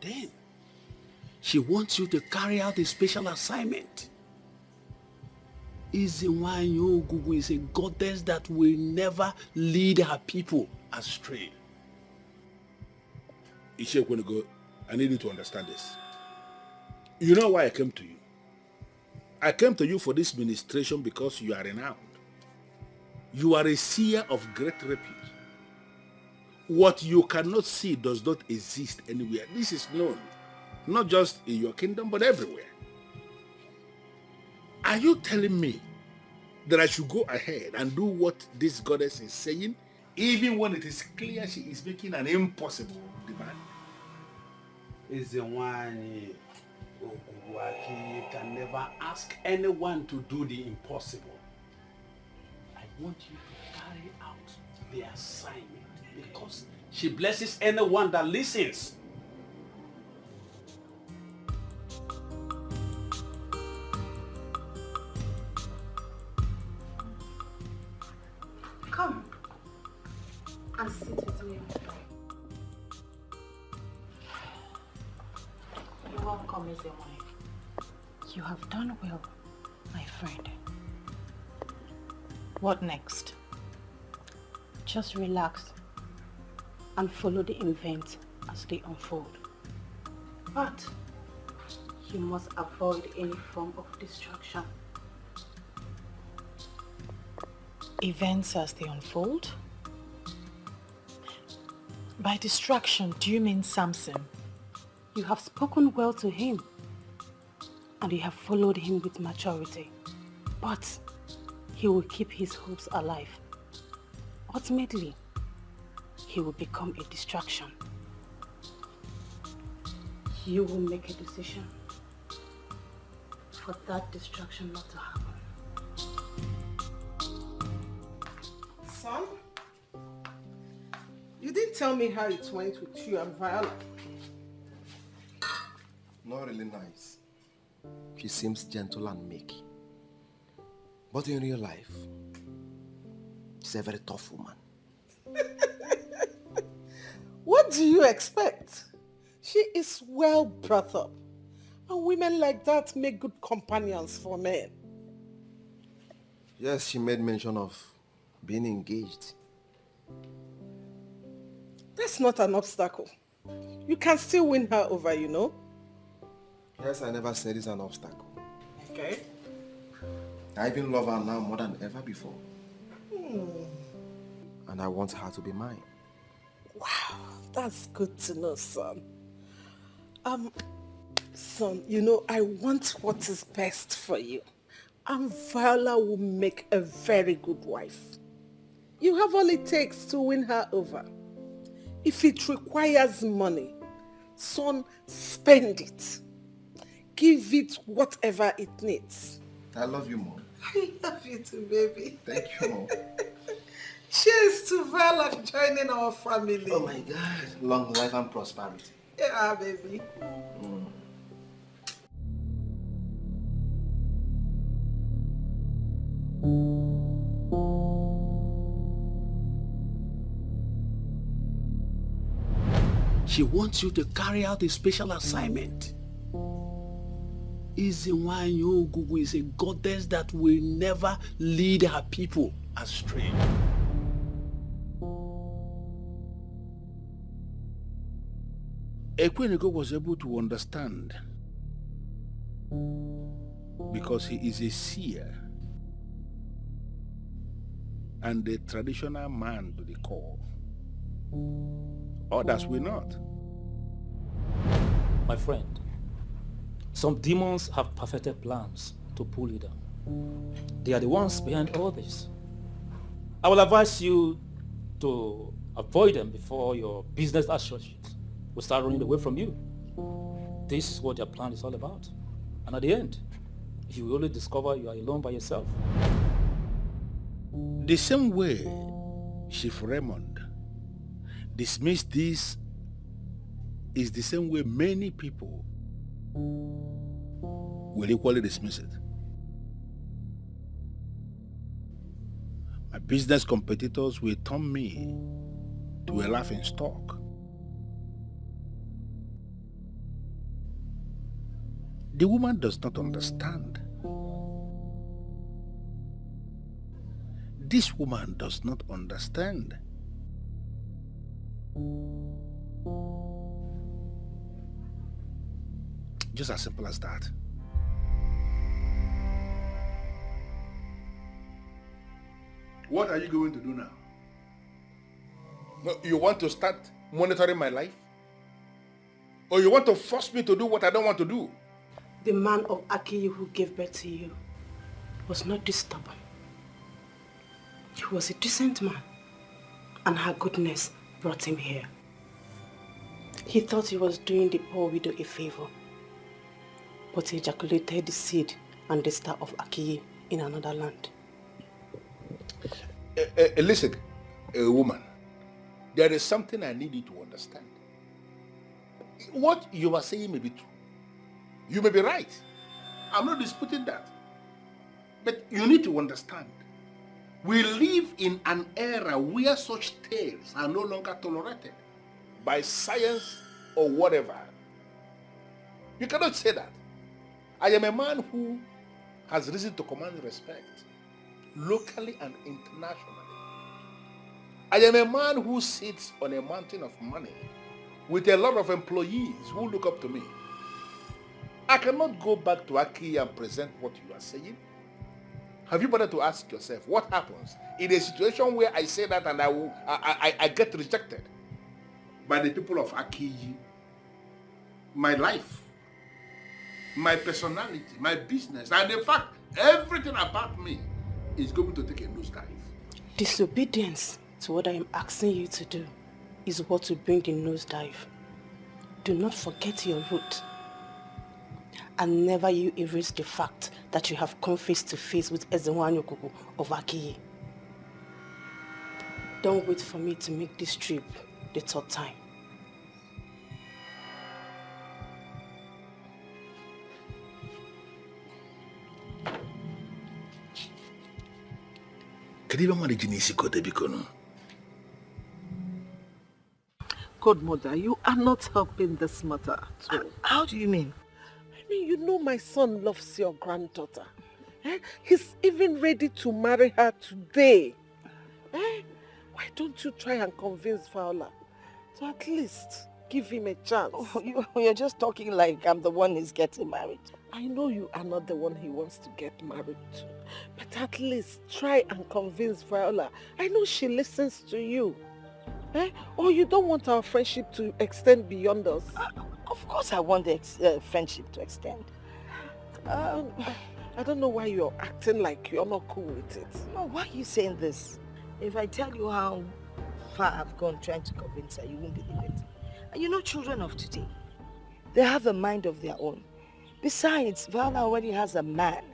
Then, she wants you to carry out a special assignment. Ezewanyi Ogugu is a goddess that will never lead her people astray. Ishekwenigo, I need you to understand this. You know why I came to you? I came to you for this ministration because you are renowned. You are a seer of great repute. What you cannot see does not exist anywhere. This is known, not just in your kingdom, but everywhere. Are you telling me that I should go ahead and do what this goddess is saying, even when it is clear she is making an impossible demand? Ezewanyi Ogugu can never ask anyone to do the impossible. I want you to carry out the assignment because she blesses anyone that listens. Come and sit with me. You're welcome, Ezewanyi. You have done well, my friend. What next? Just relax and follow the events as they unfold. But you must avoid any form of distraction. Events as they unfold? By distraction, do you mean Samson? You have spoken well to him and you have followed him with maturity, but he will keep his hopes alive. Ultimately, he will become a distraction. You will make a decision for that distraction not to happen. Son, you didn't tell me how it went with you and Viola. Not really nice. She seems gentle and meek. But in real life, she's a very tough woman. What do you expect? She is well brought up. And women like that make good companions for men. Yes, she made mention of being engaged. That's not an obstacle. You can still win her over, you know. Yes, I never said it's an obstacle. Okay. I even love her now more than ever before. Hmm. And I want her to be mine. Wow, that's good to know, son. Son, you know, I want what is best for you. And Viola will make a very good wife. You have all it takes to win her over. If it requires money, son, spend it. Give it whatever it needs. I love you, Mom. I love you too, baby. Thank you, Mom. Cheers to Viola joining our family. Oh my God. Long life and prosperity. Yeah, baby. She wants you to carry out a special assignment. Izinwanyi Ogugu is a goddess that will never lead her people astray. Ekweneko was able to understand because he is a seer and a traditional man to the core. Others will not. My friend, some demons have perfected plans to pull you down. They are the ones behind all this. I will advise you to avoid them before your business associates will start running away from you. This is what their plan is all about. And at the end, you will only discover you are alone by yourself. The same way Chief Raymond dismissed this is the same way many people will equally dismiss it. My business competitors will turn me to a laughing stock. The woman does not understand. This woman does not understand. Just as simple as that. What are you going to do now? You want to start monitoring my life? Or you want to force me to do what I don't want to do? The man of Akiyi who gave birth to you was not this stubborn. He was a decent man, and her goodness brought him here. He thought he was doing the poor widow a favor, but he ejaculated the seed and the star of Akiyi in another land. Listen, a woman, there is something I need you to understand. What you are saying may be true. You may be right. I'm not disputing that. But you need to understand, we live in an era where such tales are no longer tolerated by science or whatever. You cannot say that. I am a man who has reason to command respect, locally and internationally. I am a man who sits on a mountain of money with a lot of employees who look up to me. I cannot go back to Aki and present what you are saying. Have you bothered to ask yourself what happens in a situation where I say that and I get rejected by the people of Aki? My life, my personality, my business, and in fact, everything about me is going to take a nosedive. Disobedience to what I am asking you to do is what will bring the nosedive. Do not forget your root. And never you erase the fact that you have come face to face with Izinwanyi Ogugu of Akiyi. Don't wait for me to make this trip the third time. Godmother, you are not helping this matter at all. How do you mean? I mean, you know my son loves your granddaughter. He's even ready to marry her today. Why don't you try and convince Viola to at least give him a chance? Oh, you're just talking like I'm the one he's getting married. I know you are not the one he wants to get married to, but at least try and convince Viola. I know she listens to you. Or you don't want our friendship to extend beyond us? Of course I want the friendship to extend. I don't know why you're acting like you're not cool with it. No, why are you saying this? If I tell you how far I've gone trying to convince her, you won't believe it. And you know children of today, they have a mind of their own. Besides, Viola already has a man,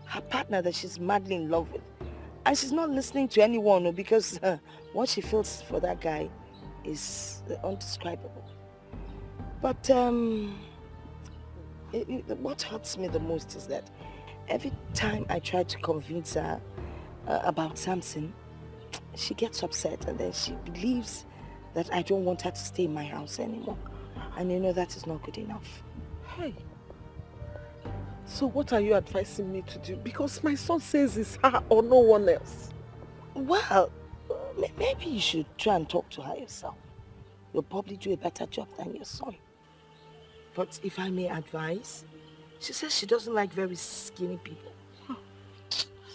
her partner that she's madly in love with. And she's not listening to anyone because what she feels for that guy is undescribable. But what hurts me the most is that every time I try to convince her about Samson, she gets upset and then she believes that I don't want her to stay in my house anymore. And you know that is not good enough. Hey, so what are you advising me to do? Because my son says it's her or no one else. Well, maybe you should try and talk to her yourself. You'll probably do a better job than your son. But if I may advise, she says she doesn't like very skinny people.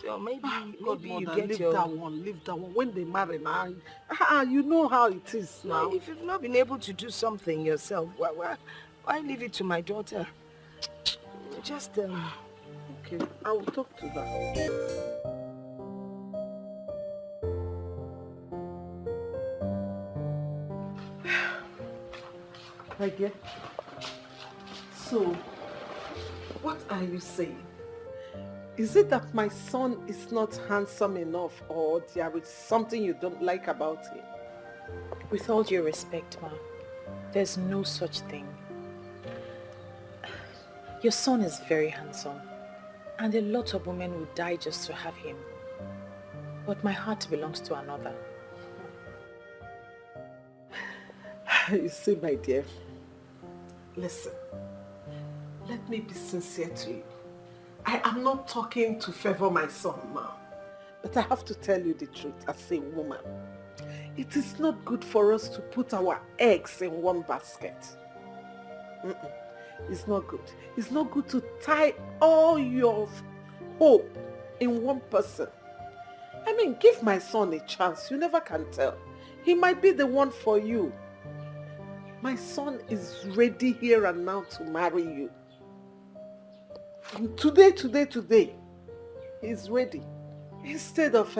So maybe you get leave your... that one. When they marry now, you know how it is now. If you've not been able to do something yourself, why leave it to my daughter? Just, Okay, I will talk to her. My dear, so, what are you saying? Is it that my son is not handsome enough or there is something you don't like about him? With all due respect, Ma, there's no such thing. Your son is very handsome, and a lot of women would die just to have him. But my heart belongs to another. You see, my dear, listen, let me be sincere to you. I am not talking to favor my son now, but I have to tell you the truth as a woman. It is not good for us to put our eggs in one basket. It's not good. It's not good to tie all your hope in one person. I mean, give my son a chance. You never can tell. He might be the one for you. My son is ready here and now to marry you. And today, he's ready. Instead of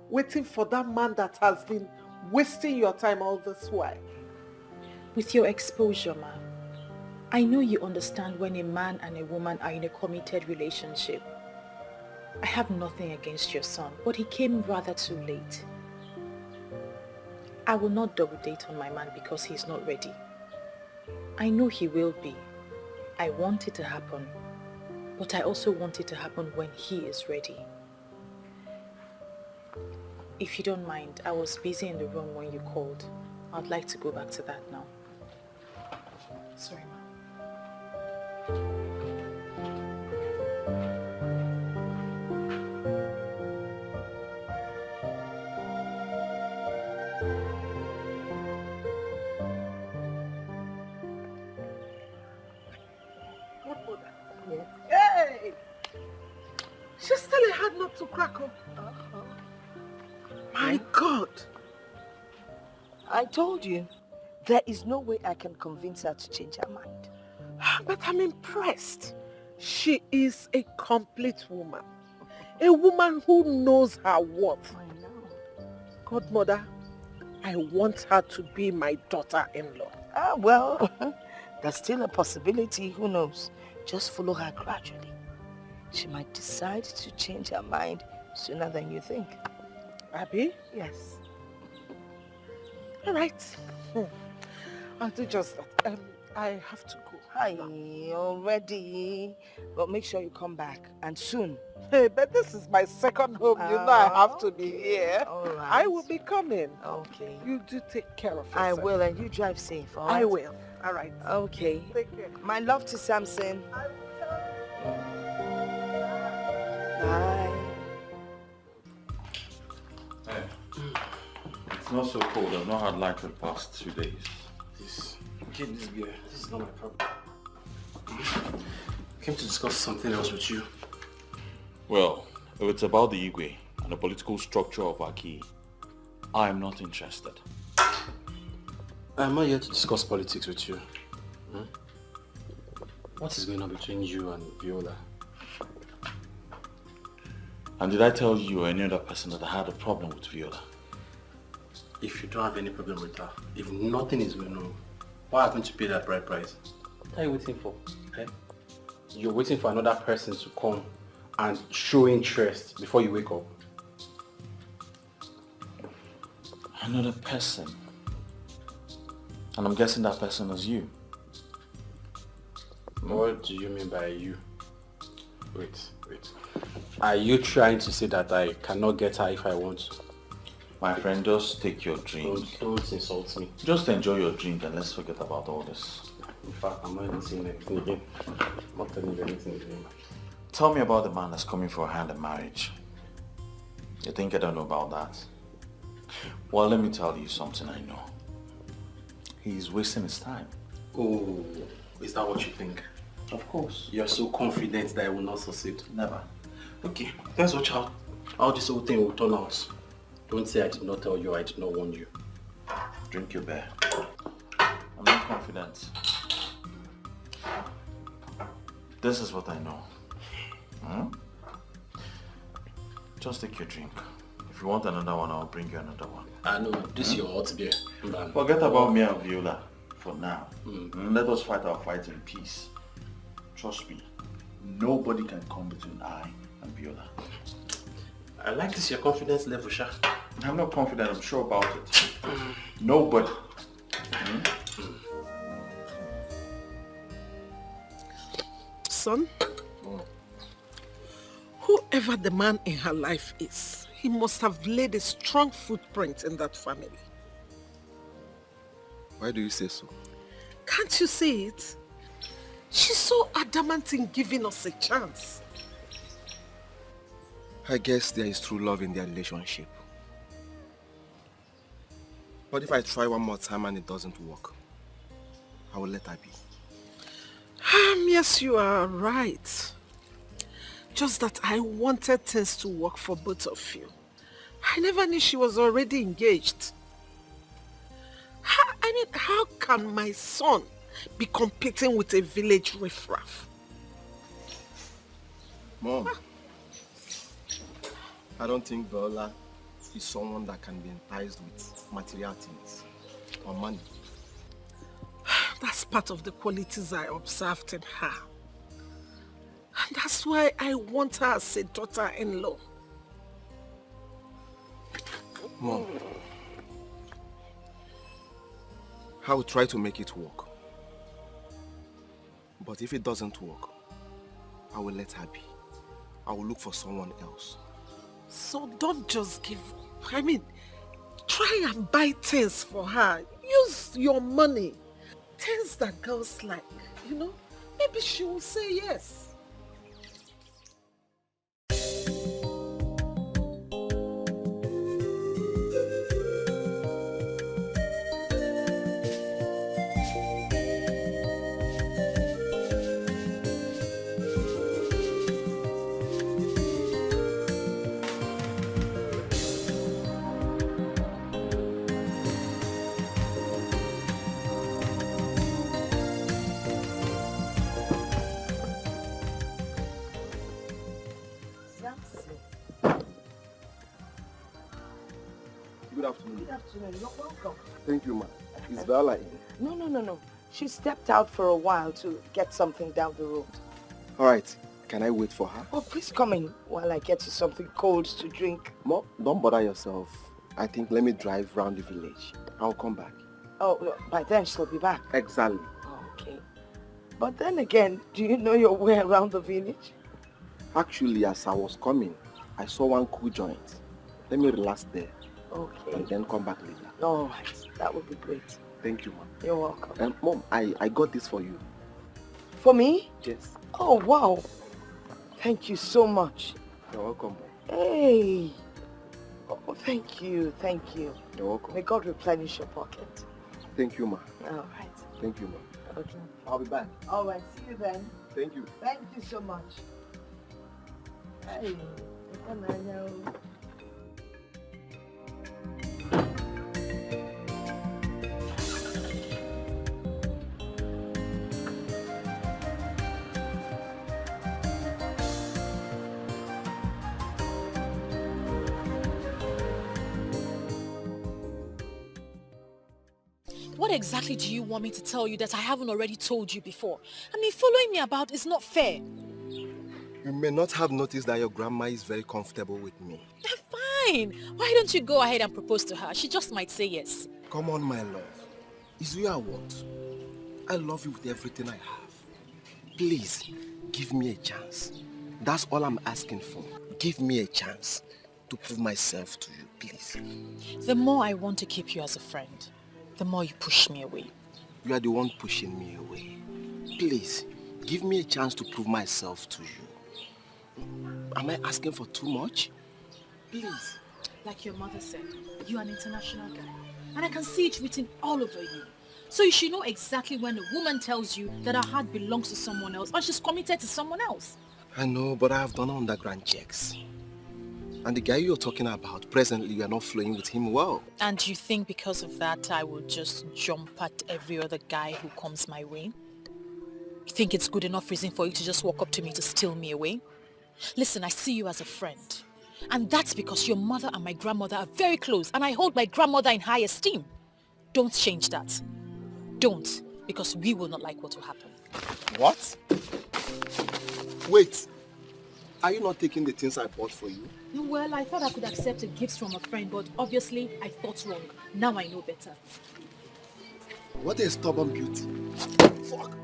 waiting for that man that has been wasting your time all this while. With your exposure, Ma, I know you understand when a man and a woman are in a committed relationship. I have nothing against your son, but he came rather too late. I will not double date on my man because he's not ready. I know he will be. I want it to happen, but I also want it to happen when he is ready. If you don't mind, I was busy in the room when you called. I'd like to go back to that now. Sorry, Ma. Hey! She's still a hard nut to crack up. My God! I told you, there is no way I can convince her to change her mind. But I'm impressed. She is a complete woman. A woman who knows her worth. I know. Godmother, I want her to be my daughter-in-law. Well, that's still a possibility. Who knows? Just follow her gradually. She might decide to change her mind sooner than you think. Abby? Yes. All right. I'll do just that. I have to go. Hi, already. But make sure you come back, and soon. Hey, but this is my second home. You know I have to be here. All right. I will be coming. Okay. You do take care of yourself. I will, and you drive safe, all right? I will. All right. Okay. Take care. My love to Samson. Bye. Hey, it's not so cold. I've not had light for the past 2 days. Get this beer. This is not my problem. I came to discuss something else with you. Well, if it's about the Igwe and the political structure of Aki, I am not interested. I'm not here to discuss politics with you. What is going on between you and Viola? And did I tell you or any other person that I had a problem with Viola? If you don't have any problem with her, if nothing is going on, why haven't you paid that bride price? What are you waiting for? Eh? You're waiting for another person to come and show interest before you wake up. Another person? And I'm guessing that person is you. What do you mean by you? Wait. Are you trying to say that I cannot get her if I want to? My friend, just take your drink. Don't insult me. Just enjoy your drink and let's forget about all this. In fact, I'm not even saying anything again. I'm not telling you anything again. Tell me about the man that's coming for a hand in marriage. You think I don't know about that? Well, let me tell you something I know. He's wasting his time. Oh, is that what you think? Of course. You're so confident that I will not succeed. Never. Okay, let's watch how this whole thing will turn out. Don't say I did not tell you, I did not warn you. Drink your beer. I'm not confident. This is what I know. Just take your drink. If you want another one, I'll bring you another one. I know, this is your hot beer. Forget about me and Viola for now. Let us fight our fight in peace. Trust me, nobody can come between I and Viola. I like this your confidence level, Sha. I'm not confident, I'm sure about it. Nobody. Son, whoever the man in her life is, he must have laid a strong footprint in that family. Why do you say so? Can't you see it? She's so adamant in giving us a chance. I guess there is true love in their relationship. But if I try one more time and it doesn't work, I will let her be. Yes, you are right. Just that I wanted things to work for both of you. I never knew she was already engaged. How can my son be competing with a village riffraff? Mom, I don't think Viola is someone that can be enticed with material things or money. That's part of the qualities I observed in her. And that's why I want her as a daughter-in-law. Mom, I will try to make it work. But if it doesn't work, I will let her be. I will look for someone else. So don't just give up. Try and buy things for her. Use your money. Things that girls like, Maybe she will say yes. Good afternoon. Good afternoon. You're welcome. Thank you, ma. Is Viola in? No. She stepped out for a while to get something down the road. All right. Can I wait for her? Oh, please come in while I get you something cold to drink. Mom, don't bother yourself. I think let me drive around the village. I'll come back. Oh, by then she'll be back. Exactly. Okay. But then again, do you know your way around the village? Actually, as I was coming, I saw one cool joint. Let me relax there. Okay. And then come back later. All right. That would be great. Thank you, Mom. You're welcome. Mom, I got this for you. For me? Yes. Oh, wow. Thank you so much. You're welcome, Mom. Hey. Oh, thank you. Thank you. You're welcome. May God replenish your pocket. Thank you, Ma. All right. Thank you, Ma. Okay. I'll be back. All right. See you then. Thank you. Thank you so much. Hey. What exactly do you want me to tell you that I haven't already told you before? I mean, following me about is not fair. You may not have noticed that your grandma is very comfortable with me. Fine. Why don't you go ahead and propose to her? She just might say yes. Come on, my love. Is you I want. I love you with everything I have. Please, give me a chance. That's all I'm asking for. Give me a chance to prove myself to you, please. The more I want to keep you as a friend, the more you push me away. You are the one pushing me away. Please, give me a chance to prove myself to you. Am I asking for too much? Please. Like your mother said, you're an international guy. And I can see it written all over you. So you should know exactly when a woman tells you that her heart belongs to someone else or she's committed to someone else. I know, but I have done underground checks. And the guy you're talking about, presently you are not flowing with him well. And you think because of that I will just jump at every other guy who comes my way? You think it's good enough reason for you to just walk up to me to steal me away? Listen, I see you as a friend. And that's because your mother and my grandmother are very close and I hold my grandmother in high esteem. Don't change that. Don't, because we will not like what will happen. What? Wait. Are you not taking the things I bought for you? Well, I thought I could accept a gift from a friend, but obviously I thought wrong. Now I know better. What a stubborn beauty. Fuck.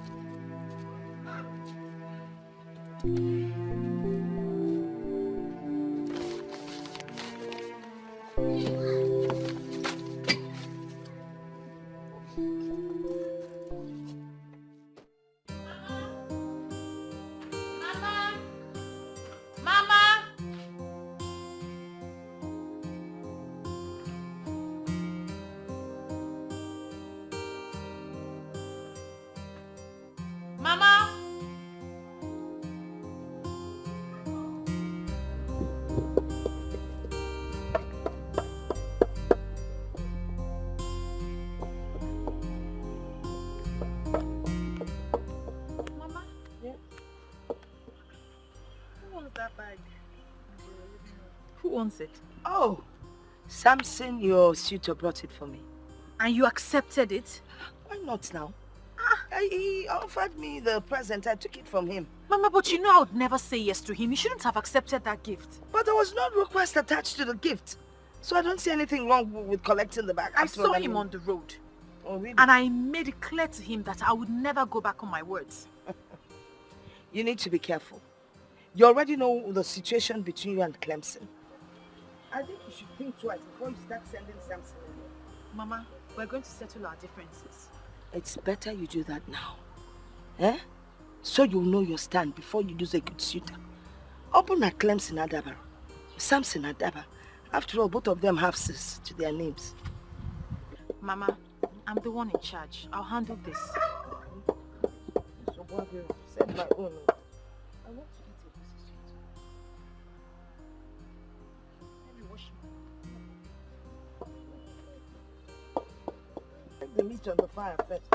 Who owns it? Oh, Samson, your suitor, brought it for me. And you accepted it? Why not now? He offered me the present. I took it from him. Mama, but you know I would never say yes to him. You shouldn't have accepted that gift. But there was no request attached to the gift. So I don't see anything wrong with collecting the bag. I saw him on the road. Oh, really? And I made it clear to him that I would never go back on my words. You need to be careful. You already know the situation between you and Clemson. I think you should think twice before you start sending Samson away. Mama, we're going to settle our differences. It's better you do that now. Eh? So you'll know your stand before you lose a good suitor. Open at Clemson Adaba. Samson Adaba. After all, both of them have sis to their names. Mama, I'm the one in charge. I'll handle this. So what will send my own? I want to eat a piece of sweet. Let me wash my... Take the meat on the fire first.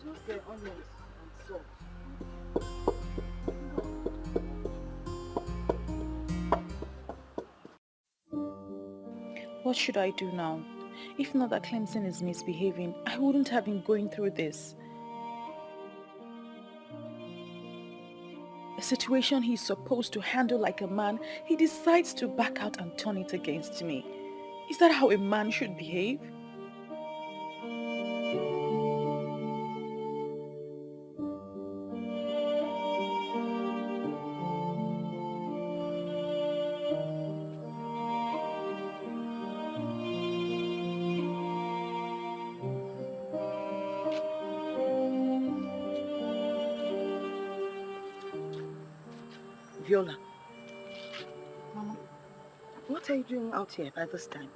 Just the onions and salt. What should I do now? If not that Clemson is misbehaving, I wouldn't have been going through this. A situation he's supposed to handle like a man, he decides to back out and turn it against me. Is that how a man should behave? Viola. Mama, what are you doing out here by this time?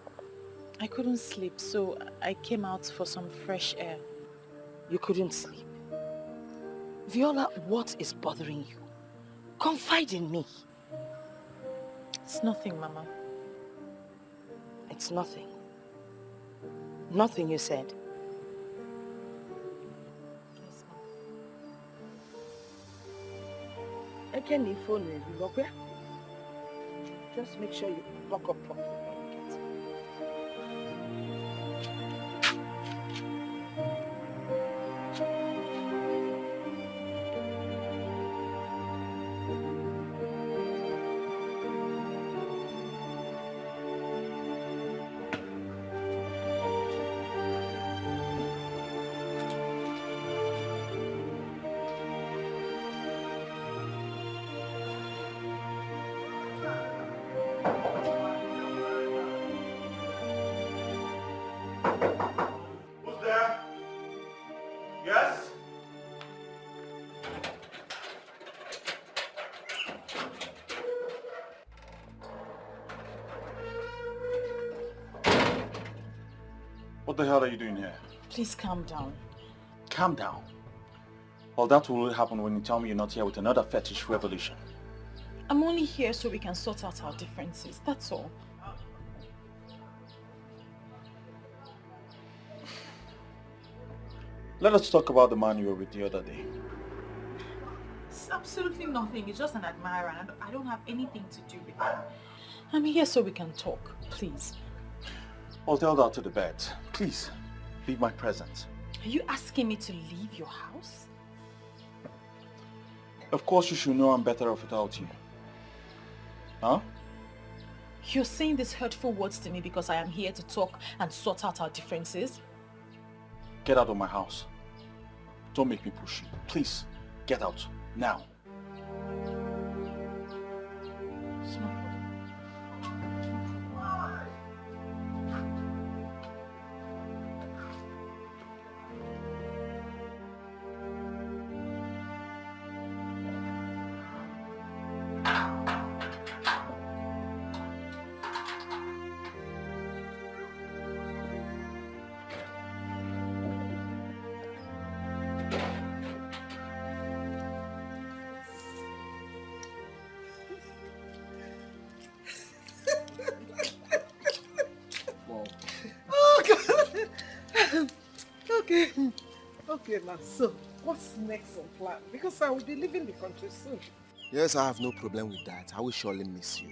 I couldn't sleep, so I came out for some fresh air. You couldn't sleep? Viola, what is bothering you? Confide in me. It's nothing, Mama. It's nothing. Nothing, you said. Just make sure you buck up properly. What the hell are you doing here? Please calm down. Calm down. Well, that will only happen when you tell me you're not here with another fetish revolution. I'm only here so we can sort out our differences, that's all. Let us talk about the man you were with the other day. It's absolutely nothing. It's just an admirer and I don't have anything to do with it. I'm here so we can talk, please. Well, tell that to the bed. Please, leave my presence. Are you asking me to leave your house? Of course you should know I'm better off without you. Huh? You're saying these hurtful words to me because I am here to talk and sort out our differences? Get out of my house. Don't make me push you. Please, get out. Now. Okay, now, so what's next on plan? Because I will be leaving the country soon. Yes, I have no problem with that. I will surely miss you.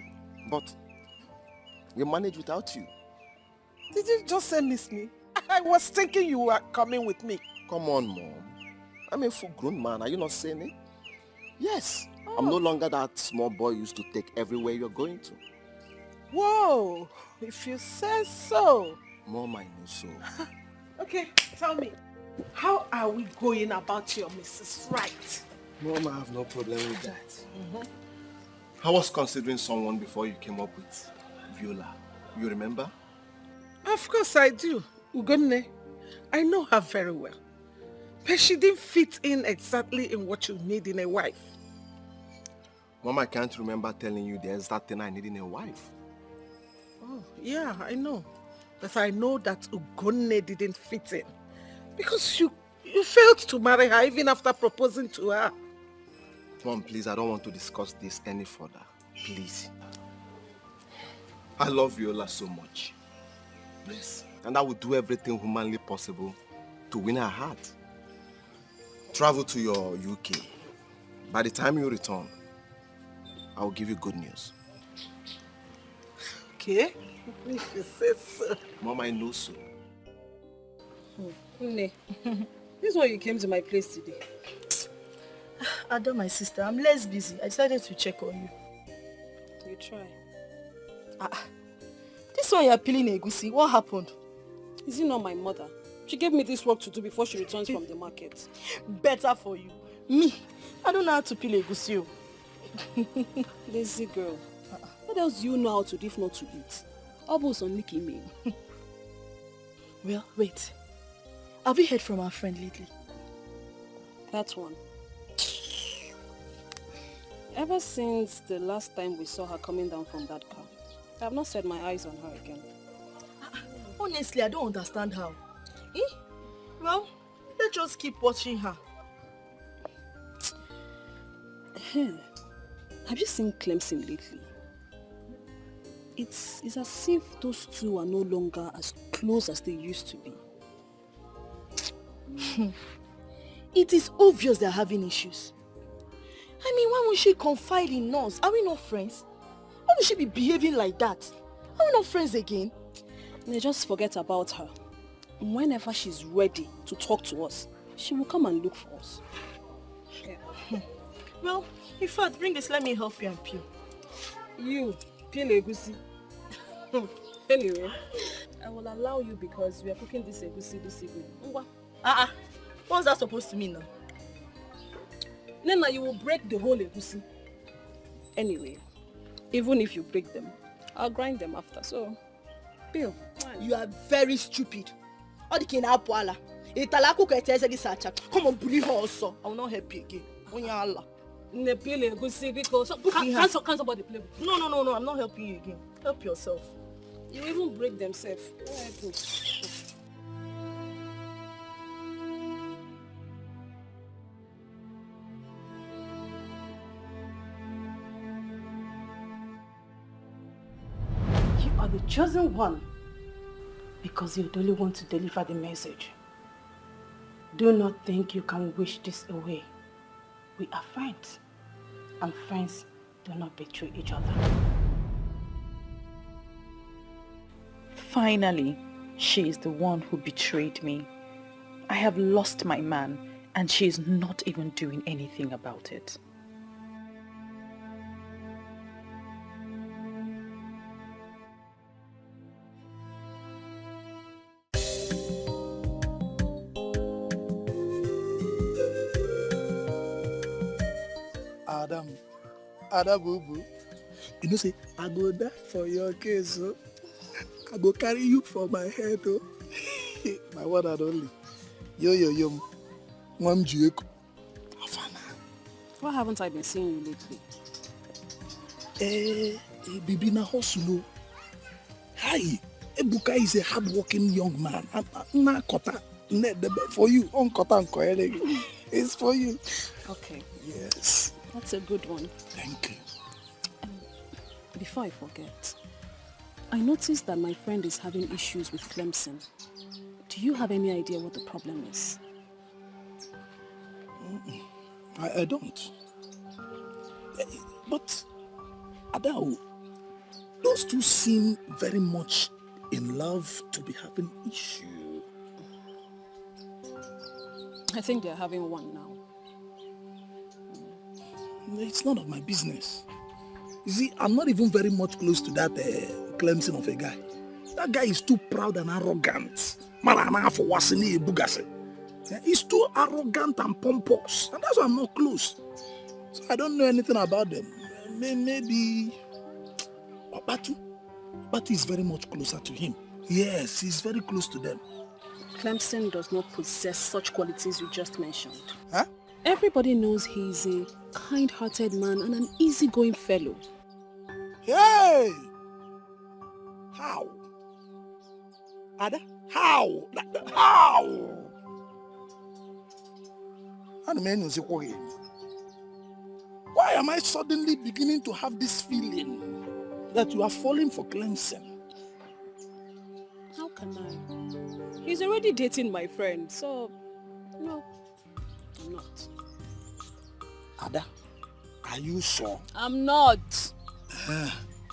But we manage without you. Did you just say miss me? I was thinking you were coming with me. Come on, Mom. I'm a full-grown man. Are you not saying it? Yes. I'm no longer that small boy you used to take everywhere you're going to. Whoa, if you say so. Mom, I know so. Okay, tell me. How are we going about your Mrs. Right? Mom, I have no problem with that. I was considering someone before you came up with Viola. You remember? Of course I do. Ugonne. I know her very well. But she didn't fit in exactly in what you need in a wife. Mom, I can't remember telling you the exact thing I need in a wife. Oh, yeah, I know. But I know that Ugonne didn't fit in. Because you failed to marry her even after proposing to her. Mom, please, I don't want to discuss this any further. Please. I love Viola so much. Yes. And I will do everything humanly possible to win her heart. Travel to your UK. By the time you return, I will give you good news. Okay? If you say so. Mom, I know so. Nne, this is why you came to my place today. Ada, my sister, I'm less busy. I decided to check on you. You try. This one you're peeling egusi. What happened? Is it not my mother? She gave me this work to do before she returns from the market. Better for you. Me, I don't know how to peel egusi. Lazy girl. What else do you know how to do if not to eat? Almost on Nikki me. Well, wait. Have you heard from our friend lately? That one. Ever since the last time we saw her coming down from that car, I have not set my eyes on her again. Honestly, I don't understand how. Well, let's just keep watching her. Have you seen Clemson lately? It's as if those two are no longer as close as they used to be. It is obvious they're having issues. I mean, why won't she confide in us? Are we not friends? Why would she be behaving like that? Are we not friends again? They just forget about her. Whenever she's ready to talk to us, she will come and look for us. Yeah. Well, in fact, bring this, let me help you and peel. You, peel egusi. Anyway, I will allow you because we are cooking this egusi this evening. What's that supposed to mean now? Nena, you will break the whole egusi. Anyway, even if you break them, I'll grind them after, so peel. You are very stupid. Come on, bully her also. I will not help you again. Can somebody play with you? No, I'm not helping you again. Help yourself. You even break themselves. You are the chosen one because you're the only one to deliver the message. Do not think you can wish this away. We are friends, and friends do not betray each other. Finally, she is the one who betrayed me. I have lost my man, and she is not even doing anything about it. Adam boo boo. You know, say, I go die for your case, oh. I go carry you for my head, oh. My one and only. Yo. Mom Jueko. Why haven't I been seeing you lately? Bibi na hustle. Hi. Ebuka is a hard-working young man. Na kota. For you. On kota it's for you. Okay. Yes. That's a good one. Thank you. Before I forget, I noticed that my friend is having issues with Clemson. Do you have any idea what the problem is? I don't. But, Adao, those two seem very much in love to be having issue. I think they're having one now. It's none of my business. You see, I'm not even very much close to that Clemson of a guy. That guy is too proud and arrogant. He's too arrogant and pompous. And that's why I'm not close. So I don't know anything about them. Maybe Batu is very much closer to him. Yes, he's very close to them. Clemson does not possess such qualities you just mentioned. Huh? Everybody knows he's a kind-hearted man and an easygoing fellow. Hey! How? Ada? How? How? Why am I suddenly beginning to have this feeling that you are falling for Clemson? How can I? He's already dating my friend, so no, I'm not. Ada, are you sure? I'm not.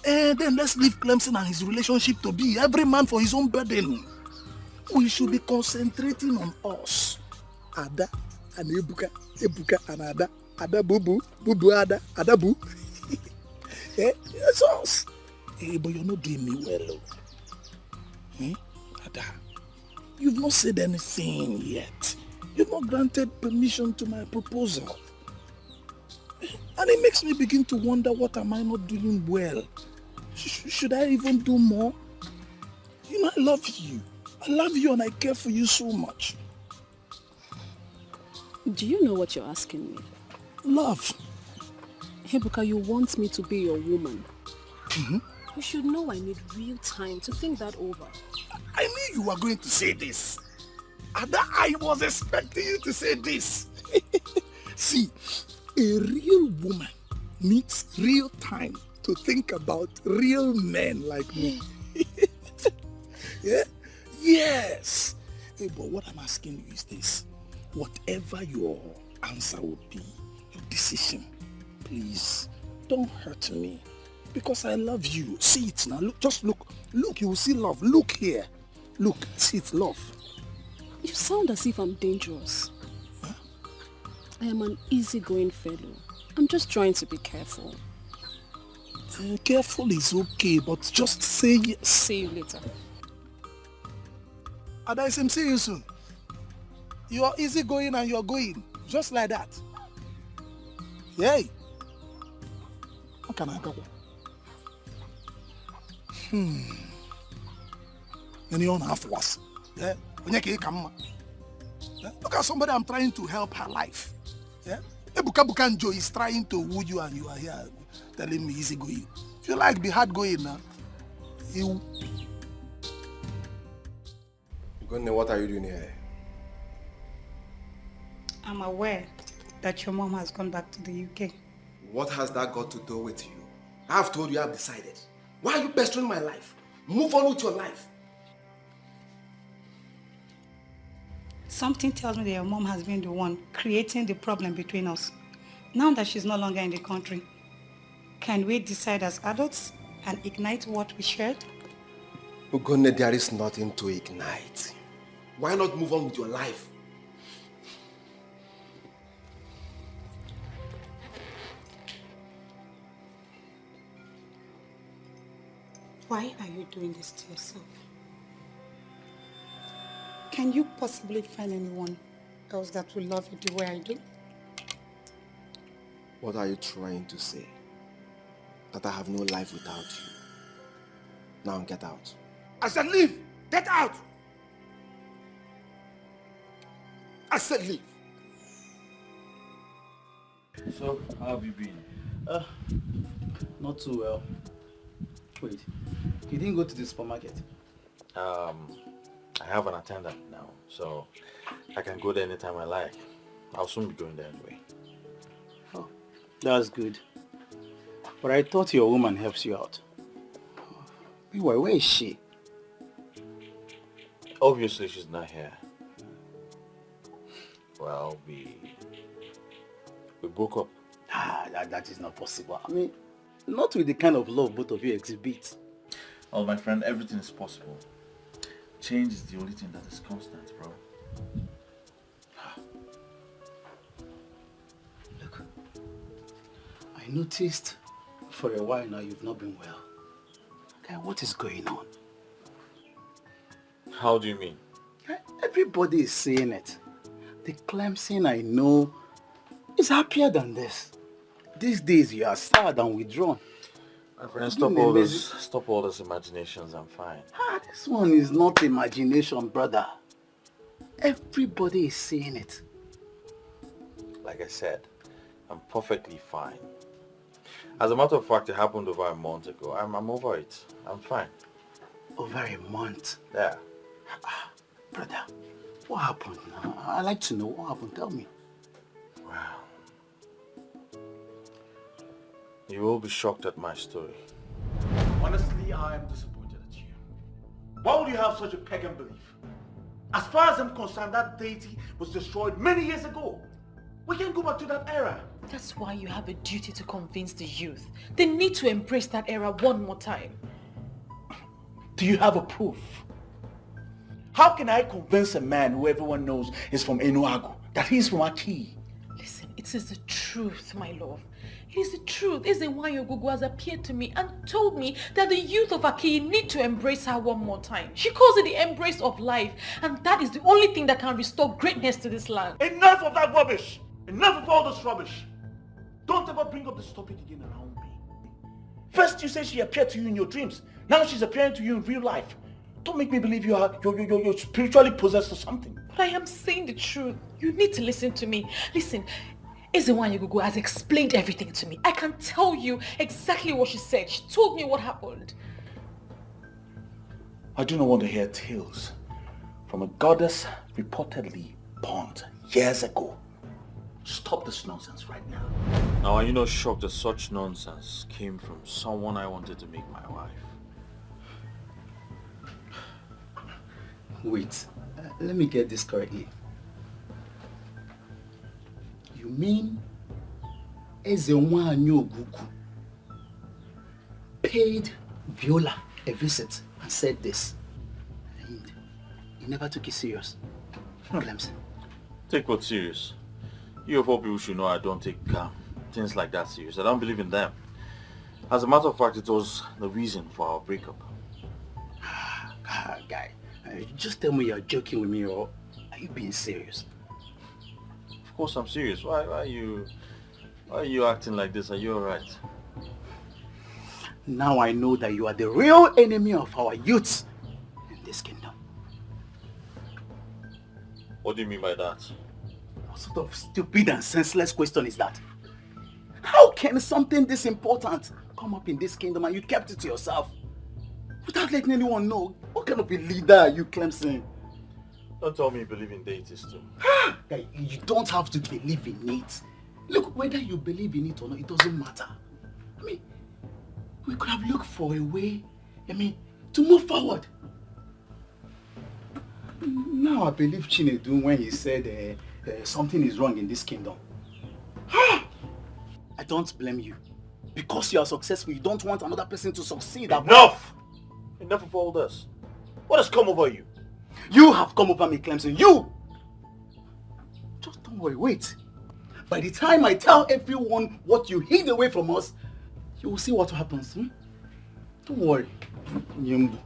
Then let's leave Clemson and his relationship to be. Every man for his own burden. We should be concentrating on us. Ada and Ebuka and Ada. Ada Bubu, Bubu Ada, Ada Bu. It's us. But you're not doing me well. Ada, you've not said anything yet. You've not granted permission to my proposal. And it makes me begin to wonder, what am I not doing well? Should I even do more? You know, I love you. I love you and I care for you so much. Do you know what you're asking me? Love. Ebuka, you want me to be your woman. Mm-hmm. You should know I need real time to think that over. I knew you were going to say this. Ada, I was expecting you to say this. See, a real woman needs real time to think about real men like me. Yeah? Yes. Hey, but what I'm asking you is this. Whatever your answer would be, your decision, please don't hurt me. Because I love you. See it now. Look, just look. Look, you will see love. Look here. Look, see it, love. You sound as if I'm dangerous. Huh? I am an easygoing fellow. I'm just trying to be careful. Careful is okay, but just say yes. See you later. Adaisem, see you soon. You are easygoing and you're going. Just like that. Yay. How can I go? And you don't have worse. Yeah? Look at somebody I'm trying to help her life. Yeah? Ebuka Bukanjo is trying to woo you and you are here telling me easy going. If you like, be hard going now. You. Gunne, what are you doing here? I'm aware that your mom has gone back to the UK. What has that got to do with you? I've told you I've decided. Why are you pestering my life? Move on with your life. Something tells me that your mom has been the one creating the problem between us. Now that she's no longer in the country, can we decide as adults and ignite what we shared? Ugonne, there is nothing to ignite. Why not move on with your life? Why are you doing this to yourself? Can you possibly find anyone else that will love you the way I do? What are you trying to say? That I have no life without you. Now get out. I said leave! Get out! I said leave. So, how have you been? Not too well. Wait, you didn't go to the supermarket? I have an attendant now, so I can go there anytime I like. I'll soon be going there anyway. Oh, that's good. But I thought your woman helps you out. Meanwhile, where is she? Obviously, she's not here. Well, we broke up. That is not possible. I mean, not with the kind of love both of you exhibit. Well, my friend, everything is possible. Change is the only thing that is constant, bro. Look, I noticed for a while now you've not been well. Okay, what is going on? How do you mean? Everybody is saying it. The Clemson I know is happier than this. These days you are sad and withdrawn. My friend, stop all those imaginations, I'm fine. This one is not imagination, brother. Everybody is saying it. Like I said, I'm perfectly fine. As a matter of fact, it happened over a month ago. I'm over it. I'm fine. Over a month? Yeah. Brother, what happened? I'd like to know what happened. Tell me. Wow. You will be shocked at my story. Honestly, I am disappointed at you. Why would you have such a pagan belief? As far as I'm concerned, that deity was destroyed many years ago. We can't go back to that era. That's why you have a duty to convince the youth. They need to embrace that era one more time. Do you have a proof? How can I convince a man who everyone knows is from Enuagu that he's from Aki? Listen, it is the truth, my love. It is the truth. Ezewanyogugu has appeared to me and told me that the youth of Aki need to embrace her one more time. She calls it the embrace of life, and that is the only thing that can restore greatness to this land. Enough of that rubbish! Enough of all this rubbish! Don't ever bring up this topic again around me. First you say she appeared to you in your dreams. Now she's appearing to you in real life. Don't make me believe you're spiritually possessed or something. But I am saying the truth. You need to listen to me. Listen, Ezewanyogugu has explained everything to me. I can tell you exactly what she said. She told me what happened. I do not want to hear tales from a goddess reportedly born years ago. Stop this nonsense right now. Now, are you not shocked that such nonsense came from someone I wanted to make my wife? Wait, let me get this correctly. You mean Ezewanyogugu paid Viola a visit and said this. And he never took it serious. Clemson. Take what serious? You of all people should know I don't take things like that serious. I don't believe in them. As a matter of fact, it was the reason for our breakup. Guy, just tell me you're joking with me or are you being serious? Of course I'm serious. Why are you acting like this? Are you alright? Now I know that you are the real enemy of our youth in this kingdom. What do you mean by that? What sort of stupid and senseless question is that? How can something this important come up in this kingdom and you kept it to yourself? Without letting anyone know? What kind of a leader are you, Clemson? Don't tell me you believe in deities too. Guy, you don't have to believe in it. Look, whether you believe in it or not, it doesn't matter. I mean, we could have looked for a way, to move forward. Now I believe Chinedu when he said something is wrong in this kingdom. I don't blame you. Because you are successful, you don't want another person to succeed. Enough! Enough of all this. What has come over you? You have come over me, Clemson. You! Just don't worry, wait. By the time I tell everyone what you hid away from us, you will see what happens. Don't worry. Nyembu.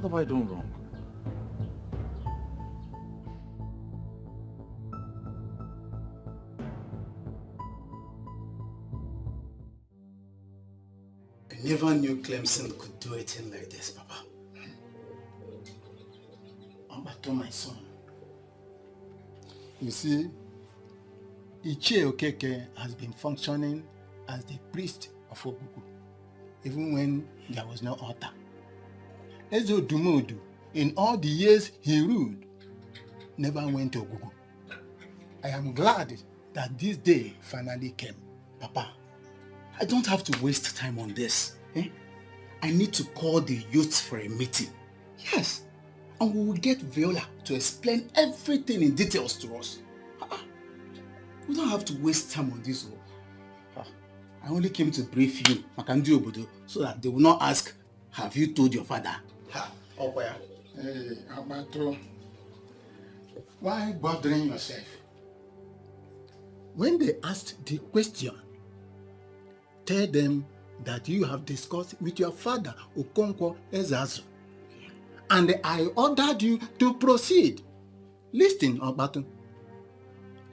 What have I done wrong? I never knew Clemson could do a thing like this, Papa. Ambato, my son. You see, Ichie Okeke has been functioning as the priest of Ogugu, even when there was no altar. Ezo Dumodu, in all the years he ruled, never went to Ogugu. I am glad that this day finally came. Papa, I don't have to waste time on this. I need to call the youth for a meeting. Yes. And we will get Viola to explain everything in details to us. We don't have to waste time on this. I only came to brief you, Makandu Obodo, so that they will not ask, have you told your father? Hey, Abato, why bothering yourself? When they asked the question, tell them that you have discussed with your father, Okonkwo Ezazu, and I ordered you to proceed. Listen, Abato.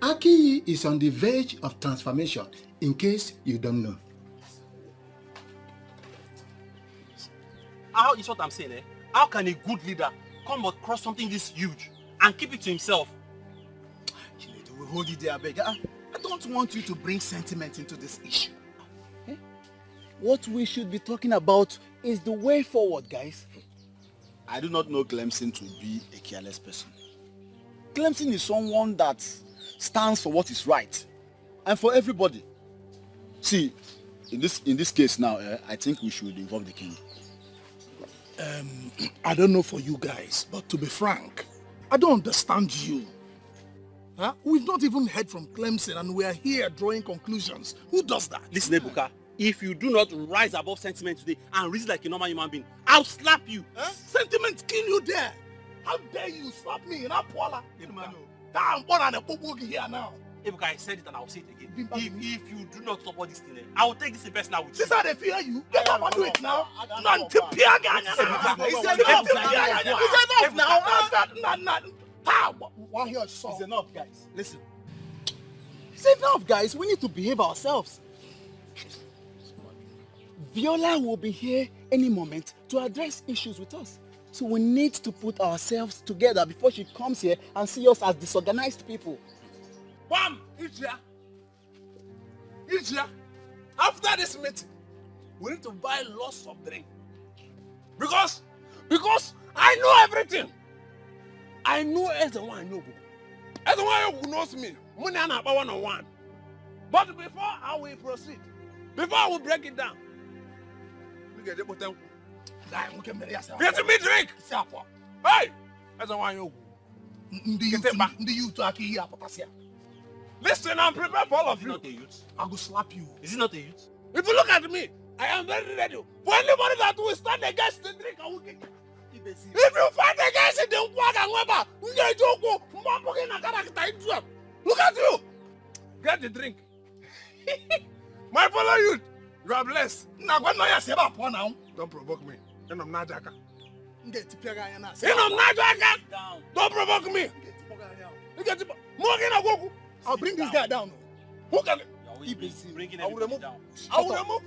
Aki is on the verge of transformation, in case you don't know. How is what I'm saying, eh? How can a good leader come across something this huge and keep it to himself? We hold it there, beg. I don't want you to bring sentiment into this issue. What we should be talking about is the way forward, guys. I do not know Clemson to be a careless person. Clemson is someone that stands for what is right and for everybody. See, in this case now, I think we should involve the king. I don't know for you guys, but to be frank, I don't understand you. Huh? We've not even heard from Clemson and we are here drawing conclusions. Who does that? Listen, Ebuka, if you do not rise above sentiment today and reason like a normal human being, I'll slap you. Huh? Sentiment kill you there. How dare you slap me in Apuala? I'm born and a popo here now. Ebuka, I said it and I'll say it again. If you do not support this thing, I will take this in personal with you. This is how they fear you. Get up and do it now. It's enough now. One here, son. It's enough, guys. Listen. It's enough, guys. We need to behave ourselves. Viola will be here any moment to address issues with us. So we need to put ourselves together before she comes here and see us as disorganized people. Bam! Ijia, after this meeting, we need to buy lots of drink. Because I know everything. I know as the one I know. As the one who knows me, money and about 101. But before I will proceed, before I will break it down, we get the bottom. Get me drink. Hey, as the one you Listen, I'm prepared for all of you. I will slap you. Is it not a youth? If you look at me, I am very ready. For anybody that will stand against the drink, I will kick. If you fight against it, then what and whatever, look at you. Get the drink. My fellow youth, you are blessed. Don't provoke me. Don't provoke me. I'll bring this guy down. Who can? Bringing I will remove. down. I will remove.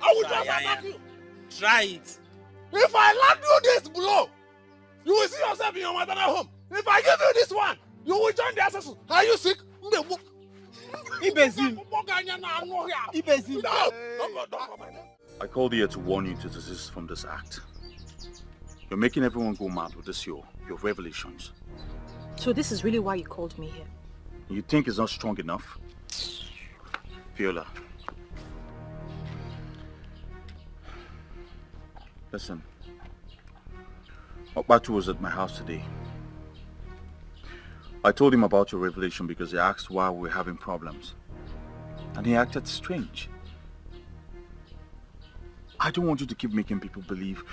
I will just attack you. Try it. If I land you this blow, you will see yourself in your maternal home. If I give you this one, you will join the Ancestral. Are you sick? Ibezim. I called here to warn you to desist from this act. You're making everyone go mad with this your revelations. So this is really why you called me here? You think it's not strong enough? Viola. Listen. Okbatu was at my house today. I told him about your revelation because he asked why we were having problems. And he acted strange. I don't want you to keep making people believe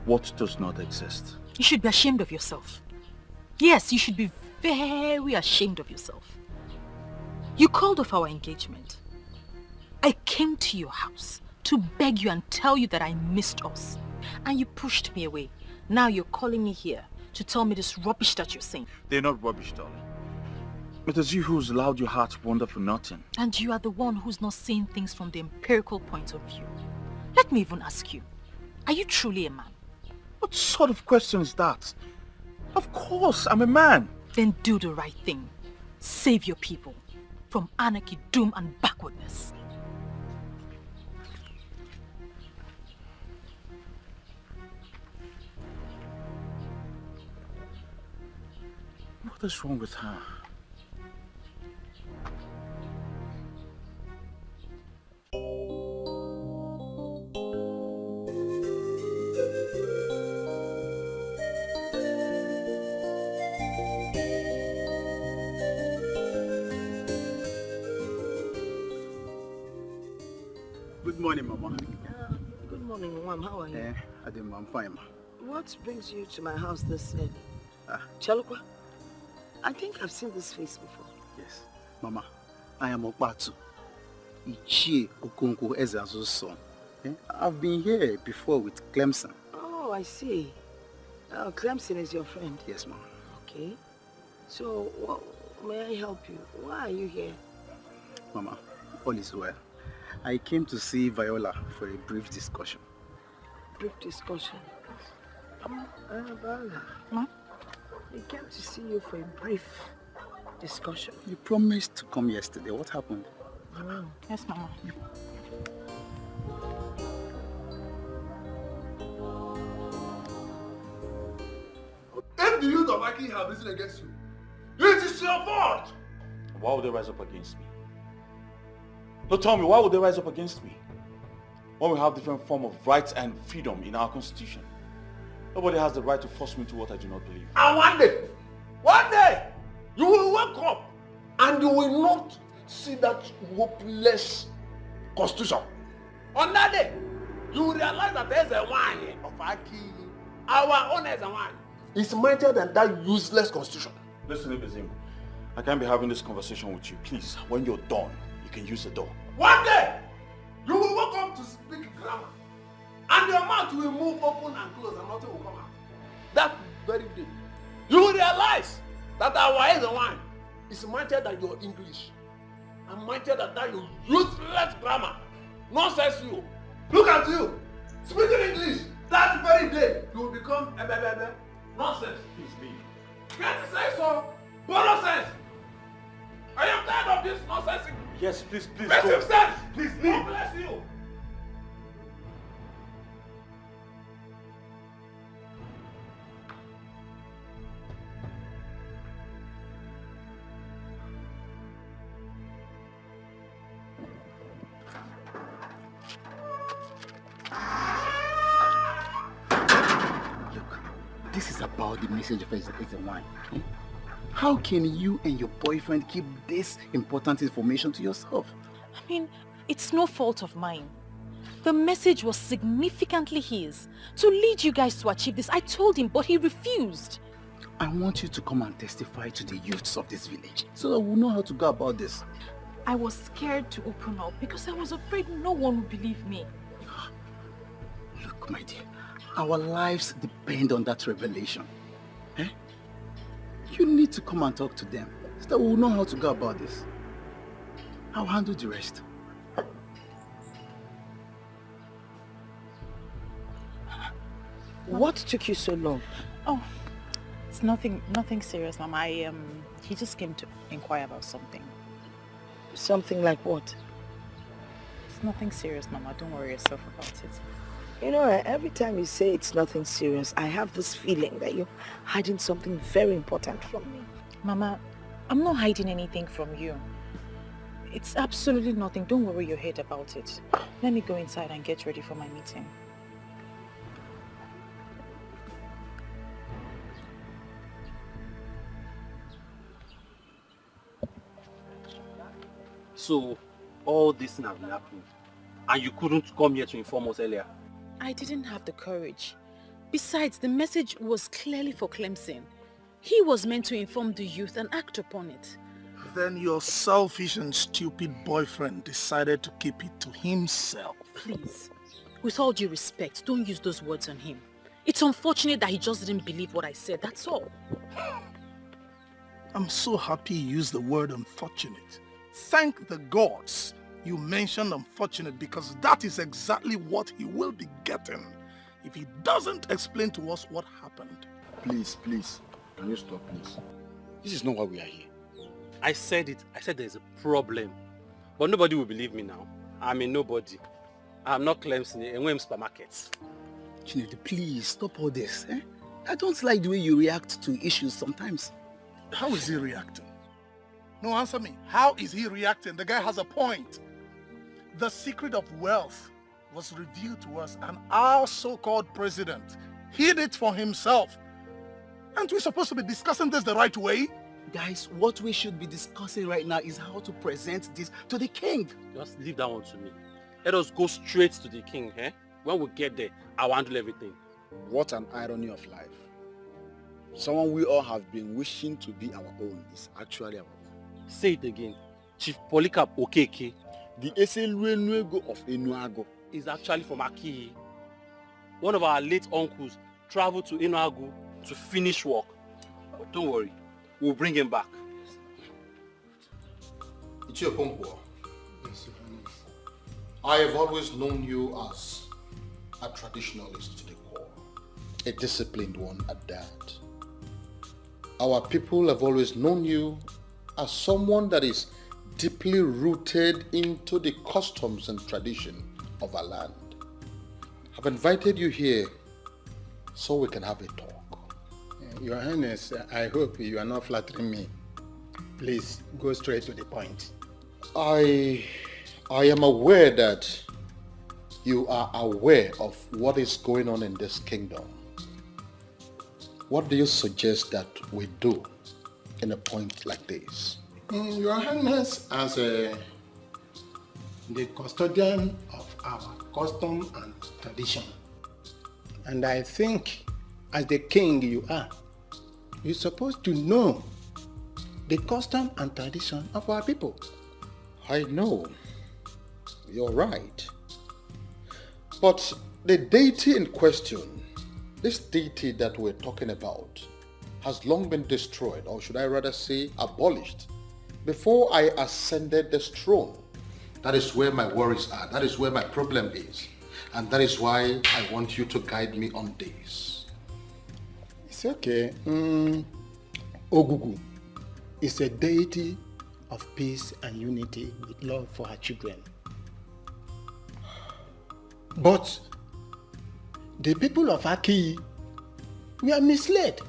what does not exist. You should be ashamed of yourself. Yes, you should be very ashamed of yourself. You called off our engagement. I came to your house to beg you and tell you that I missed us. And you pushed me away. Now you're calling me here to tell me this rubbish that you're saying. They're not rubbish, darling. It is you who's allowed your heart to wander for nothing. And you are the one who's not seeing things from the empirical point of view. Let me even ask you, are you truly a man? What sort of question is that? Of course, I'm a man. Then do the right thing. Save your people from anarchy, doom and backwardness. What is wrong with her? Good morning, Mama. Good morning, Mom. How are you? I'm fine, Ma. What brings you to my house this early? Chalukwa? I think I've seen this face before. Yes. Mama, I am Okbatu. Ichie Okonkwo Ezeazu's son. I've been here before with Clemson. Oh, I see. Oh, Clemson is your friend? Yes, Mama. Okay. So, may I help you? Why are you here? Mama, all is well. I came to see Viola for a brief discussion. Brief discussion? Viola. Ma? I came to see you for a brief discussion. You promised to come yesterday. What happened? Oh. Yes, Mama. If the youth of Aki have risen against you, it is your fault! Why would they rise up against me? No, tell me, why would they rise up against me? When we have different form of rights and freedom in our constitution. Nobody has the right to force me to what I do not believe. And one day, you will wake up and you will not see that hopeless constitution. On that day, you will realize that there's a wine of Aki. Our own is a wine. It's mightier than that useless constitution. Listen, Ibezim, I can't be having this conversation with you. Please, when you're done, you can use the door. One day, you will wake up to speak grammar. And your mouth will move open and close and nothing will come out. That very day, you will realize that our eyes and wine is mightier than your English. And mightier than that your useless grammar. Nonsense you. Look at you. Speaking English. That very day, you will become a nonsense. Please leave. Can't you say so? Nonsense. I am tired of this nonsense. Yes, please, Make go. sense. Please leave. God bless you. this is about the message of Eze1. How can you and your boyfriend keep this important information to yourself? I mean, it's no fault of mine. The message was significantly his, to lead you guys to achieve this. I told him, but he refused. I want you to come and testify to the youths of this village, so that we'll know how to go about this. I was scared to open up because I was afraid no one would believe me. Look, my dear, our lives depend on that revelation. Eh? You need to come and talk to them, so that we'll know how to go about this. I'll handle the rest. What took you so long? Oh, it's nothing serious, Mama. He just came to inquire about something. Something like what? It's nothing serious, Mama. Don't worry yourself about it. You know, every time you say it's nothing serious, I have this feeling that you're hiding something very important from me. Mama, I'm not hiding anything from you. It's absolutely nothing. Don't worry your head about it. Let me go inside and get ready for my meeting. So, all this thing has been happening, and you couldn't come here to inform us earlier? I didn't have the courage. Besides, the message was clearly for Clemson. He was meant to inform the youth and act upon it. Then your selfish and stupid boyfriend decided to keep it to himself. Please, with all due respect, don't use those words on him. It's unfortunate that he just didn't believe what I said, that's all. I'm so happy you used the word unfortunate. Thank the gods you mentioned unfortunate, because that is exactly what he will be getting if he doesn't explain to us what happened. Please, can you stop, please? This is not why we are here. I said it. I said there's a problem. But nobody will believe me now. I'm a nobody. I'm not Clemson in Wem supermarkets. Chinedu, please stop all this. Eh? I don't like the way you react to issues sometimes. How is he reacting? No, answer me. How is he reacting? The guy has a point. The secret of wealth was revealed to us, and our so-called president hid it for himself. Aren't we supposed to be discussing this the right way? Guys, what we should be discussing right now is how to present this to the king. Just leave that one to me. Let us go straight to the king, eh? When we get there, I'll handle everything. What an irony of life. Someone we all have been wishing to be our own is actually our own. Say it again. Chief Polycarp Okeke. The Eseluenuego of Enuago is actually from Aki. One of our late uncles traveled to Enuago to finish work. But don't worry, we'll bring him back. Ichiokonkwo, I have always known you as a traditionalist to the core, a disciplined one at that. Our people have always known you as someone that is deeply rooted into the customs and tradition of our land. I've invited you here so we can have a talk. Your Highness, I hope you are not flattering me. Please, go straight to the point. I am aware that you are aware of what is going on in this kingdom. What do you suggest that we do in a point like this? Your Highness, as the custodian of our custom and tradition, and I think as the king you are, you're supposed to know the custom and tradition of our people. I know. You're right. But the deity in question, this deity that we're talking about, has long been destroyed, or should I rather say abolished, before I ascended this throne. That is where my worries are. That is where my problem is. And that is why I want you to guide me on this. It's okay. Ogugu is a deity of peace and unity with love for her children. But the people of Aki were misled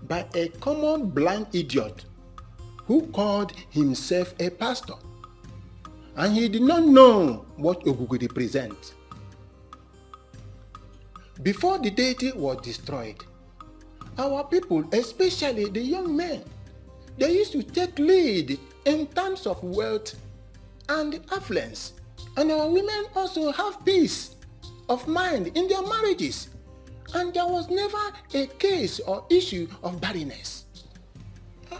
by a common blind idiot who called himself a pastor, and he did not know what Ogugu represents. Before the deity was destroyed, our people, especially the young men, they used to take lead in terms of wealth and affluence. And our women also have peace of mind in their marriages. And there was never a case or issue of barrenness.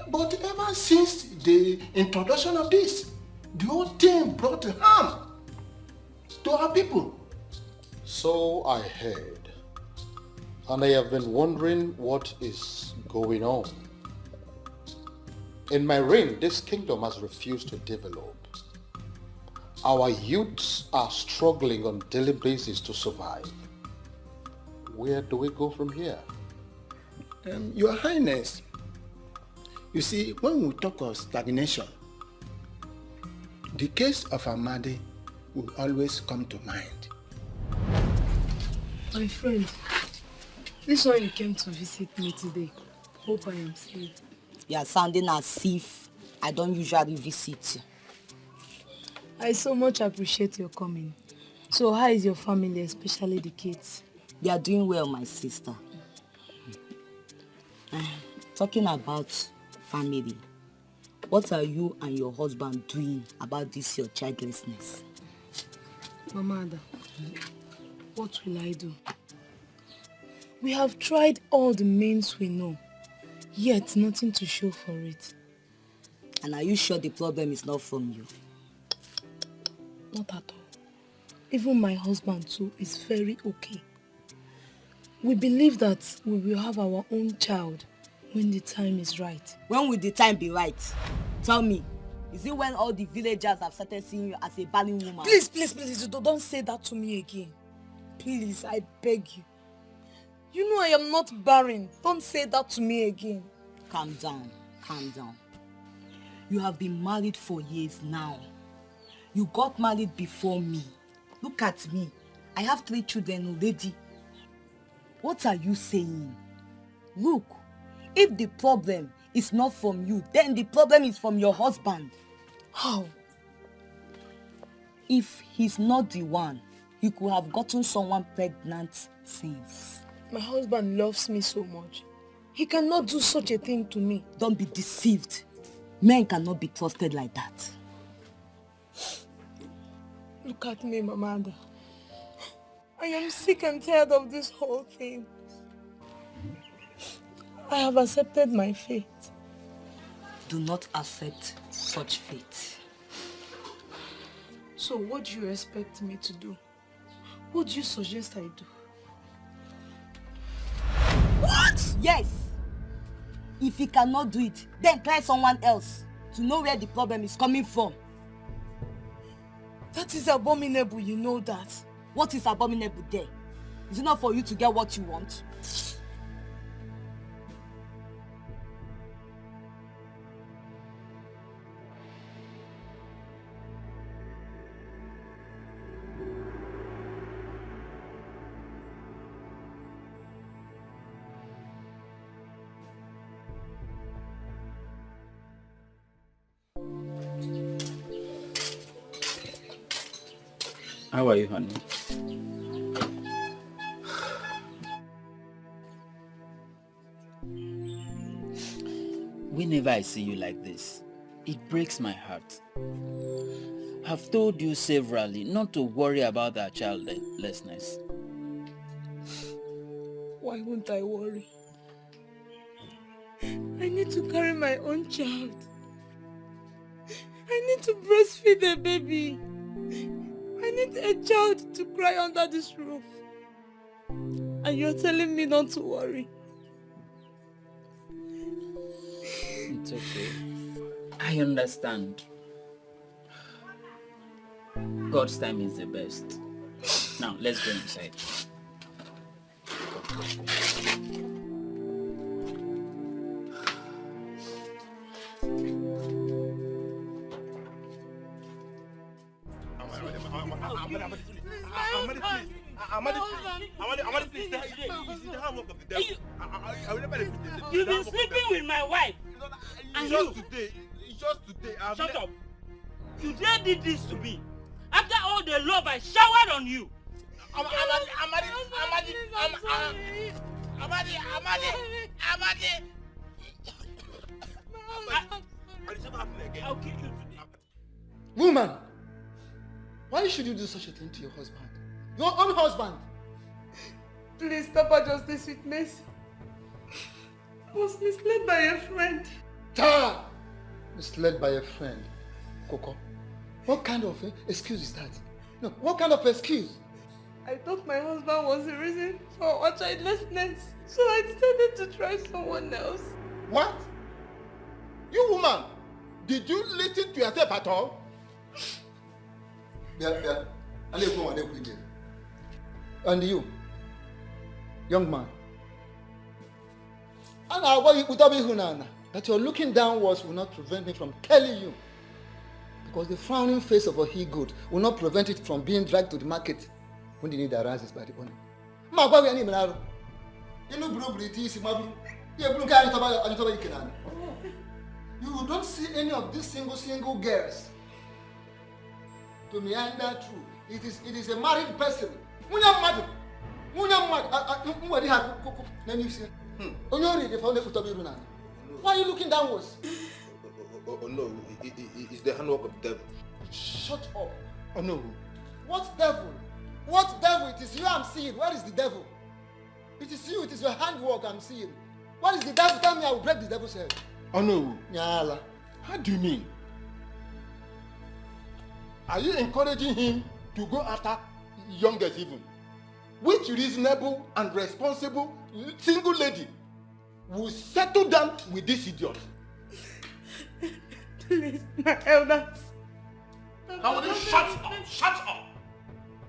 But ever since the introduction of this, the whole thing brought harm to our people. So I heard. And I have been wondering what is going on. In my reign, this kingdom has refused to develop. Our youths are struggling on a daily basis to survive. Where do we go from here? Your Highness, you see, when we talk of stagnation, the case of Amadi will always come to mind. My friend, this one you came to visit me today. Hope I am safe. You are sounding as if I don't usually visit you. I so much appreciate your coming. So how is your family, especially the kids? They are doing well, my sister. Talking about family, what are you and your husband doing about this your childlessness? Mama Ada, what will I do? We have tried all the means we know, yet nothing to show for it. And are you sure the problem is not from you? Not at all. Even my husband too is very okay. We believe that we will have our own child when the time is right. When will the time be right? Tell me, is it when all the villagers have started seeing you as a barren woman? Please, please, please, don't say that to me again. Please, I beg you. You know I am not barren. Don't say that to me again. Calm down, calm down. You have been married for years now. You got married before me. Look at me. I have 3 children already. What are you saying? Look, if the problem is not from you, then the problem is from your husband. How? If he's not the one, he could have gotten someone pregnant since. My husband loves me so much. He cannot do such a thing to me. Don't be deceived. Men cannot be trusted like that. Look at me, Mama Ada. I am sick and tired of this whole thing. I have accepted my fate. Do not accept such fate. So what do you expect me to do? What do you suggest I do? What? Yes. If he cannot do it, then try someone else to know where the problem is coming from. That is abominable, you know that. What is abominable there? Is it not for you to get what you want? How are you, honey? Whenever I see you like this, it breaks my heart. I've told you severally not to worry about our childlessness. Why won't I worry? I need to carry my own child. I need to breastfeed a baby. I need a child to cry under this roof. And you're telling me not to worry. It's okay. I understand. God's time is the best. Now, let's go inside. You've been sleeping with my wife. Just today. Shut up. You dare did this to me. After all the love I showered on you. Amadi! I'll kill you today. Woman, why should you do such a thing to your husband? Your own husband? Please, Papa Justice with mercy. I was misled by a friend. Ta! Misled by a friend. Coco, what kind of excuse is that? No, what kind of excuse? I thought my husband was the reason for our childlessness, so I decided to try someone else. What? You woman, did you listen to yourself at all? Yeah. And you, young man, that you're looking downwards will not prevent me from telling you. Because the frowning face of a he-goat will not prevent it from being dragged to the market when the need arises by the owner. You don't see any of these single girls to meander through. It is a married person. Why are you looking downwards? Oh no, it's the handwork of the devil. Shut up. Oh no. What devil? What devil? It is you I'm seeing. Where is the devil? It is you, it is your handwork I'm seeing. What is the devil? Tell me, I will break the devil's head. Oh no. Nyala. How do you mean? Are you encouraging him to go after youngest even? Which reasonable and responsible single lady will settle down with this idiot? Please, my elders. Now will you shut up? Shut up!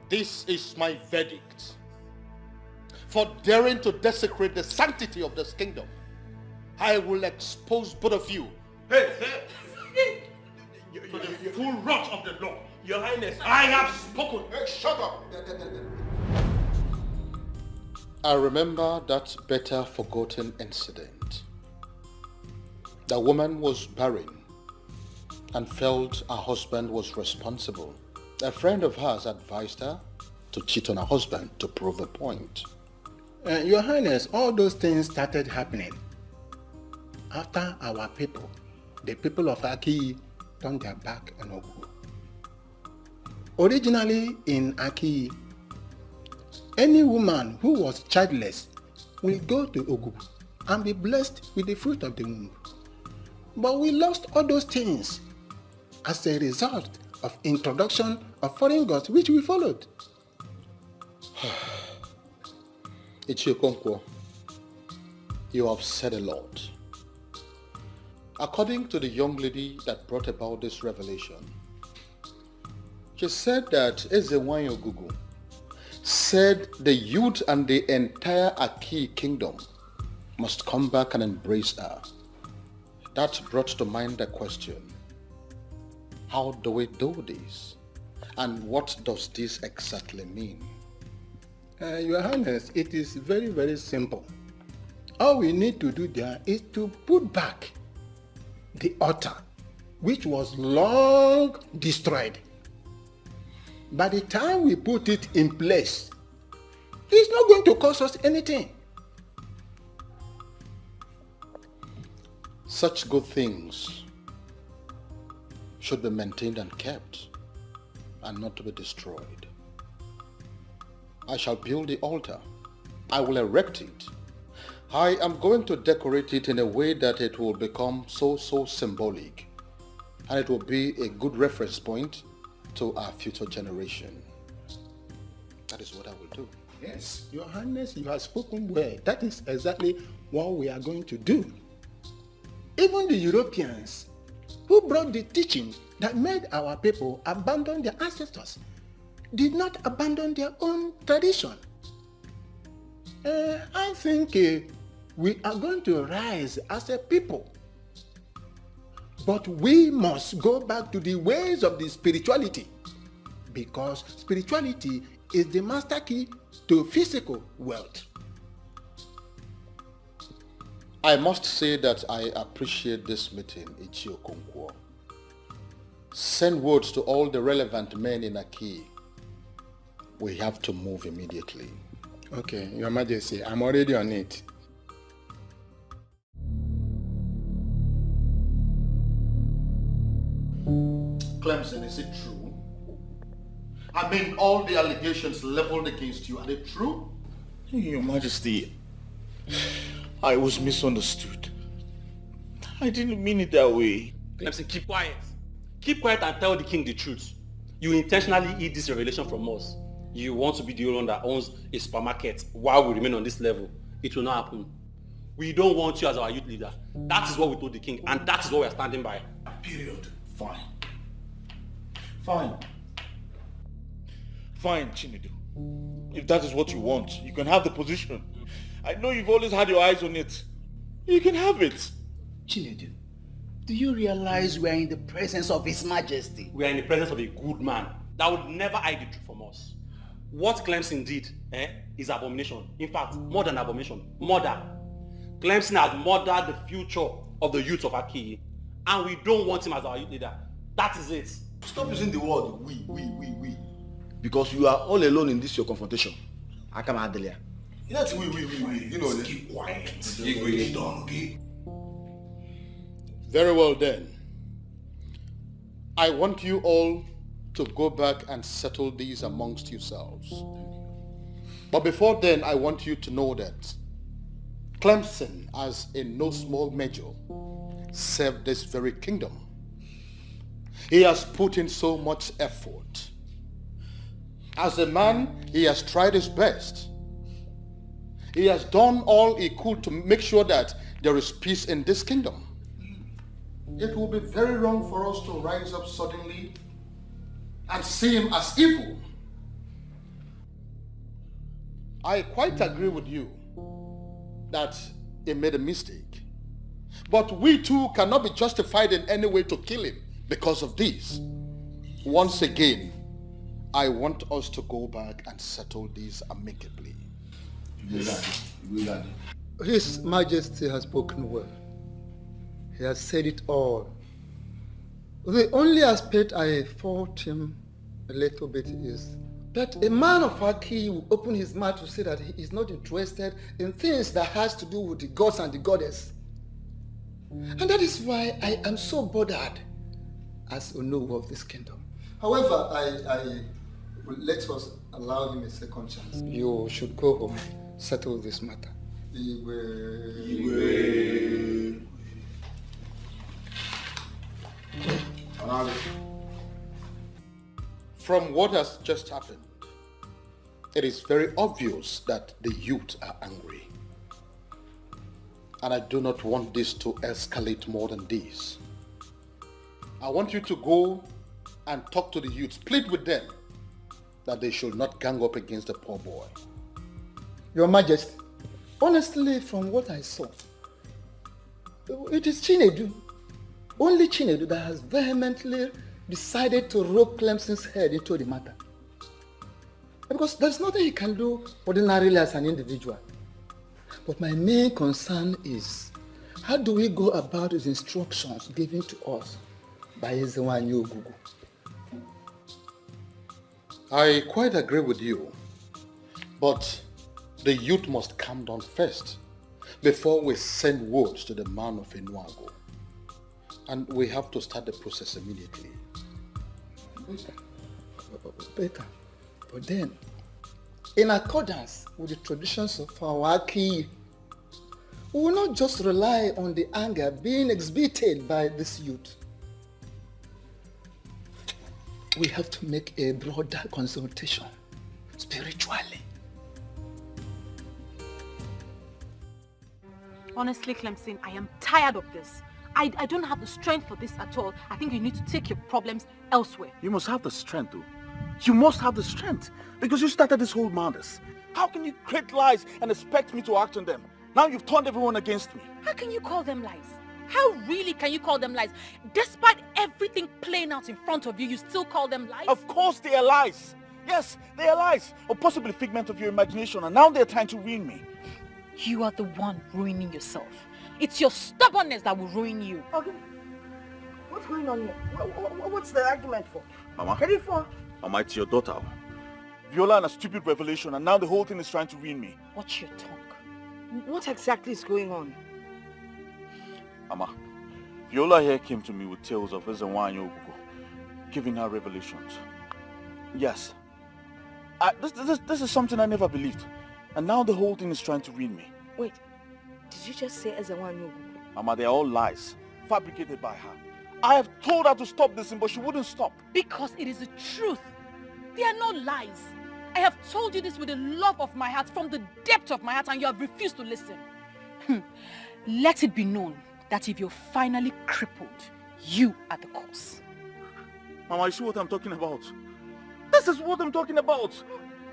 This is my verdict. For daring to desecrate the sanctity of this kingdom, I will expose both of you. Hey! To the full wrath of the law. Your Highness, I have spoken. Hey, shut up! I remember that better forgotten incident. The woman was barren and felt her husband was responsible. A friend of hers advised her to cheat on her husband to prove a point. Your Highness, all those things started happening after our people, the people of Aki, turned their back on Ogu. Originally in Aki, any woman who was childless will go to Ogu and be blessed with the fruit of the womb. But we lost all those things as a result of introduction of foreign gods which we followed. Ichiokonkwo, you have said a lot. According to the young lady that brought about this revelation, she said that Ezewanyo Gugu said the youth and the entire Aki kingdom must come back and embrace her. That brought to mind the question, how do we do this? And what does this exactly mean? Your Highness, it is very, very simple. All we need to do there is to put back the altar, which was long destroyed. By the time we put it in place, it's not going to cost us anything. Such good things should be maintained and kept, and not to be destroyed. I shall build the altar. I will erect it. I am going to decorate it in a way that it will become so symbolic, and it will be a good reference point to our future generation. That is what I will do. Yes, Your Highness, you have spoken well. That is exactly what we are going to do. Even the Europeans who brought the teaching that made our people abandon their ancestors did not abandon their own tradition. I think we are going to rise as a people. But we must go back to the ways of the spirituality, because spirituality is the master key to physical wealth. I must say that I appreciate this meeting, Ichio Konkwo. Send words to all the relevant men in Aki. We have to move immediately. Okay, Your Majesty, I'm already on it. Clemson, is it true? I mean, all the allegations leveled against you, are they true? Your Majesty, I was misunderstood. I didn't mean it that way. Clemson, keep quiet. Keep quiet and tell the king the truth. You intentionally hid this revelation from us. You want to be the only one that owns a supermarket while we remain on this level. It will not happen. We don't want you as our youth leader. That is what we told the king, and that is what we are standing by. Period. Fine. Fine. Fine, Chinedu. If that is what you want, you can have the position. I know you've always had your eyes on it. You can have it. Chinedu, do you realize we are in the presence of His Majesty? We are in the presence of a good man that would never hide the truth from us. What Clemson did is abomination. In fact, more than abomination, murder. Clemson has murdered the future of the youth of Akiyi, and we don't want him as our youth leader. That is it. Stop using the word we. Because you are all alone in this your confrontation. Akama Adelia. That's we. You know this. Keep quiet. Done, okay? Very well then. I want you all to go back and settle these amongst yourselves. But before then, I want you to know that Clemson, as in no small measure, served this very kingdom. He has put in so much effort. As a man, he has tried his best. He has done all he could to make sure that there is peace in this kingdom. It will be very wrong for us to rise up suddenly and see him as evil. I quite agree with you that he made a mistake. But we too cannot be justified in any way to kill him because of this. Once again, I want us to go back and settle these amicably. His Majesty has spoken well. He has said it all. The only aspect I fault him a little bit is that a man of Aki will open his mouth to say that he is not interested in things that has to do with the gods and the goddess. And that is why I am so bothered as Onowu of this kingdom. However, I will let us allow him a second chance. You should go home, settle this matter. From what has just happened, it is very obvious that the youth are angry. And I do not want this to escalate more than this. I want you to go and talk to the youths, plead with them that they should not gang up against the poor boy. Your Majesty, honestly, from what I saw, it is Chinedu, only Chinedu, that has vehemently decided to rope Clemson's head into the matter. Because there's nothing he can do ordinarily as an individual. But my main concern is, how do we go about his instructions given to us by Ezewanyi Ogugu? I quite agree with you, but the youth must calm down first before we send word to the man of Enuago. And we have to start the process immediately. Better. But then, in accordance with the traditions of our Aki, we will not just rely on the anger being exhibited by this youth. We have to make a broader consultation, spiritually. Honestly, Clemson, I am tired of this. I don't have the strength for this at all. I think you need to take your problems elsewhere. You must have the strength, though. You must have the strength, because you started this whole madness. How can you create lies and expect me to act on them? Now you've turned everyone against me. How can you call them lies? How really can you call them lies? Despite everything playing out in front of you, you still call them lies? Of course they are lies. Yes, they are lies. Or possibly a figment of your imagination, and now they're trying to ruin me. You are the one ruining yourself. It's your stubbornness that will ruin you. Okay. What's going on here? What's the argument for? Mama. Ready for? Mama, it's your daughter. Viola and a stupid revelation, and now the whole thing is trying to ruin me. Watch your tongue. What exactly is going on? Mama, Viola here came to me with tales of Ezenwa and Ogugu, giving her revelations. Yes. This is something I never believed. And now the whole thing is trying to ruin me. Wait, did you just say Ezenwa and Ogugu? Mama, they're all lies, fabricated by her. I have told her to stop this thing, but she wouldn't stop. Because it is the truth. They are not lies. I have told you this with the love of my heart, from the depth of my heart, and you have refused to listen. Let it be known that if you're finally crippled, you are the cause. Mama, you see what I'm talking about? This is what I'm talking about.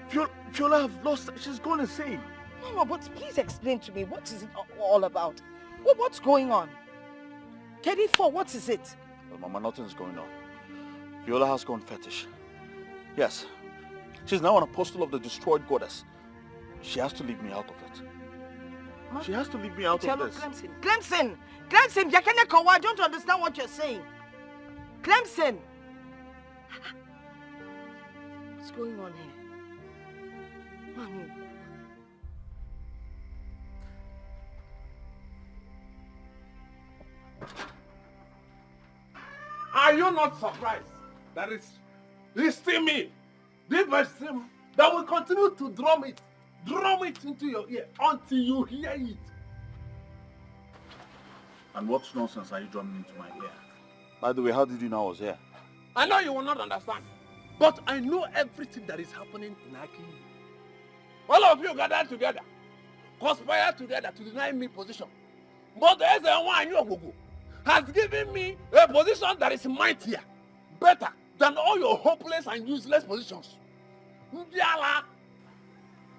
Viola have lost, she's gone insane. Mama, but please explain to me, what is it all about? What's going on? KD4, what is it? Well, Mama, nothing's going on. Viola has gone fetish. Yes. She's now an apostle of the destroyed goddess. She has to leave me out of it. Huh? She has to leave me out of this. Clemson! Clemson, I don't understand what you're saying. Clemson! What's going on here? Mommy. Are you not surprised that it's still me, this person that will continue to drum it into your ear until you hear it? And what nonsense are you drumming into my ear? By the way, how did you know I was here? I know you will not understand, but I know everything that is happening in Aki. All of you gathered together, conspire together to deny me position. But there's a one Ogugu has given me a position that is mightier, better than all your hopeless and useless positions.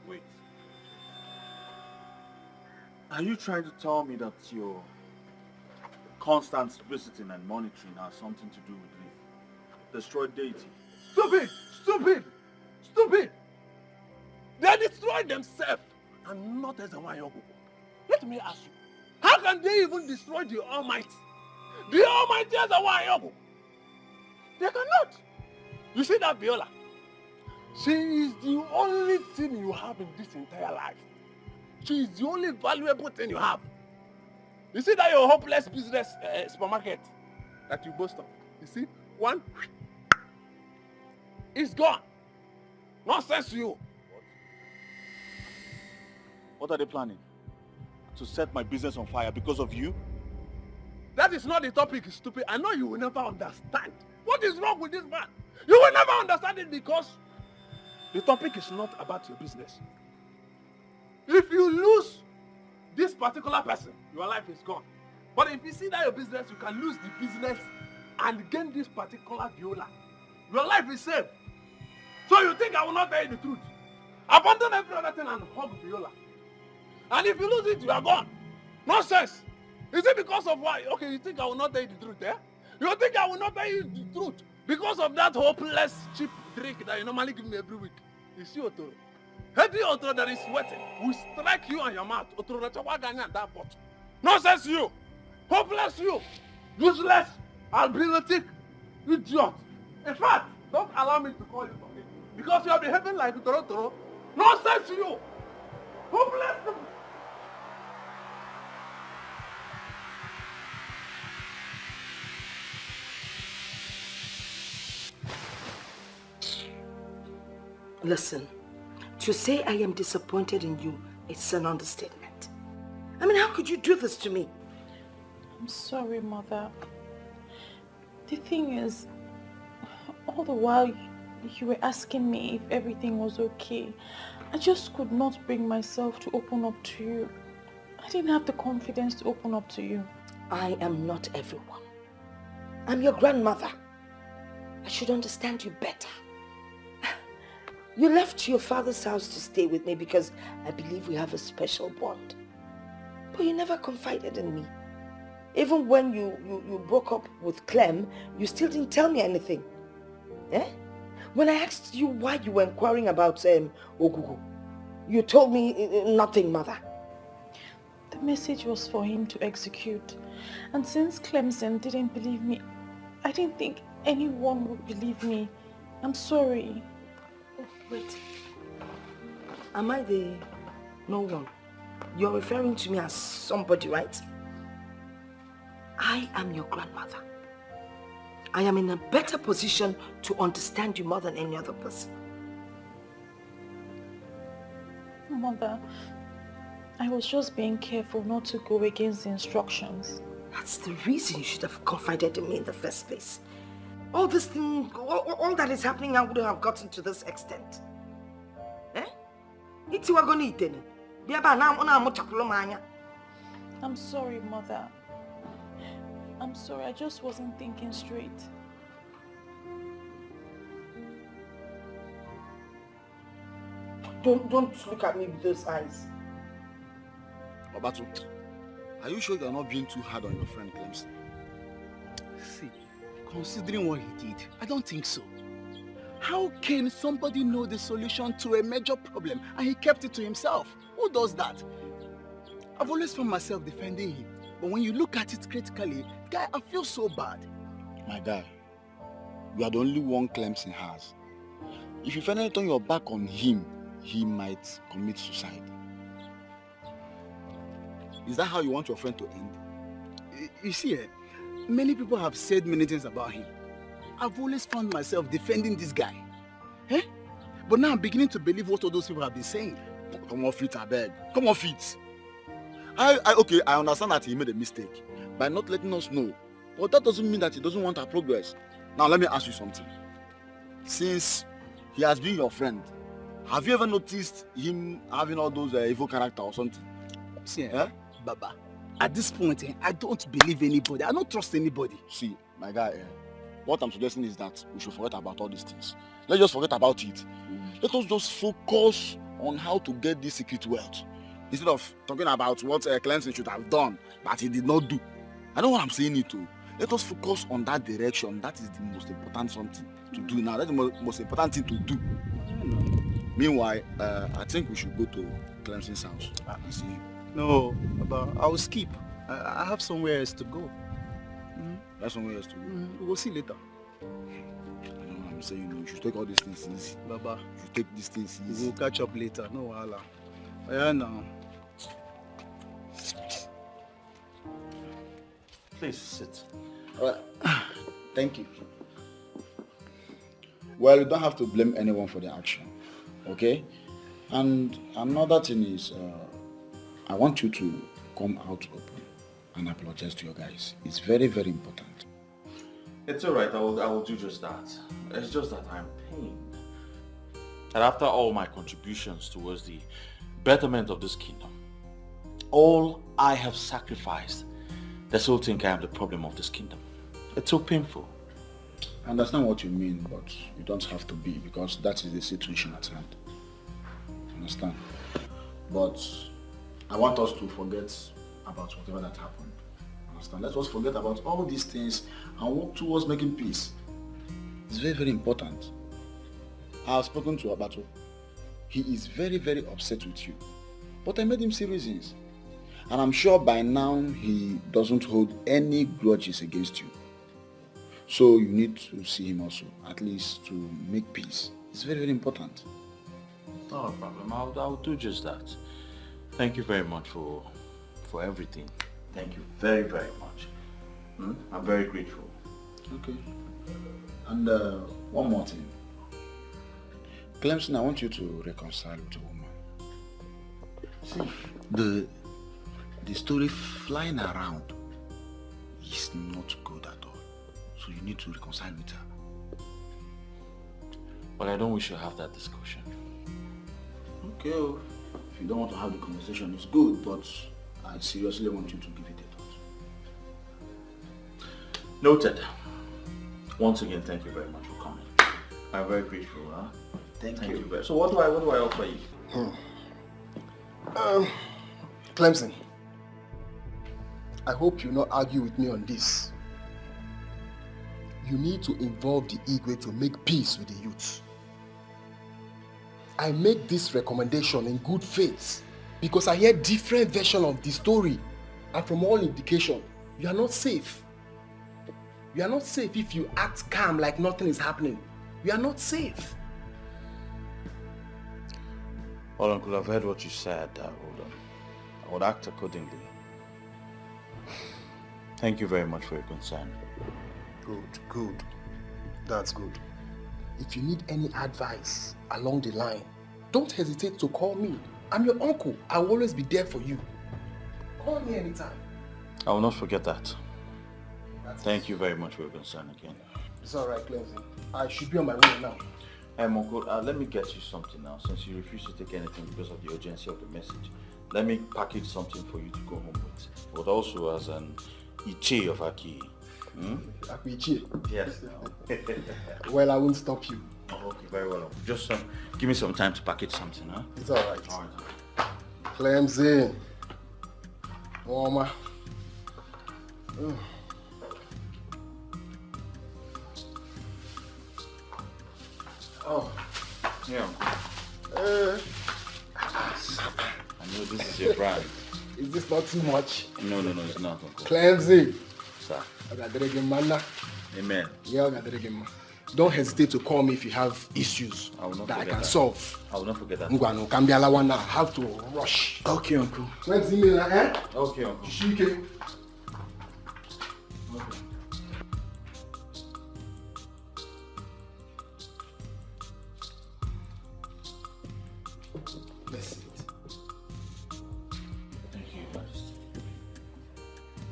Wait. Are you trying to tell me that your constant visiting and monitoring has something to do with the destroyed deity? Stupid! They destroyed themselves and not as a Ogugu. Let me ask you, how can they even destroy the Almighty? The Almighty is a Ogugu. They cannot. You see that Viola? She is the only thing you have in this entire life. She is the only valuable thing you have. You see that your hopeless business supermarket that you boast of? You see? One, it's gone. Nonsense to you. What are they planning? To set my business on fire because of you? That is not the topic, stupid. I know you will never understand. What is wrong with this man? You will never understand it because the topic is not about your business. If you lose this particular person, your life is gone. But if you see that your business, you can lose the business and gain this particular Viola. Your life is saved. So you think I will not tell you the truth? Abandon every other thing and hug Viola. And if you lose it, you are gone. Nonsense. Is it because of why? Okay, you think I will not tell you the truth, eh? You think I will not tell you the truth because of that hopeless cheap drink that you normally give me every week? You see, Otoro? Heavy Otoro that is sweating will strike you on your mouth. Otoro, that's why I got that pot. Nonsense you! Hopeless you! Useless! Albinetic! Idiot! In fact, don't allow me to call you for it because you are behaving like Otoro. Nonsense you! Hopeless! Listen, to say I am disappointed in you, it's an understatement. I mean, how could you do this to me? I'm sorry, Mother. The thing is, all the while you were asking me if everything was okay, I just could not bring myself to open up to you. I didn't have the confidence to open up to you. I am not everyone. I'm your grandmother. I should understand you better. You left your father's house to stay with me because I believe we have a special bond. But you never confided in me. Even when you broke up with Clem, you still didn't tell me anything. Eh? When I asked you why you were inquiring about Ogugu, you told me nothing, Mother. The message was for him to execute. And since Clemson didn't believe me, I didn't think anyone would believe me. I'm sorry. Oh, wait. Am I the no one? You're referring to me as somebody, right? I am your grandmother. I am in a better position to understand you more than any other person. Mother, I was just being careful not to go against the instructions. That's the reason you should have confided in me in the first place. All this thing, all that is happening now wouldn't have gotten to this extent. Eh? I'm sorry, Mother. I'm sorry, I just wasn't thinking straight. Don't look at me with those eyes. Obatu, are you sure you're not being too hard on your friend Clemson? See, considering what he did, I don't think so. How can somebody know the solution to a major problem and he kept it to himself? Who does that? I've always found myself defending him, but when you look at it critically, guy, I feel so bad. My guy, you are the only one Clemson has. If you finally turn your back on him, he might commit suicide. Is that how you want your friend to end? You see, many people have said many things about him. I've always found myself defending this guy. Eh? But now I'm beginning to believe what all those people have been saying. Come off it, I beg. Come off it. Okay, I understand that he made a mistake by not letting us know. But that doesn't mean that he doesn't want our progress. Now let me ask you something. Since he has been your friend, have you ever noticed him having all those evil character or something? See, Baba, at this point, I don't believe anybody. I don't trust anybody. See, my guy, what I'm suggesting is that we should forget about all these things. Let's just forget about it. Let us just focus on how to get this secret wealth. Instead of talking about what Clemson should have done, but he did not do. I know what I'm saying it to. Let us focus on that direction. That is the most important something to do now. That's the most important thing to do. Meanwhile, I think we should go to Clemson's house. See him. No, Baba, I will skip. I have somewhere else to go. That's somewhere else to go. We'll see later. I know what I'm saying. You should take all these things easy. Baba, you should take these things easy. We'll catch up later. No wahala. Yeah, now. Please sit. Thank you. Well, you don't have to blame anyone for the action, okay? And another thing is, I want you to come out open and apologize to your guys. It's very, very important. It's alright, I will do just that. It's just that I'm pained. And after all my contributions towards the betterment of this kingdom, all I have sacrificed, they still think I am the problem of this kingdom. It's so painful. I understand what you mean, but you don't have to be, because that is the situation at hand. Understand? But I want us to forget about whatever that happened. Understand? Let us forget about all these things and work towards making peace. It's very, very important. I have spoken to Abato. He is very, very upset with you. But I made him see reasons. And I'm sure by now he doesn't hold any grudges against you. So you need to see him also, at least to make peace. It's very, very important. Not a problem. I'll do just that. Thank you very much for everything. Thank you very, very much. I'm very grateful. Okay. And one more thing. Clemson, I want you to reconcile with a woman. See, the story flying around is not good at all. So you need to reconcile with her. But I don't wish to have that discussion. Okay, if you don't want to have the conversation, it's good, but I seriously want you to give it a thought. Noted. Once again, thank you very much for coming. I'm very grateful. Huh? Thank you. Very. So what do I offer you? Clemson, I hope you not argue with me on this. You need to involve the Igwe to make peace with the youth. I make this recommendation in good faith because I hear different versions of the story, and from all indication, you are not safe. You are not safe if you act calm like nothing is happening. You are not safe. Well, Uncle, I've heard what you said. I would act accordingly. Thank you very much for your concern. Good. That's good. If you need any advice along the line, don't hesitate to call me. I'm your uncle. I will always be there for you. Call me anytime. I will not forget that. Thank you very much for your concern again. It's alright, Clemson. I should be on my way now. Hey, Uncle, let me get you something now, since you refuse to take anything because of the urgency of the message. Let me package something for you to go home with, but also as an Iche of Aki. Iche? Yes. Well, I won't stop you. Oh, okay, very well. Just give me some time to package something, huh? It's alright. Clemson. Mama. Oh, yeah. I know this is your brand. Is this not too much? No, it's not, Uncle. Clemson. Sir. Amen. Yeah, don't hesitate to call me if you have issues that I can solve. I will not forget that. I have to rush. Okay, Uncle. Let's see me, eh? Okay, Uncle. Shike.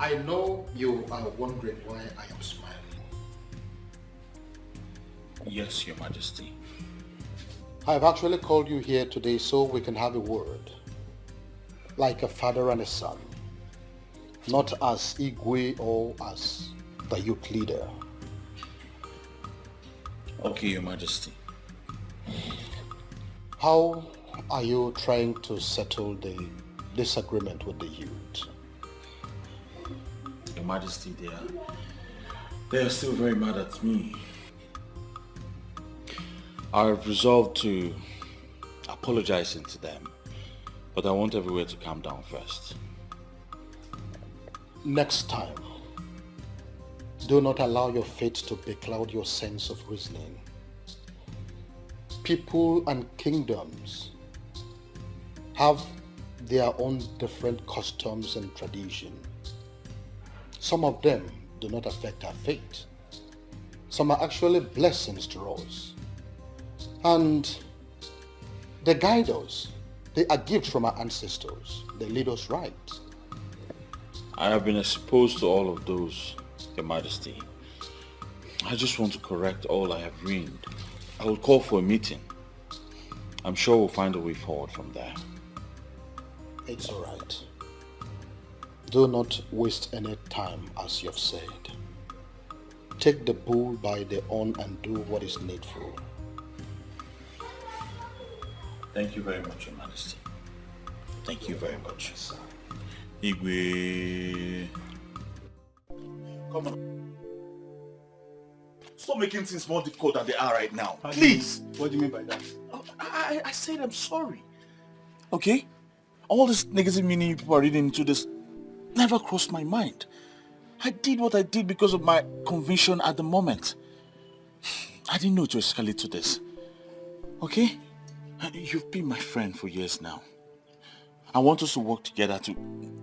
I know you are wondering why I am smiling. Yes, Your Majesty. I've actually called you here today so we can have a word. Like a father and a son. Not as Igwe or as the youth leader. Okay, Your Majesty. How are you trying to settle the disagreement with the youth? Your Majesty, they are still very mad at me. I have resolved to apologize to them, but I want everywhere to calm down first. Next time, do not allow your fate to becloud your sense of reasoning. People and kingdoms have their own different customs and traditions. Some of them do not affect our fate. Some are actually blessings to us. And they guide us. They are gifts from our ancestors. They lead us right. I have been exposed to all of those, Your Majesty. I just want to correct all I have ruined. I will call for a meeting. I'm sure we'll find a way forward from there. It's all right. Do not waste any time, as you have said. Take the bull by the horn and do what is needful. Thank you very much, Your Majesty. Thank you very much. Igwe. Come on. Stop making things more difficult than they are right now. Please. What do you mean by that? I said I'm sorry. Okay? All this negative meaning people are reading into this never crossed my mind. I did what I did because of my conviction at the moment. I didn't know to escalate to this. Okay? You've been my friend for years now. I want us to work together to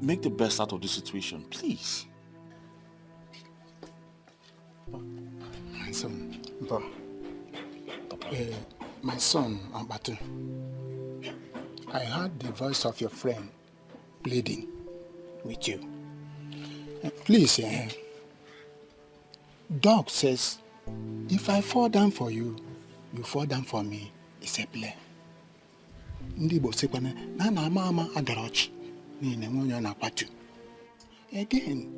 make the best out of this situation. Please. My son, my son, Ambatu, I heard the voice of your friend pleading with you. Please, Dog says, if I fall down for you, you fall down for me. It's a play. Again,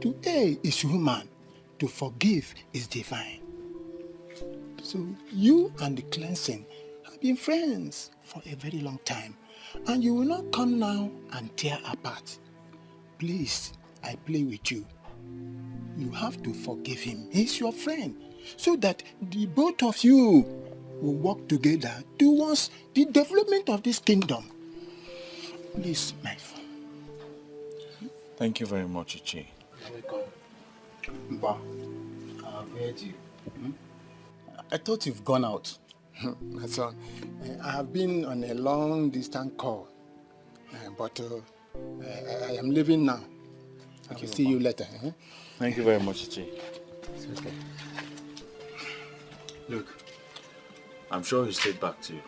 to err is human, to forgive is divine. So you and the Clemson have been friends for a very long time, and you will not come now and tear apart. Please, I play with you. You have to forgive him. He's your friend, so that the both of you will work together towards the development of this kingdom. Please, my friend. Thank you very much, Ichi. Mba, I've heard you. I thought you've gone out. My son, I have been on a long distance call, but I am leaving now. I will see you later. Thank you very much, Ichi. It's okay. Look, I'm sure he stayed back to you.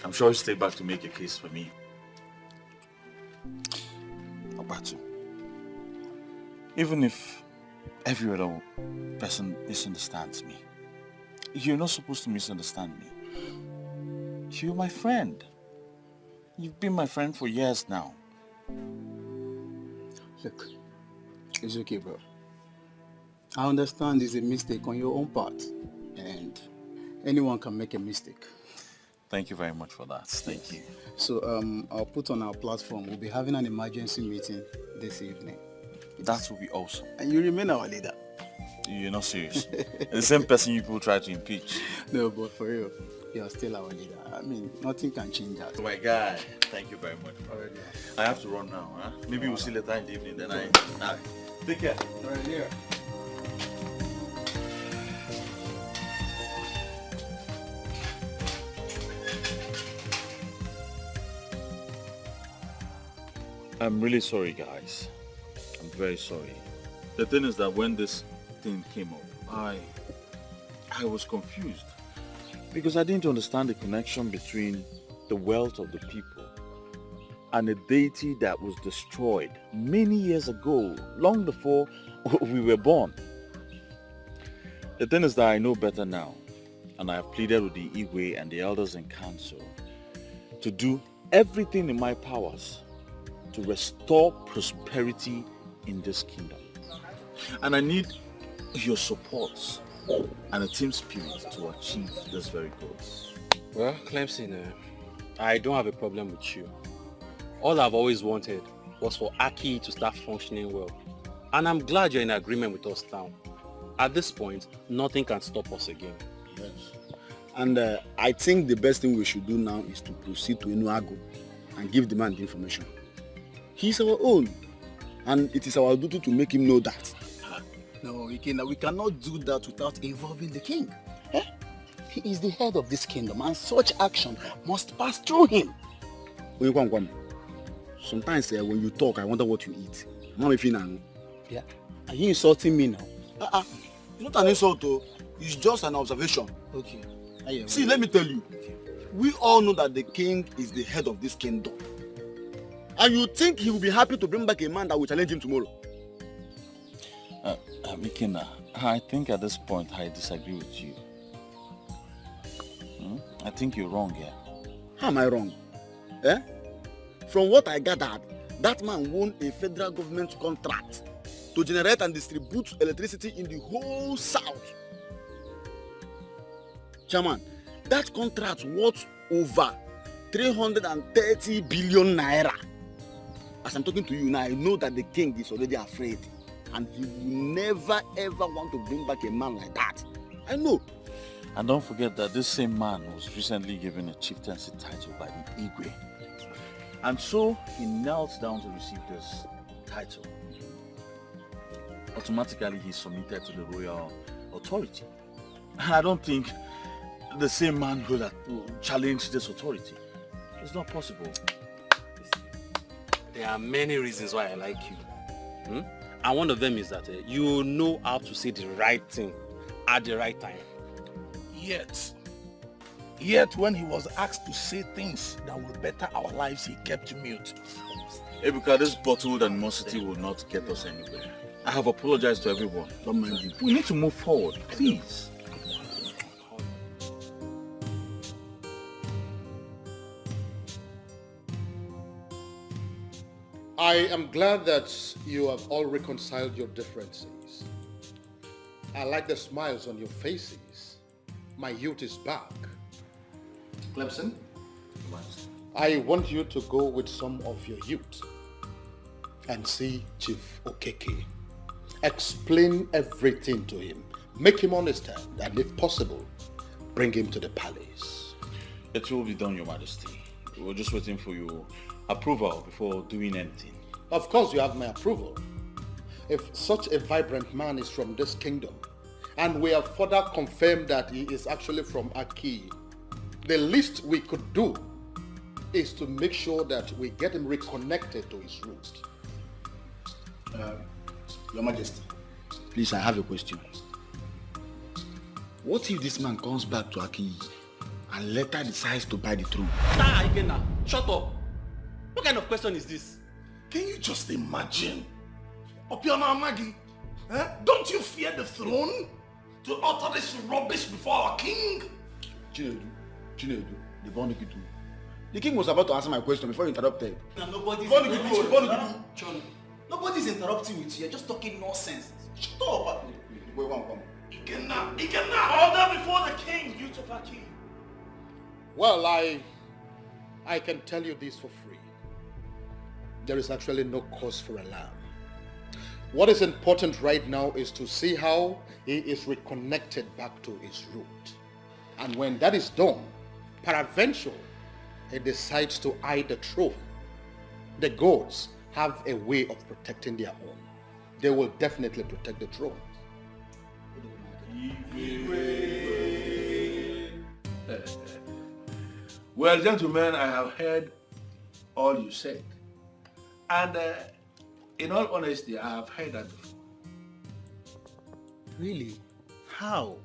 I'm sure he stayed back to make a case for me. Obatu, even if every other person misunderstands me, you're not supposed to misunderstand me. You're my friend. You've been my friend for years now. Look, it's okay, bro. I understand it's a mistake on your own part, and anyone can make a mistake. Thank you very much for that. Thank you. So I'll put on our platform. We'll be having an emergency meeting this evening. That will be awesome. And you remain our leader. You're not serious. The same person you people try to impeach. No, but for real, you're still our leader. I mean, nothing can change that. Oh my guy, thank you very much. Already. I have to run now. Huh? Maybe we'll see later in the evening. Then take care. Alright, yeah. I'm really sorry, guys. I'm very sorry. The thing is that when this thing came up, I was confused because I didn't understand the connection between the wealth of the people and a deity that was destroyed many years ago, long before we were born. The thing is that I know better now, and I have pleaded with the Igwe and the elders in council to do everything in my powers to restore prosperity in this kingdom. And I need your support and a team spirit to achieve this very goal. Well, Clemson, I don't have a problem with you. All I've always wanted was for Aki to start functioning well. And I'm glad you're in agreement with us now. At this point, nothing can stop us again. Yes. And I think the best thing we should do now is to proceed to Inuago and give the man the information. He's our own, and it is our duty to make him know that. No, we cannot do that without involving the king. Eh? He is the head of this kingdom, and such action must pass through him. Sometimes when you talk, I wonder what you eat. Yeah? Are you insulting me now? It's not an insult, though. It's just an observation. Okay. See, let me tell you. We all know that the king is the head of this kingdom. And you think he will be happy to bring back a man that will challenge him tomorrow? Mikina, I think at this point I disagree with you. I think you're wrong here. How am I wrong? Eh? From what I gathered, that man won a federal government contract to generate and distribute electricity in the whole south. Chairman, that contract worth over 330 billion naira. As I'm talking to you now, I know that the king is already afraid, and he will never ever want to bring back a man like that. I know. And don't forget that this same man was recently given a chieftaincy title by the Igwe. And so he knelt down to receive this title. Automatically he submitted to the royal authority. And I don't think the same man will challenge this authority. It's not possible. There are many reasons why I like you. And one of them is that you know how to say the right thing at the right time. Yet when he was asked to say things that will better our lives, he kept mute. Ebuka, this bottled animosity will not get us anywhere. I have apologized to everyone. Don't mind you. We need to move forward, please. I am glad that you have all reconciled your differences. I like the smiles on your faces. My youth is back. Clemson, I want you to go with some of your youth and see Chief Okeke. Explain everything to him. Make him understand, and if possible, bring him to the palace. It will be done, Your Majesty. We're just waiting for your approval before doing anything. Of course you have my approval. If such a vibrant man is from this kingdom, and we have further confirmed that he is actually from Aki, the least we could do is to make sure that we get him reconnected to his root. Your Majesty, please, I have a question. What if this man comes back to Aki and later decides to buy the throne? Nah, Ikenna, shut up. What kind of question is this? Can you just imagine? Opiana Amagi, don't you fear the throne? To utter this rubbish before our king? Chinedu, the Bonikitu. The king was about to answer my question before you interrupted. Nobody's interrupting with you. You're just talking nonsense. Shut up. Wait, one. Ikenna, order before the king, you to Aki. Well, I can tell you this for free. There is actually no cause for alarm. What is important right now is to see how he is reconnected back to his root. And when that is done, peradventure, he decides to hide the truth. The gods have a way of protecting their own. They will definitely protect the throne. Well, gentlemen, I have heard all you said. And in all honesty, I have heard that before. Really? How?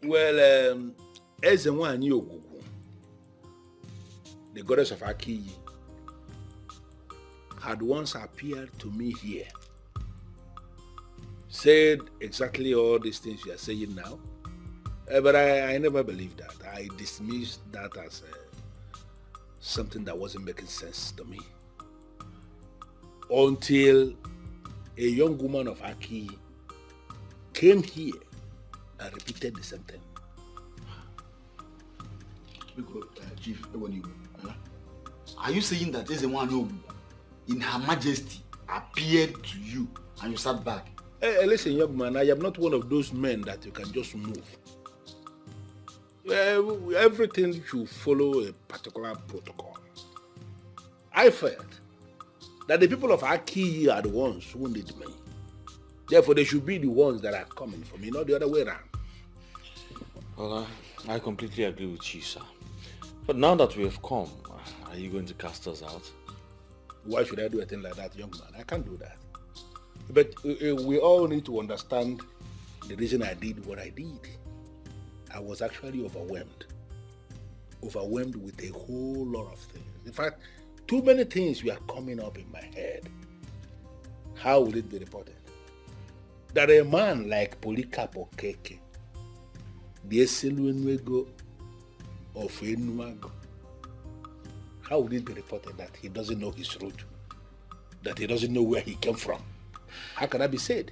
Well, Ezenwani Ogugu, the goddess of Aki, had once appeared to me here, said exactly all these things you are saying now, but I never believed that. I dismissed that as something that wasn't making sense to me. Until a young woman of Aki came here and repeated the same thing. Because, Chief, are you saying that Ezenwani in Her Majesty appeared to you and you sat back? Hey, listen, young man, I am not one of those men that you can just move. Everything should follow a particular protocol. I felt that the people of Aki are the ones who need me. Therefore, they should be the ones that are coming for me, not the other way around. Well, I completely agree with you, sir. But now that we have come, are you going to cast us out? Why should I do a thing like that, young man? I can't do that. But we all need to understand the reason I did what I did. I was actually overwhelmed. Overwhelmed with a whole lot of things. In fact, too many things were coming up in my head. How will it be reported? That a man like Polycarp or Keke, the Eseluenwego of Enuago, how would it be reported that he doesn't know his root? That he doesn't know where he came from? How can that be said?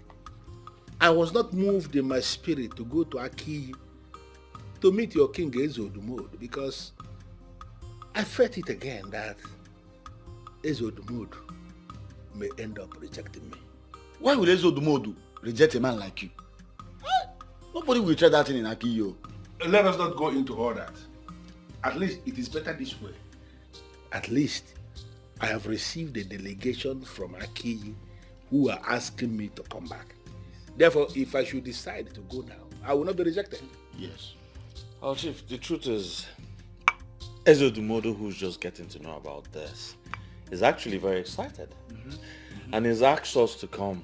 I was not moved in my spirit to go to Aki to meet your king Ezodumod because I felt it again that Ezodumod may end up rejecting me. Why would Ezodumod reject a man like you? Nobody will try that thing in Aki, yo. Let us not go into all that. At least it is better this way. At least I have received a delegation from Aki who are asking me to come back. Therefore, if I should decide to go now, I will not be rejected. Yes. Well, Chief, the truth is, Ezodumodo, who's just getting to know about this, is actually very excited. And he's asked us to come,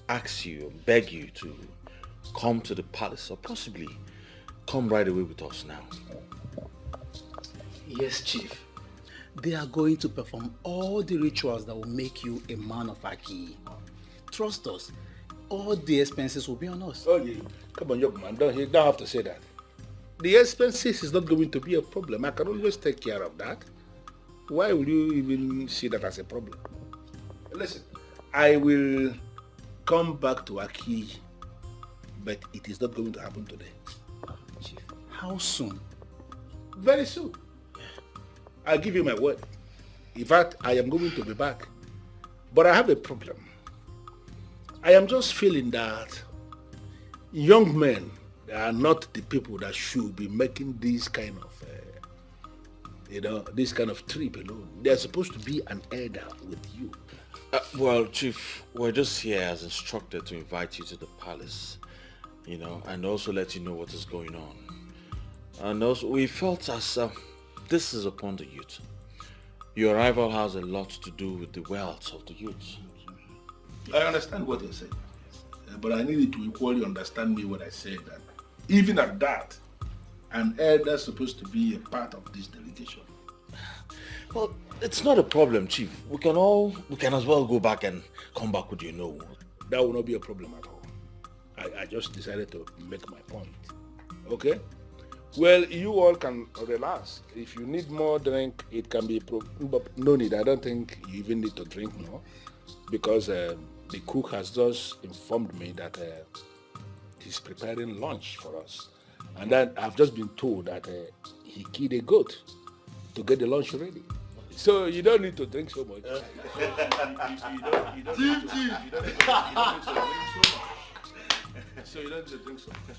ask you, beg you to come to the palace, or possibly come right away with us now. Yes, Chief. They are going to perform all the rituals that will make you a man of Aki. Trust us. All the expenses will be on us. Oh, yeah. Come on, young man. You don't have to say that. The expenses is not going to be a problem. I can always take care of that. Why will you even see that as a problem? Listen, I will come back to Aki, but it is not going to happen today. Chief, how soon? Very soon. I'll give you my word. In fact, I am going to be back. But I have a problem. I am just feeling that young men are not the people that should be making these kind of You know, this kind of trip alone. There's supposed to be an elder with you. Well, Chief, we're just here as instructed to invite you to the palace, you know, and also let you know what is going on. And also, we felt as this is upon the youth. Your arrival has a lot to do with the wealth of the youth. I understand what you're saying, but I need you to equally understand me when I say that even at that, an elder is supposed to be a part of this delegation. Well, it's not a problem, Chief. We can as well go back and come back with you know. That will not be a problem at all. I just decided to make my point. Okay? Well, you all can relax. If you need more drink, it can be but no need. I don't think you even need to drink more, because the cook has just informed me that he's preparing lunch for us. And then I've just been told that he killed a goat to get the lunch ready. So you don't need to drink so much. So you don't need to drink so much.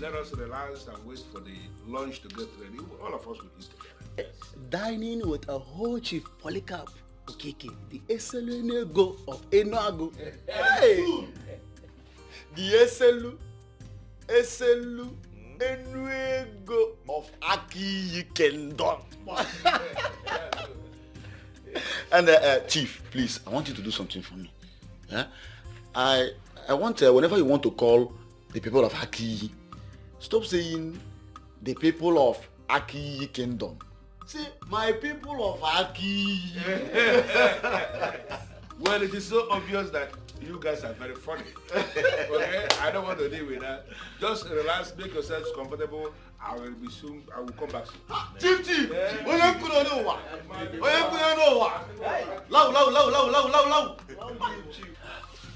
Let us relax and wait for the lunch to get ready. All of us will eat together. Dining with a whole Chief Polycarp, Okeke, the Eselunego of Enuago. Hey! The Eselu Enuego of Aki Kingdom. And Chief, please, I want you to do something for me. Yeah? I want, whenever you want to call the people of Aki, stop saying the people of Aki Kingdom. Say, my people of Aki. Well, it is so obvious that you guys are very funny. Okay? I don't want to deal with that. Just relax, make yourselves comfortable. I will be soon. I will come back soon. Chief!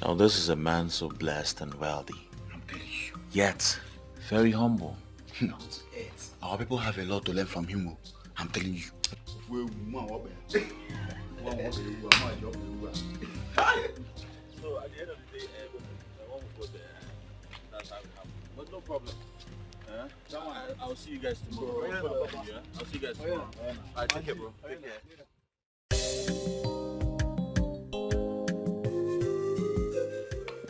Now this is a man so blessed and wealthy, yet very humble. Our people have a lot to learn from him. I'm telling you. So at the end of the day, I won't go there. That's how it happens. But no problem. I'll see you guys tomorrow. I'll see you guys tomorrow. Alright, take care, bro. Take care.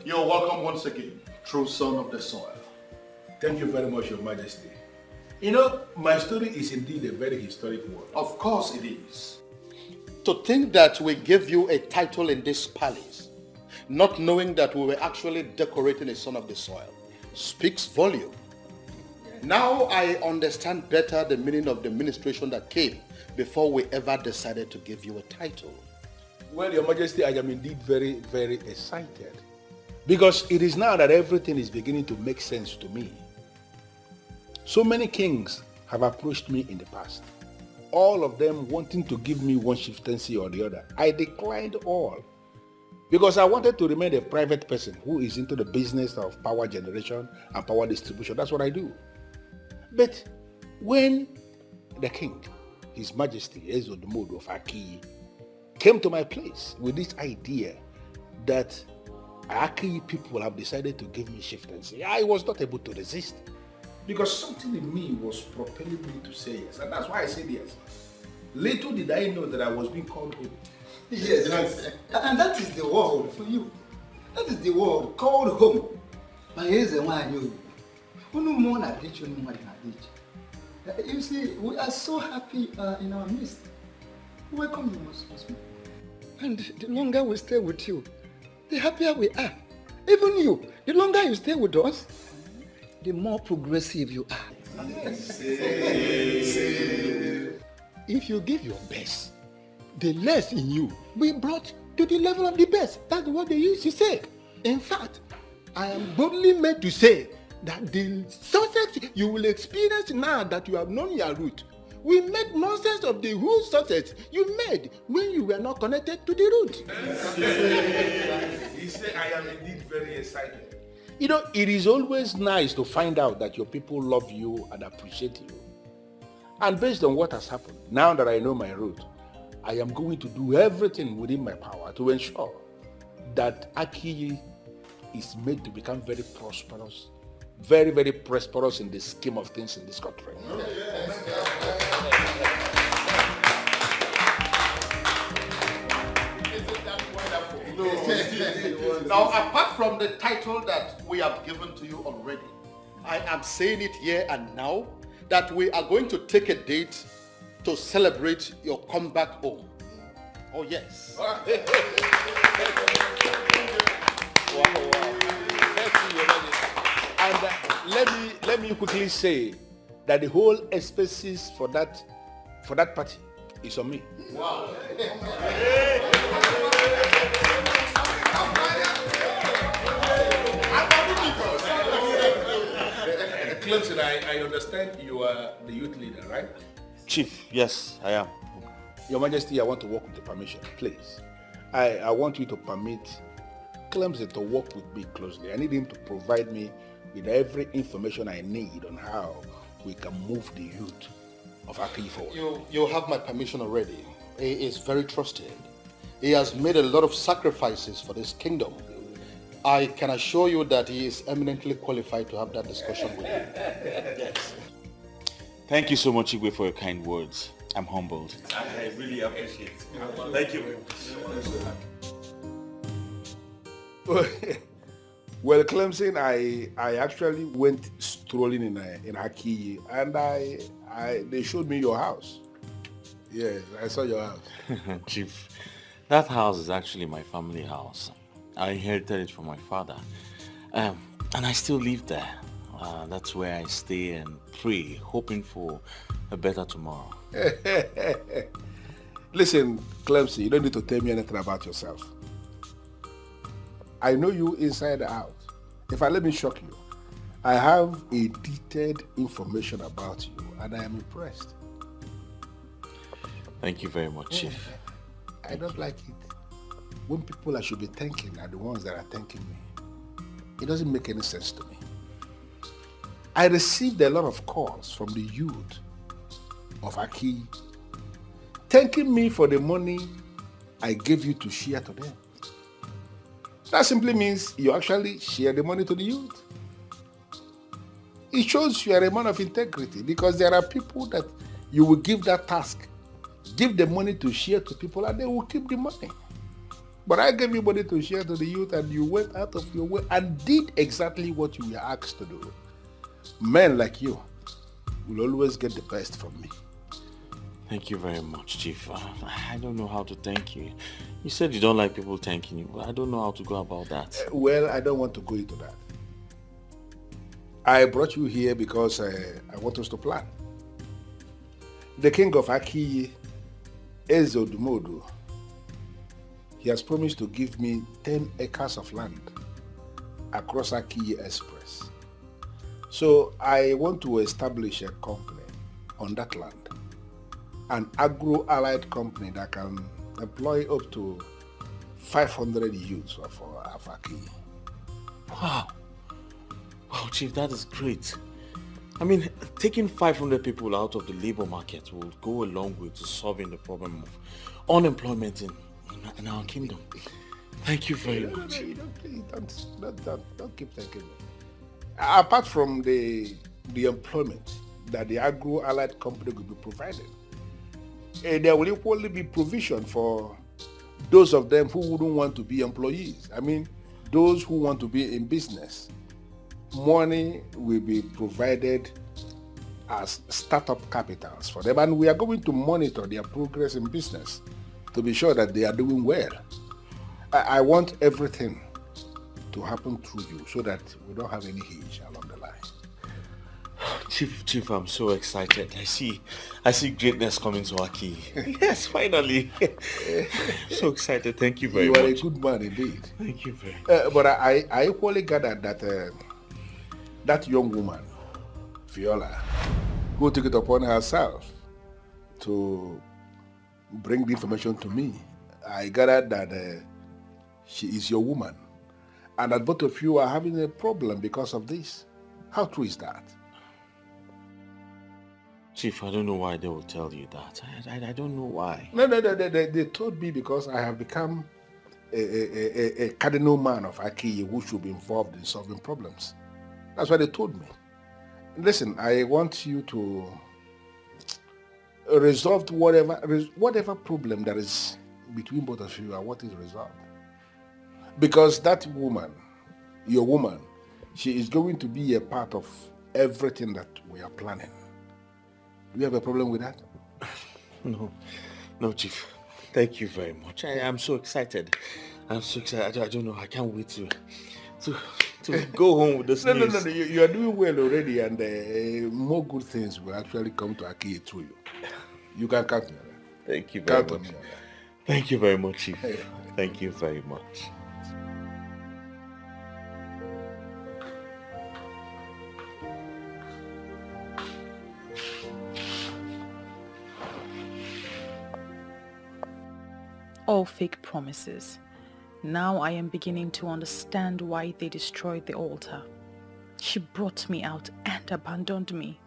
You're welcome once again, true son of the soil. Thank you very much, Your Majesty. You know, my story is indeed a very historic one. Of course it is. To think that we gave you a title in this palace, not knowing that we were actually decorating a son of the soil, speaks volume. Now I understand better the meaning of the ministration that came before we ever decided to give you a title. Well, Your Majesty, I am indeed very, very excited. Because it is now that everything is beginning to make sense to me. So many kings have approached me in the past, all of them wanting to give me one chieftaincy or the other. I declined all because I wanted to remain a private person who is into the business of power generation and power distribution. That's what I do. But when the king, His Majesty Ezodmodo of Aki, came to my place with this idea that Aki people have decided to give me chieftaincy, I was not able to resist. Because something in me was propelling me to say yes. And that's why I said yes. Little did I know that I was being called home. Yes, and that is the word for you. That is the word called home. But here's the one I knew. You see, we are so happy in our midst. Welcome you most. And the longer we stay with you, the happier we are. Even you, the longer you stay with us, the more progressive you are. If you give your best, the less in you will be brought to the level of the best. That's what they used to say. In fact, I am boldly made to say that the success you will experience now that you have known your root will make nonsense of the whole success you made when you were not connected to the root. He said, I am indeed very excited. You know, it is always nice to find out that your people love you and appreciate you. And based on what has happened, now that I know my root, I am going to do everything within my power to ensure that Aki is made to become very prosperous, very, very prosperous in the scheme of things in this country. Now, apart from the title that we have given to you already, I am saying it here and now that we are going to take a date to celebrate your comeback home. Oh, yes. And let me quickly say that the whole expenses for that party is on me. Wow. Clemson, I understand you are the youth leader, right? Chief, yes, I am. Your Majesty, I want to work with the permission, please. I want you to permit Clemson to work with me closely. I need him to provide me with every information I need on how we can move the youth of Aki forward. You have my permission already. He is very trusted. He has made a lot of sacrifices for this kingdom. I can assure you that he is eminently qualified to have that discussion with you. Yes. Thank you so much, Igwe, for your kind words. I'm humbled. I really appreciate it. Thank you very much. Well, Clemson, I actually went strolling in Aki, and they showed me your house. Yes, I saw your house. Chief, that house is actually my family house. I inherited it from my father, and I still live there. That's where I stay and pray, hoping for a better tomorrow. Listen, Clemson, you don't need to tell me anything about yourself. I know you inside out. If I let me shock you, I have a detailed information about you, and I am impressed. Thank you very much, Chief. I don't like it when people I should be thanking are the ones that are thanking me. It doesn't make any sense to me. I received a lot of calls from the youth of Aki thanking me for the money I gave you to share to them. That simply means you actually share the money to the youth. It shows you are a man of integrity, because there are people that you will give that task, give the money to share to people, and they will keep the money. But I gave you money to share to the youth, and you went out of your way and did exactly what you were asked to do. Men like you will always get the best from me. Thank you very much, Chief. I don't know how to thank you. You said you don't like people thanking you, but I don't know how to go about that. Well, I don't want to go into that. I brought you here because I want us to plan. The king of Aki, Ezodumodu, he has promised to give me 10 acres of land across Aki Express. So I want to establish a company on that land, an agro-allied company that can employ up to 500 youths of Aki. Wow. Wow, Chief, that is great. I mean, taking 500 people out of the labor market will go a long way to solving the problem of unemployment in our kingdom. Thank you very much. Don't keep thanking me. Apart from the employment that the agro-allied company will be providing, there will equally be provision for those of them who wouldn't want to be employees. I mean, those who want to be in business. Money will be provided as startup capitals for them, and we are going to monitor their progress in business to be sure that they are doing well. I want everything to happen through you so that we don't have any hitch along the line. Chief, I'm so excited. I see greatness coming to Aki. Yes, finally. So excited. Thank you very much. You are a good man indeed. Thank you very much. But I equally gathered that that young woman, Viola, who took it upon herself to bring the information to me, I gathered that she is your woman, and that both of you are having a problem because of this. How true is that? Chief, I don't know why they will tell you that. I don't know why. No, they told me because I have become a cardinal man of Aki who should be involved in solving problems. That's what they told me. Listen, I want you to resolve whatever problem that is between both of you. I want it resolved. Because that woman, your woman, she is going to be a part of everything that we are planning. Do you have a problem with that? No, Chief. Thank you very much. I am so excited. I'm so excited. I don't know. I can't wait to go home with this news. No. You are doing well already, and more good things will actually come to Aki through you. You can count on that. Thank you very Count on much. me on that. Thank you very much, Chief. Thank you very much. All fake promises. Now I am beginning to understand why they destroyed the altar. She brought me out and abandoned me.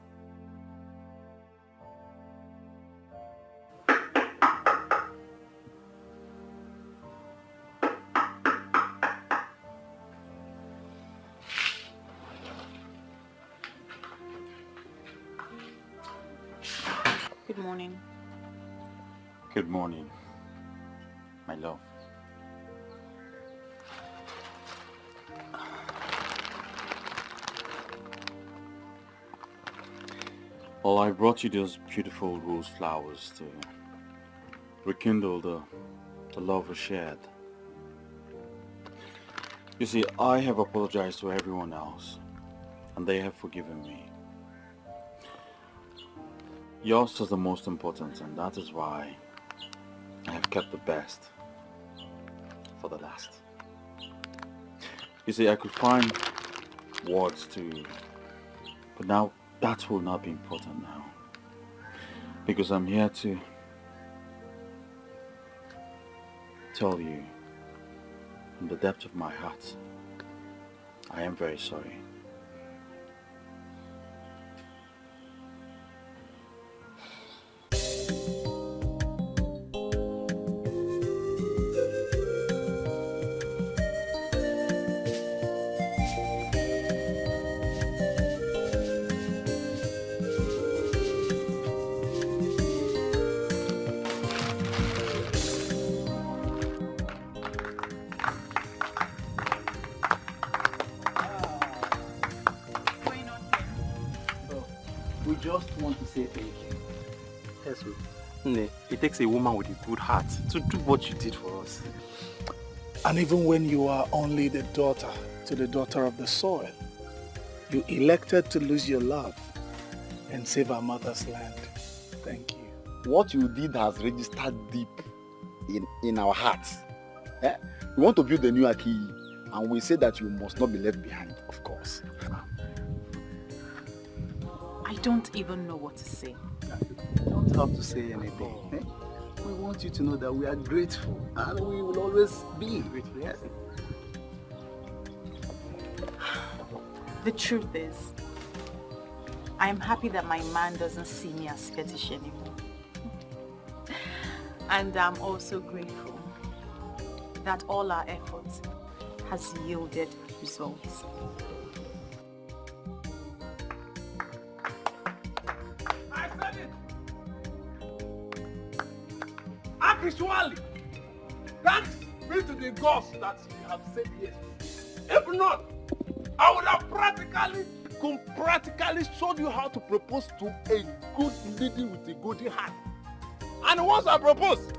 Good morning. Good morning, my love. Well, I brought you those beautiful rose flowers to rekindle the love we shared. You see, I have apologized to everyone else, and they have forgiven me. Yours is the most important, and that is why I have kept the best for the last. You see, I could find words but now that will not be important now. Because I'm here to tell you from the depth of my heart, I am very sorry. We just want to say thank you. Yes, it takes a woman with a good heart to do what you did for us. And even when you are only the daughter to the daughter of the soil, you elected to lose your love and save our mother's land. Thank you. What you did has registered deep in our hearts. We want to build a new Aki, and we say that you must not be left behind, of course. I don't even know what to say. You don't have to say anything. We want you to know that we are grateful, and we will always be grateful. Yes? The truth is, I am happy that my man doesn't see me as fetish anymore. And I'm also grateful that all our efforts has yielded results. I said it! Actually, thanks be to the gods that you have said yes. If not, I would have practically showed you how to propose to a good lady with a good heart. And once I propose,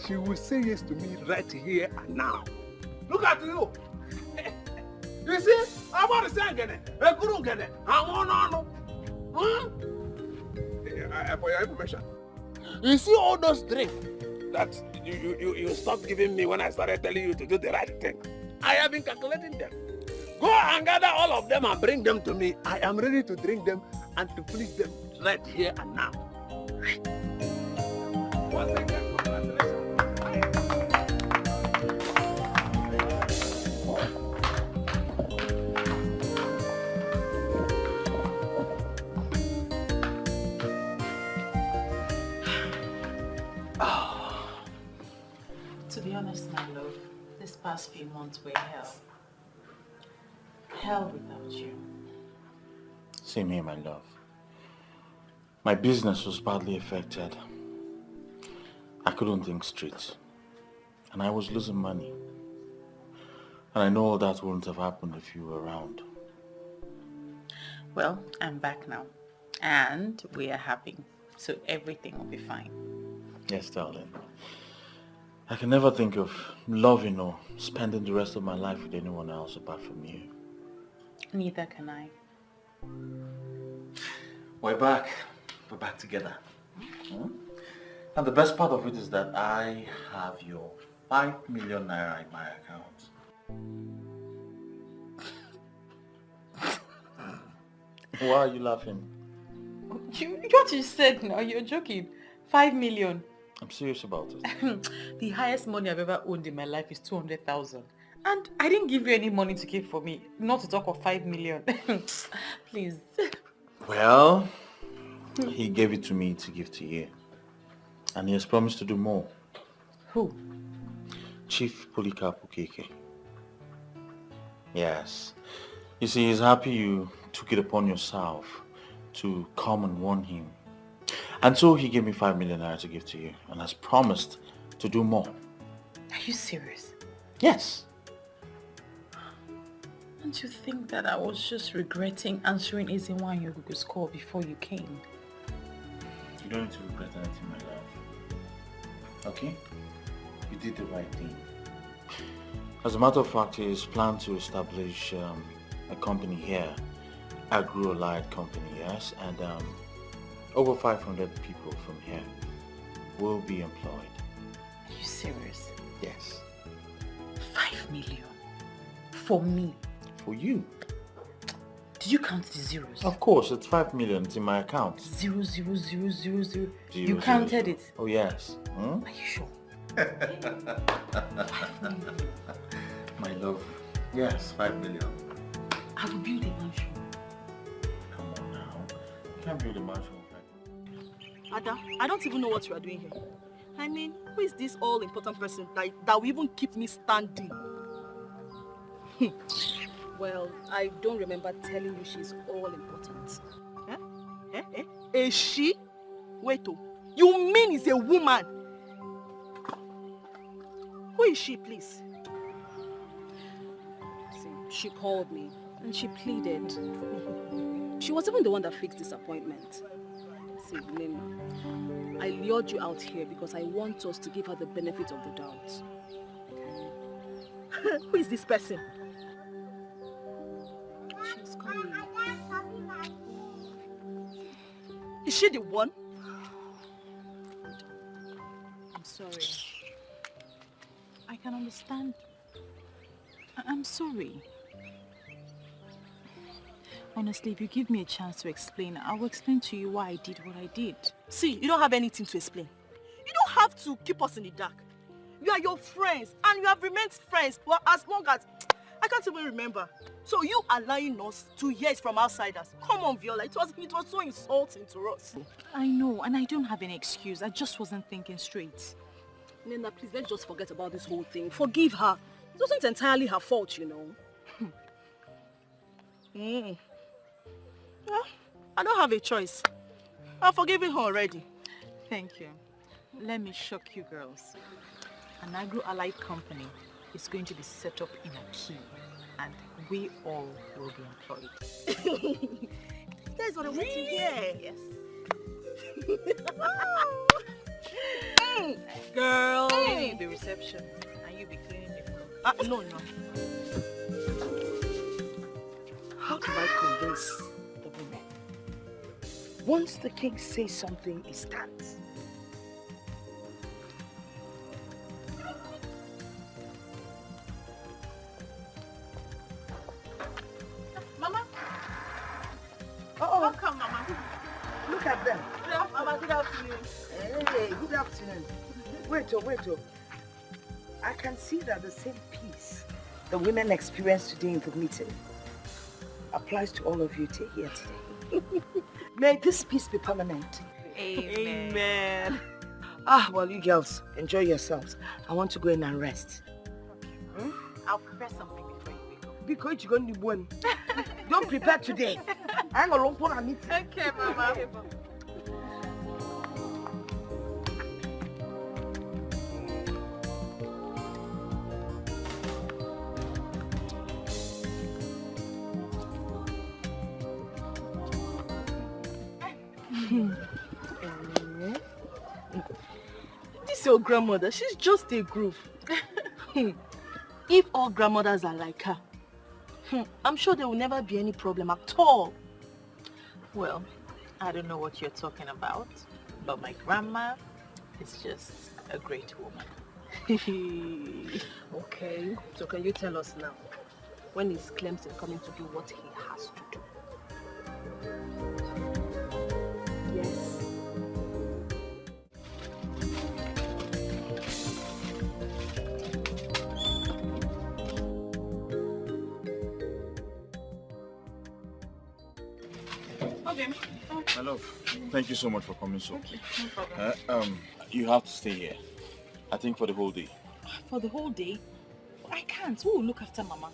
she will say yes to me right here and now. Look at you. You see, I'm about to say again. For your information, you see all those drinks that you stopped giving me when I started telling you to do the right thing. I have been calculating them. Go and gather all of them and bring them to me. I am ready to drink them and to please them right here and now. Once again, To be honest, my love, this past few months were hell. Hell without you. Same here, my love. My business was badly affected. I couldn't think straight. And I was losing money. And I know all that wouldn't have happened if you were around. Well, I'm back now. And we are happy. So everything will be fine. Yes, darling. I can never think of loving or spending the rest of my life with anyone else apart from you. Neither can I. We're back. We're back together. And the best part of it is that I have your 5 million naira in my account. Why are you laughing? What you said now, you're joking. 5 million. I'm serious about it. The highest money I've ever owned in my life is 200,000. And I didn't give you any money to keep for me. Not to talk of 5 million. Please. Well, he gave it to me to give to you. And he has promised to do more. Who? Chief Polycarp Okeke. Yes. You see, he's happy you took it upon yourself to come and warn him. And so he gave me 5 million naira to give to you and has promised to do more. Are you serious? Yes. Don't you think that I was just regretting answering Ezinwa and Yogugu's call before you came? You don't need to regret anything, my love. Okay? You did the right thing. As a matter of fact, he is planned to establish a company here, agro-allied company, yes, and over 500 people from here will be employed. Are you serious? Yes. 5 million? For me? For you. Did you count the zeros? Of course, it's 5 million. It's in my account. 0, 0, 0, 0, 0. You Zero, counted zero. it? Oh, yes. Hmm? Are you sure? My love. Yes, 5 million. I will build a mansion. Come on now. You can't build a mansion. Ada, I don't even know what you are doing here. I mean, who is this all-important person that will even keep me standing? Well, I don't remember telling you she's all-important. A she? Wait, oh. You mean it's a woman? Who is she, please? See, she called me and she pleaded. She was even the one that fixed this appointment. See, Nima, I lured you out here because I want us to give her the benefit of the doubt. Who is this person? She's coming. Is she the one? I'm sorry. I can understand. I'm sorry. Honestly, if you give me a chance to explain, I will explain to you why I did what I did. See, you don't have anything to explain. You don't have to keep us in the dark. You are your friends, and you have remained friends for as long as... I can't even remember. So you are lying us to hear it from outsiders. Come on, Viola. It was so insulting to us. I know, and I don't have any excuse. I just wasn't thinking straight. Nena, please, let's just forget about this whole thing. Forgive her. It wasn't entirely her fault, you know. Well, I don't have a choice. I've forgiven her already. Thank you. Let me shock you girls. An agro-allied company is going to be set up in a key, and we all will be employed. You guys are waiting here. Yes. Girl. Cleaning the reception, and you be cleaning the floor. No. How do I convince the women? Once the king says something, it stands. Mama. Oh, come, Mama. Look at them. Mama, good afternoon. Hey, good afternoon. Wait. I can see that the same peace the women experienced today in the meeting applies to all of you here today. May this peace be permanent. Amen. Well, you girls, enjoy yourselves. I want to go in and rest. I'll prepare something before you wake up. Because you're going to win. Don't prepare today. I'm going to meet. Okay, Mama. This your grandmother, she's just a group. If all grandmothers are like her, I'm sure there will never be any problem at all. Well, I don't know what you're talking about, but my grandma is just a great woman. Okay, so can you tell us now, when is Clemson coming to do what he has to do? Yes. Okay. My love, thank you so much for coming so. Okay, no problem. You have to stay here. I think for the whole day. For the whole day? I can't. Who will look after Mama?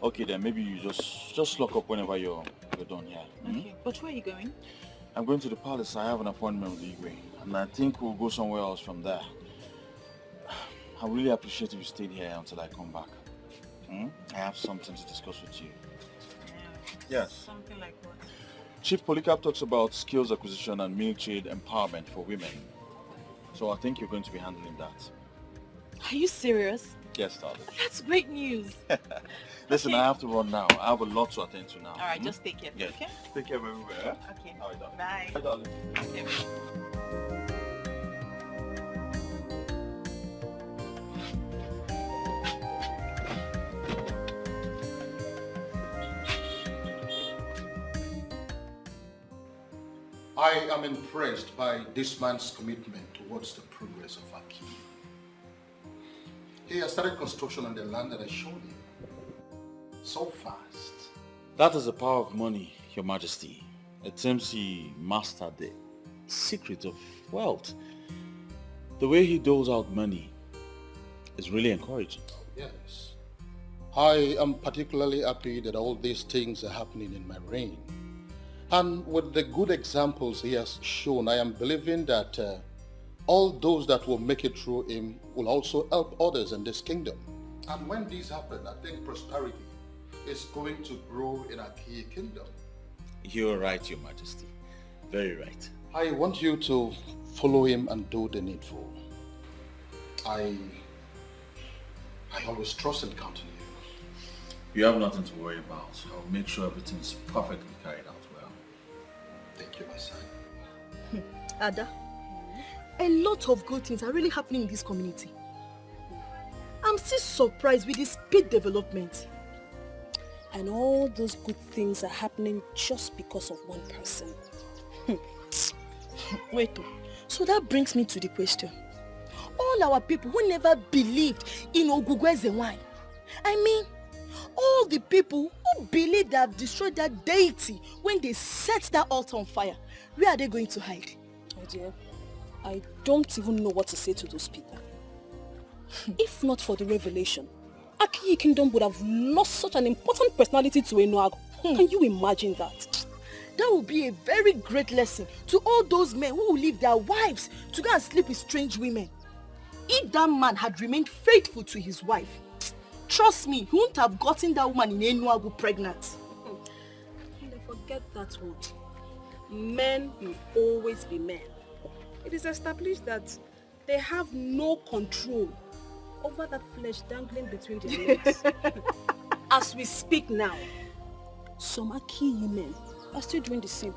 Okay then, maybe you just lock up whenever you're done here. Okay, but where are you going? I'm going to the palace. I have an appointment with Igwe, and I think we'll go somewhere else from there. I really appreciate if you stayed here until I come back. I have something to discuss with you. Yes. Something like what? Chief Polycarp talks about skills acquisition and military empowerment for women. So I think you're going to be handling that. Are you serious? Yes, darling. That's great news. Listen, Okay. I have to run now. I have a lot to attend to now. All right, just take care. Yes. Okay? Take care everywhere. Okay. All right, darling. Bye. Bye, darling. Okay. I am impressed by this man's commitment towards the progress of our king. He has started construction on the land that I showed him. So fast. That is the power of money, Your Majesty. It seems he mastered the secret of wealth. The way he doles out money is really encouraging. Yes. I am particularly happy that all these things are happening in my reign. And with the good examples he has shown, I am believing that all those that will make it through him will also help others in this kingdom. And when these happen, I think prosperity is going to grow in our key kingdom. You're right, Your Majesty. Very right. I want you to follow him and do the needful. I always trust and count on you. You have nothing to worry about. I'll make sure everything's perfectly carried out well. Thank you, my son. Ada, a lot of good things are really happening in this community. I'm still surprised with the speed development. And all those good things are happening just because of one person. Wait, so that brings me to the question. All our people who never believed in Ogugweze wine, I mean, all the people who believe they have destroyed that deity when they set that altar on fire, where are they going to hide? Oh dear, I don't even know what to say to those people. If not for the revelation, Akiyi Kingdom would have lost such an important personality to Enuago. Can you imagine that? That would be a very great lesson to all those men who will leave their wives to go and sleep with strange women. If that man had remained faithful to his wife, trust me, he wouldn't have gotten that woman in Enuago pregnant. Forget that one. Men will always be men. It is established that they have no control over that flesh dangling between their legs. As we speak now, some Akiyi men are still doing the same.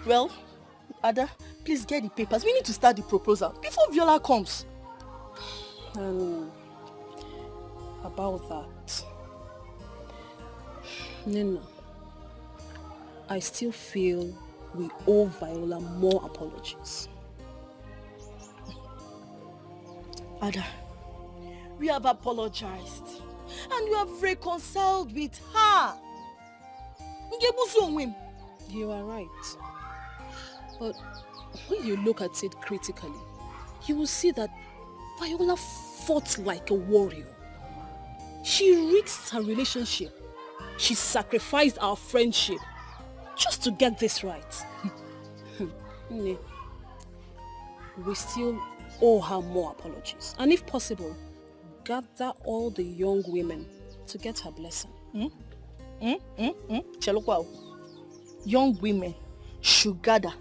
Well, Ada, please get the papers. We need to start the proposal before Viola comes. About that, Nina, I still feel we owe Viola more apologies. Ada, we have apologized and we have reconciled with her. You are right. But when you look at it critically, you will see that Viola fought like a warrior. She risked her relationship. She sacrificed our friendship just to get this right. We still owe her more apologies. And if possible, gather all the young women to get her blessing. young women should gather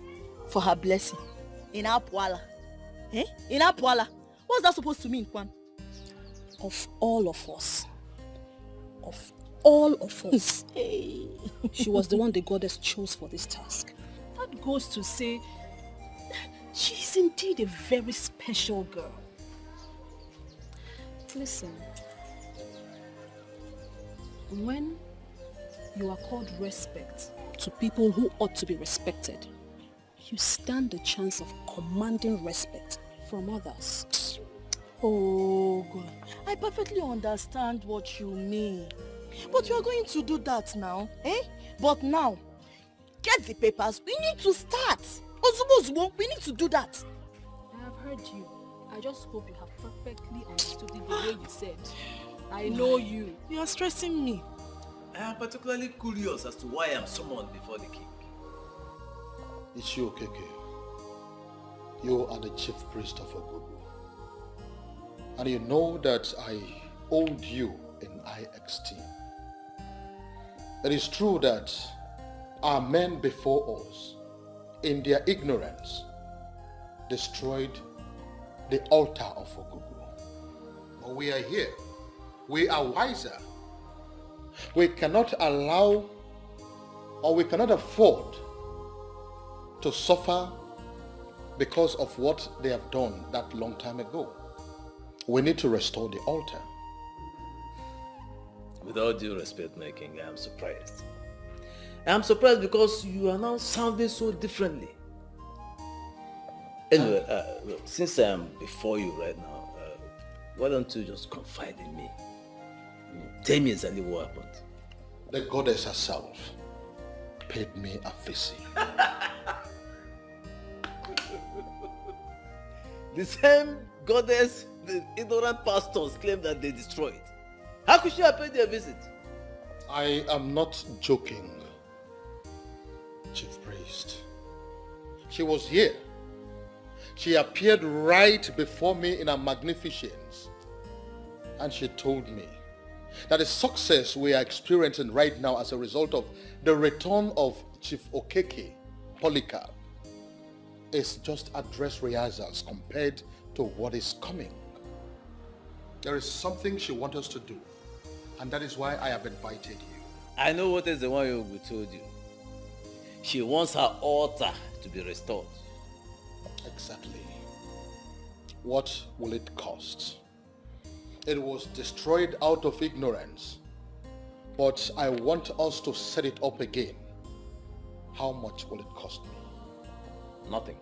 for her blessing in Apuala. Eh? In Apuala. What's that supposed to mean, Kwan? Of all of us. Of all of us. Hey. She was the one the goddess chose for this task. That goes to say, she is indeed a very special girl. Listen, when you are called respect to people who ought to be respected, you stand the chance of commanding respect from others. Oh God, I perfectly understand what you mean. But you are going to do that now, eh? But now, get the papers, we need to start. Ozubo, we need to do that. I have heard you. I just hope you have perfectly understood it the way you said. I know you. You are stressing me. I am particularly curious as to why I am summoned before the king. It's you, Keke. You are the chief priest of Ogugu. And you know that I hold you in high esteem. It is true that our men before us, in their ignorance, destroyed the altar of Ogugu. But we are here. We are wiser. We cannot allow, or we cannot afford to suffer because of what they have done that long time ago. We need to restore the altar. With all due respect, my king, I am surprised. I am surprised because you are now sounding so differently. Anyway, since I am before you right now, why don't you just confide in me? Tell me exactly what happened. The goddess herself paid me a visit. The same goddess the ignorant pastors claim that they destroyed. How could she have paid their visit? I am not joking, Chief Priest. She was here. She appeared right before me in her magnificence. And she told me that the success we are experiencing right now as a result of the return of Chief Okeke, Polycarp, is just a dress rehearsals compared to what is coming. There is something she wants us to do, and that is why I have invited you. I know what is the one Yogu told you. She wants her altar to be restored. Exactly. What will it cost? It was destroyed out of ignorance, but I want us to set it up again. How much will it cost me? Nothing.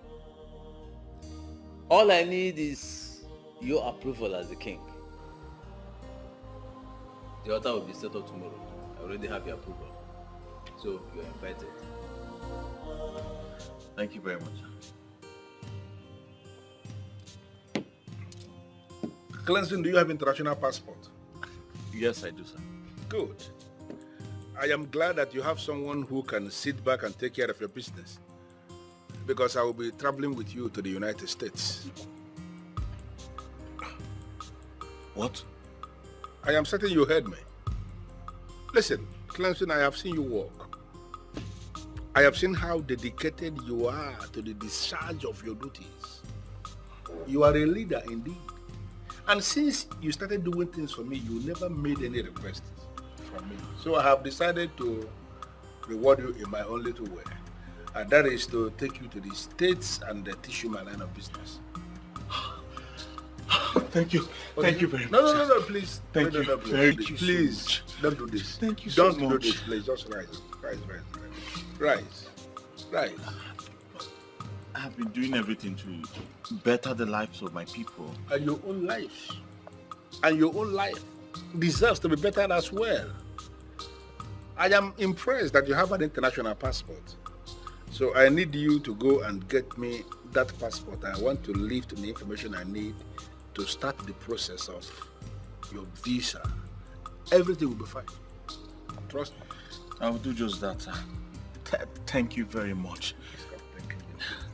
All I need is your approval as the king. The altar will be set up tomorrow. I already have your approval. So you are invited. Thank you very much. Clemson, do you have international passport? Yes, I do, sir. Good. I am glad that you have someone who can sit back and take care of your business. Because I will be traveling with you to the United States. What? I am certain you heard me. Listen, Clemson, I have seen you work. I have seen how dedicated you are to the discharge of your duties. You are a leader indeed. And since you started doing things for me, you never made any requests from me. So I have decided to reward you in my own little way. And that is to take you to the States and teach you my line of business. Thank you. Thank you very much. No, please. Thank you. Thank you. Please, don't do this. Thank you so much. Don't do this, please. Just rise. Rise. I have been doing everything to better the lives of my people. And your own life. And your own life deserves to be better as well. I am impressed that you have an international passport. So I need you to go and get me that passport. I want to lift the information I need to start the process of your visa. Everything will be fine. Trust me. I will do just that, sir. Thank you very much.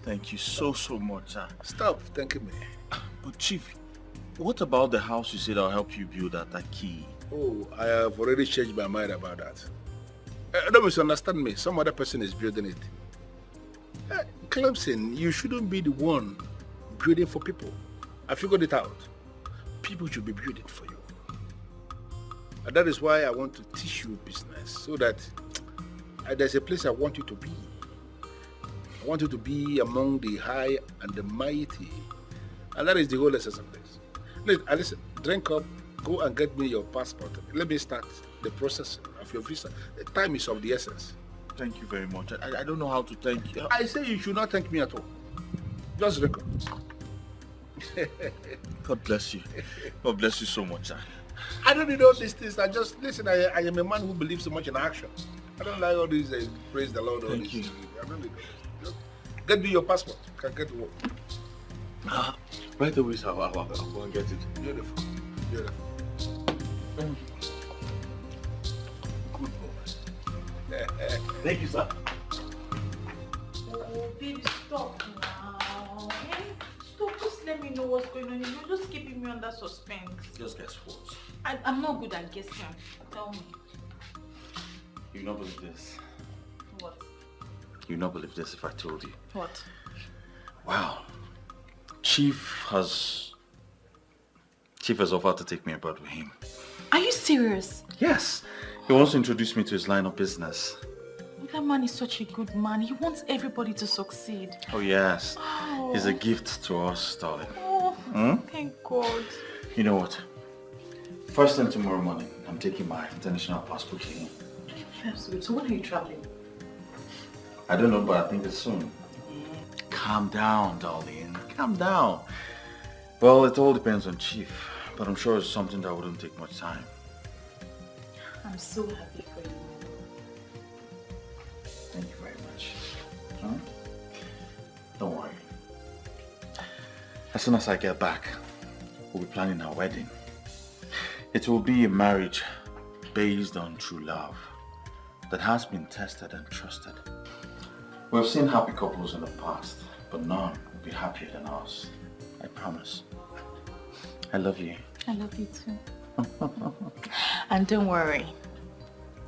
Thank you so much, sir. Stop thanking me. But Chief, what about the house you said I'll help you build at Taki? Oh, I have already changed my mind about that. Don't misunderstand me. Some other person is building it. Clemson, you shouldn't be the one building for people. I figured it out. People should be building for you. And that is why I want to teach you business, so that there's a place I want you to be. I want you to be among the high and the mighty. And that is the whole essence of this. Listen, drink up, go and get me your passport. Let me start the process of your visa. The time is of the essence. Thank you very much. I don't know how to thank you. I say you should not thank me at all. Just drink up. God bless you. God bless you so much, sir. I don't need all these things. I just, listen, I am a man who believes so much in action. I don't like all these, praise the Lord. Thank you. I don't need all this. Get me your passport. You can get to work. Right away, sir. I'll go and get it. Beautiful. Beautiful. Good boy. Thank you, sir. Oh, baby, stop now. Okay? Stop, just let me know what's going on. You're just keeping me under suspense. Just guess what? I'm not good at guessing. Tell me. You not believe this. What? You not believe this if I told you. What? Wow. Chief has offered to take me abroad with him. Are you serious? Yes. He wants to introduce me to his line of business. That man is such a good man. He wants everybody to succeed. Oh yes. Oh. He's a gift to us, darling. Oh, thank God. You know what? First thing tomorrow morning, I'm taking my international passport here. That's good. So when are you traveling? I don't know, but I think it's soon. Calm down, darling. Calm down. Well, it all depends on Chief, but I'm sure it's something that wouldn't take much time. I'm so happy for you. Thank you very much. Huh? Don't worry. As soon as I get back, we'll be planning our wedding. It will be a marriage based on true love that has been tested and trusted. We've seen happy couples in the past, but none will be happier than us. I promise. I love you. I love you too. And don't worry,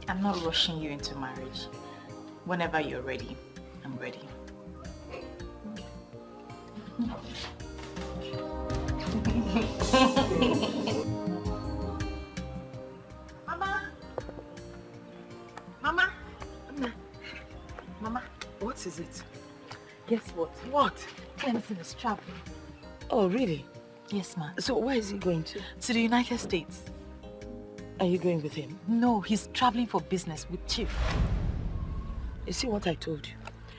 I'm not rushing you into marriage. Whenever you're ready, I'm ready. Mama! Mama! Mama, what is it? Guess what? What? Clemson is traveling. Oh, really? Yes, ma'am. So where is he going to? To the United States. Are you going with him? No, he's traveling for business with Chief. You see what I told you?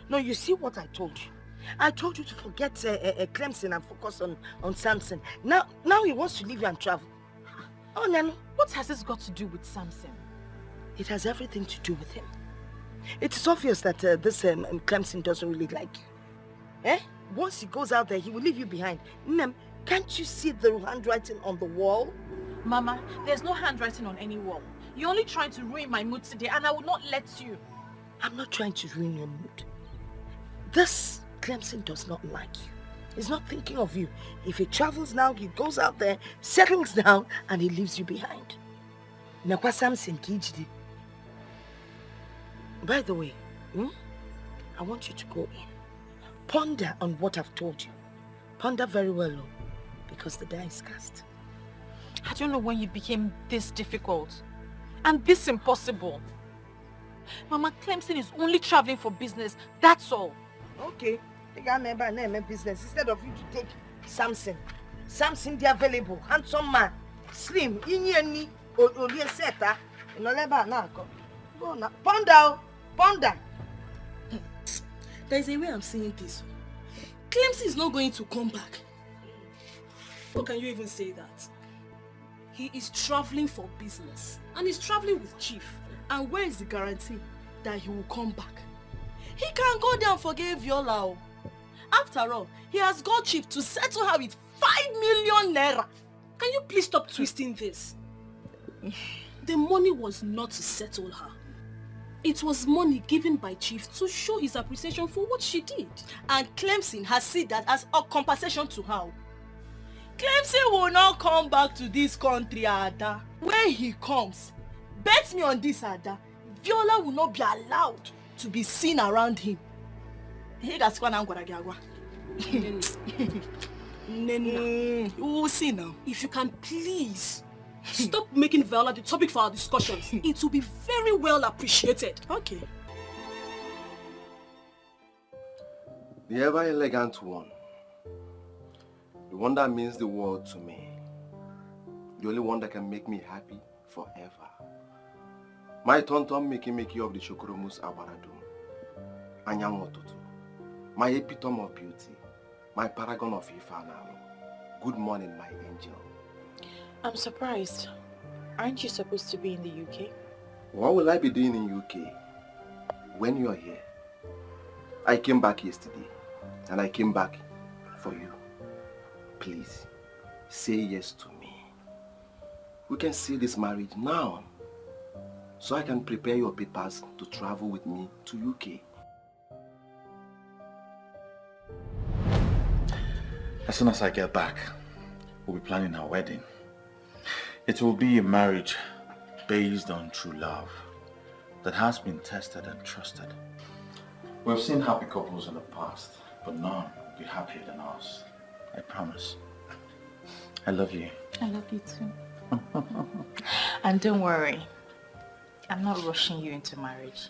No, you see what I told you? I told you to forget Clemson and focus on Samson. Now he wants to leave you and travel. Oh, Nano. What has this got to do with Samson? It has everything to do with him. It is obvious that this Clemson doesn't really like you. Eh? Once he goes out there, he will leave you behind. Nem, can't you see the handwriting on the wall? Mama, there's no handwriting on any wall. You're only trying to ruin my mood today, and I will not let you. I'm not trying to ruin your mood. This Clemson does not like you. He's not thinking of you. If he travels now, he goes out there, settles down, and he leaves you behind. Nakwa Samson Kijidi. By the way, I want you to go in. Ponder on what I've told you. Ponder very well, because the die is cast. I don't know when you became this difficult and this impossible. Mama, Clemson is only traveling for business, that's all. Okay, take our name business instead of you to take Samson. Samson, the available, handsome man, slim, inyeni, olie seta, inoleba na go. Go na, ponder. There is a way I'm saying this. Clemson is not going to come back. How can you even say that? He is traveling for business and he's traveling with Chief. And where is the guarantee that he will come back? He can go there and forget Viola. After all, he has got Chief to settle her with 5 million naira. Can you please stop twisting this? The money was not to settle her. It was money given by Chief to show his appreciation for what she did. And Clemson has seen that as a compensation to her. Clemson will not come back to this country, Ada. When he comes, bet me on this, Ada, Viola will not be allowed to be seen around him. We will see now. If you can please stop making Viola the topic for our discussions, it will be very well appreciated. Okay. The ever elegant one. The one that means the world to me. The only one that can make me happy forever. My tonton Miki of the Shokoromus Abaradum. Anyamototo. My epitome of beauty. My paragon of Ifanalo. Good morning, my angel. I'm surprised. Aren't you supposed to be in the UK? What will I be doing in UK when you're here? I came back yesterday and I came back for you. Please, say yes to me. We can see this marriage now, so I can prepare your papers to travel with me to UK. As soon as I get back, we'll be planning our wedding. It will be a marriage based on true love that has been tested and trusted. We've seen happy couples in the past, but none will be happier than us. I promise. I love you. I love you too. And don't worry, I'm not rushing you into marriage.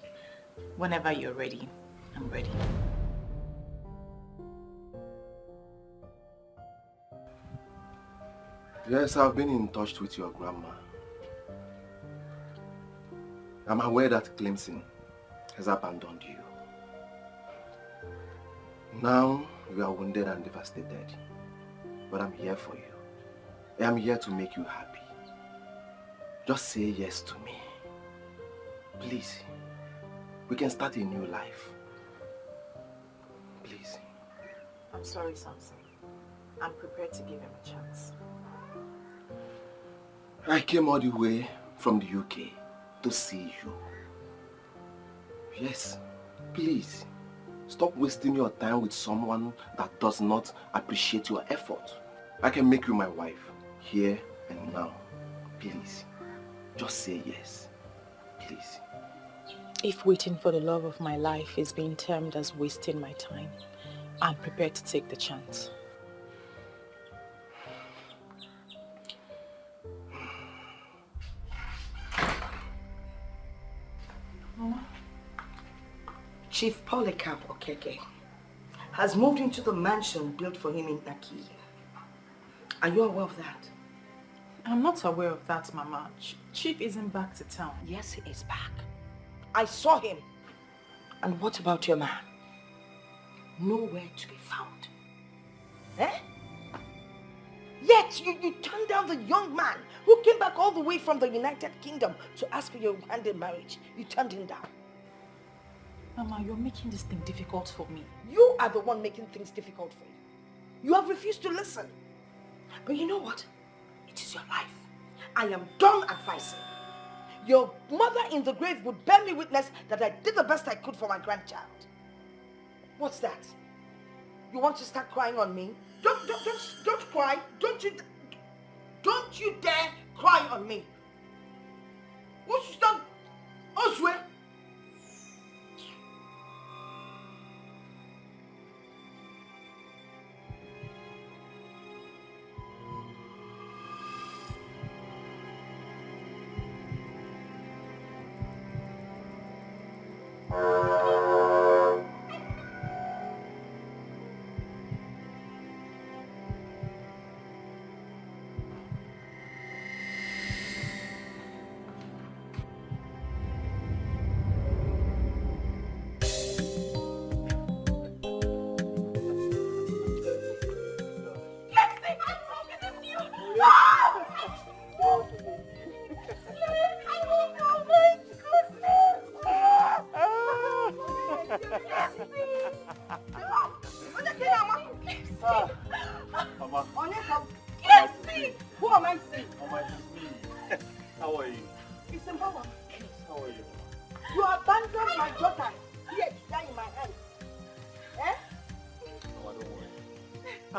Whenever you're ready, I'm ready. Yes, I've been in touch with your grandma. I'm aware that Clemson has abandoned you. Now you are wounded and devastated, but I'm here for you. I'm here to make you happy. Just say yes to me. Please, we can start a new life. Please. I'm sorry, Samson. I'm prepared to give him a chance. I came all the way from the UK to see you. Yes, please. Stop wasting your time with someone that does not appreciate your effort. I can make you my wife, here and now. Please, just say yes. Please. If waiting for the love of my life is being termed as wasting my time, I'm prepared to take the chance. Chief Polycarp Okeke has moved into the mansion built for him in Aki. Are you aware of that? I'm not aware of that, Mama. Chief isn't back to town. Yes, he is back. I saw him. And what about your man? Nowhere to be found. Eh? Yet you turned down the young man who came back all the way from the United Kingdom to ask for your hand in marriage. You turned him down. Mama, you're making this thing difficult for me. You are the one making things difficult for you. You have refused to listen. But you know what? It is your life. I am done advising. Your mother in the grave would bear me witness that I did the best I could for my grandchild. What's that? You want to start crying on me? Don't cry. Don't you dare cry on me. What's done? Oswe.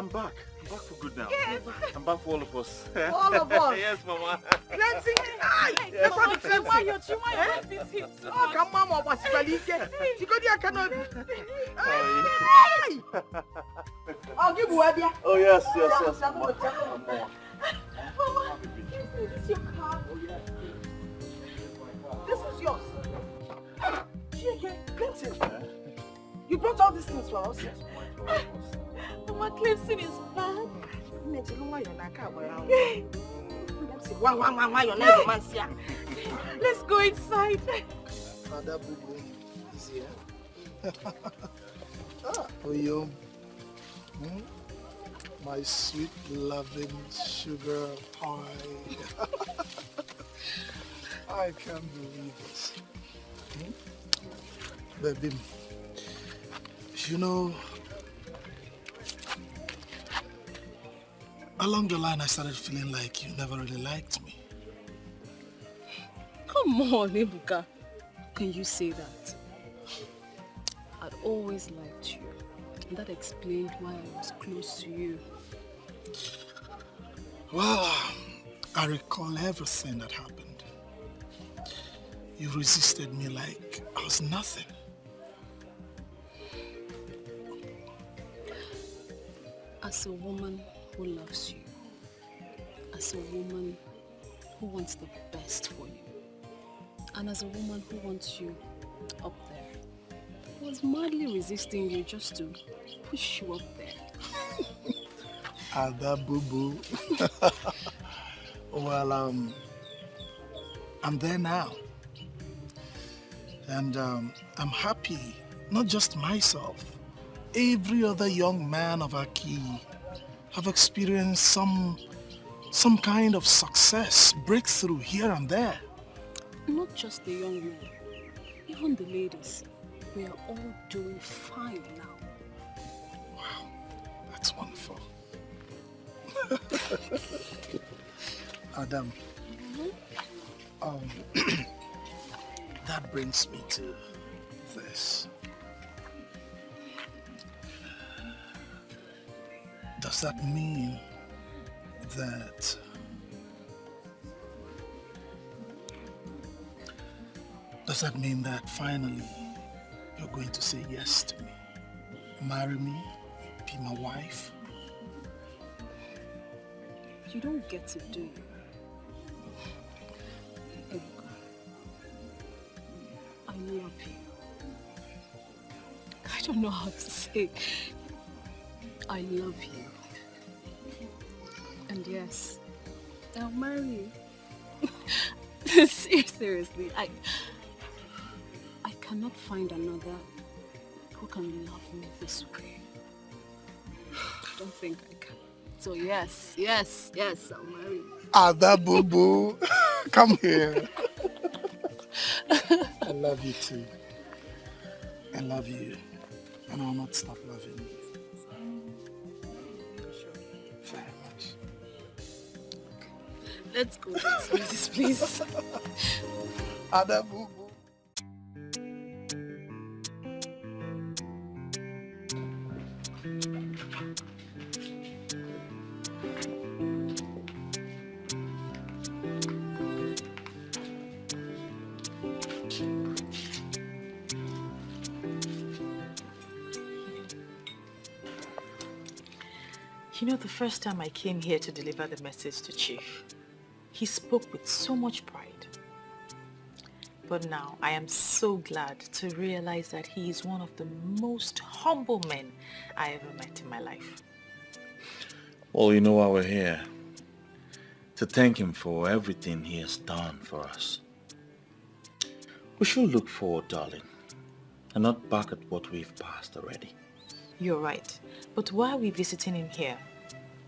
I'm back. I'm back for good now. Yes. I'm back for all of us. All of us. Yes, Mama. Clemson. Yes. Oh, come on, Mama. I'll give you a beer. Oh, yes, Mama. Mama, this is your car. Oh, yes. This is yours. Clemson, you brought all these things for us? Yes. Mama, Clemson is back. Let's go inside. Father Bubu is here. Oh, you. My sweet, loving sugar pie. I can't believe this. Baby, you know, along the line I started feeling like you never really liked me. Come on, Ebuka. How can you say that? I'd always liked you. And that explained why I was close to you. Well, I recall everything that happened. You resisted me like I was nothing. As a woman who loves you, as a woman who wants the best for you, and as a woman who wants you up there, I was madly resisting you just to push you up there. Ada boo-boo. Well, I'm there now. And I'm happy, not just myself. Every other young man of Aki have experienced some kind of success, breakthrough here and there. Not just the young men, even the ladies. We are all doing fine now. Wow, that's wonderful. Adam, that brings me to this. Does that mean that finally you're going to say yes to me? Marry me? Be my wife? You don't get to do it. I love you. I don't know how to say. I love you. And yes, I'll marry you. Seriously, I cannot find another who can love me this way. I don't think I can. So yes, I'll marry you. Ada boo-boo, come here. I love you too. I love you. And I'll not stop loving you. Very much. Let's go to this place. Ada boo-boo. You know, the first time I came here to deliver the message to Chief, he spoke with so much pride. But now I am so glad to realize that he is one of the most humble men I ever met in my life. Well, you know why we're here. To thank him for everything he has done for us. We should look forward, darling, and not back at what we've passed already. You're right. But why are we visiting him here?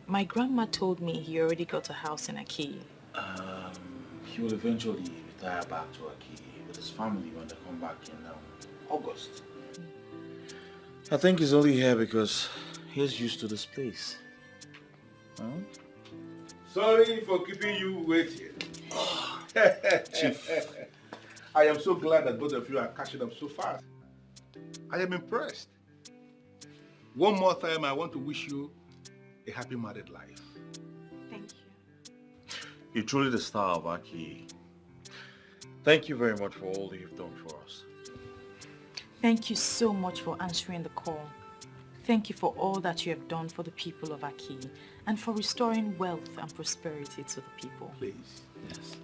My grandma told me he already got a house in Aki. He will eventually retire back to Aki with his family when they come back in August. I think he's only here because he's used to this place. Huh? Sorry for keeping you waiting. Chief. I am so glad that both of you are catching up so fast. I am impressed. One more time, I want to wish you a happy married life. Thank you. You're truly the star of Aki. Thank you very much for all you've done for us. Thank you so much for answering the call. Thank you for all that you have done for the people of Aki and for restoring wealth and prosperity to the people. Please. Yes.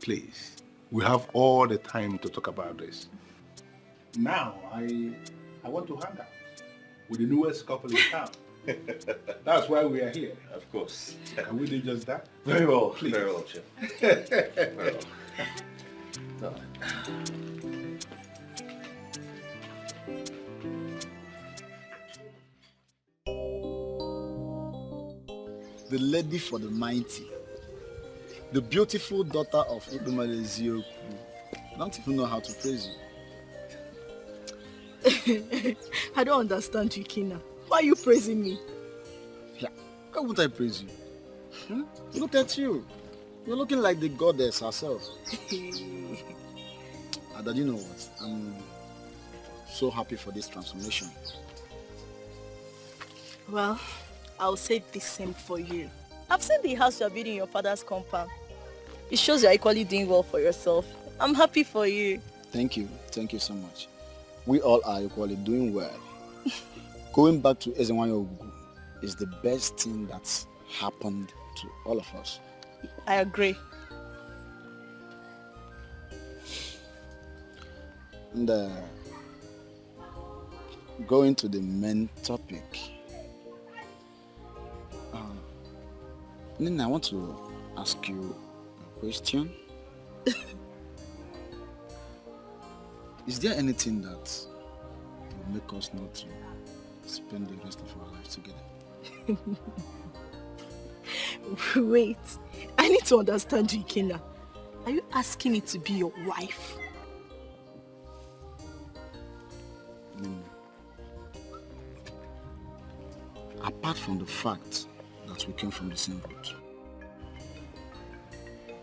Please. We have all the time to talk about this. Now, I want to hang out with the newest couple in town. That's why we are here. Of course. Can we do just that? Very well. Please. Very well, Chef. Very well. The lady for the mighty, the beautiful daughter of Ibumalezioku. I don't even know how to praise you. I don't understand you, Kina. Why are you praising me? Yeah, why won't I praise you? Look at you. You're looking like the goddess herself. Ada, you know what? I'm so happy for this transformation. Well, I'll say the same for you. I've seen the house you're building in your father's compound. It shows you're equally doing well for yourself. I'm happy for you. Thank you. Thank you so much. We all are equally doing well. Going back to Ezenwayo Ogugu is the best thing that's happened to all of us. I agree. And going to the main topic. Nina, I want to ask you a question. Is there anything that will make us not to spend the rest of our lives together? Wait, I need to understand you, Kina. Are you asking me to be your wife? Nina, apart from the fact that we came from the same root,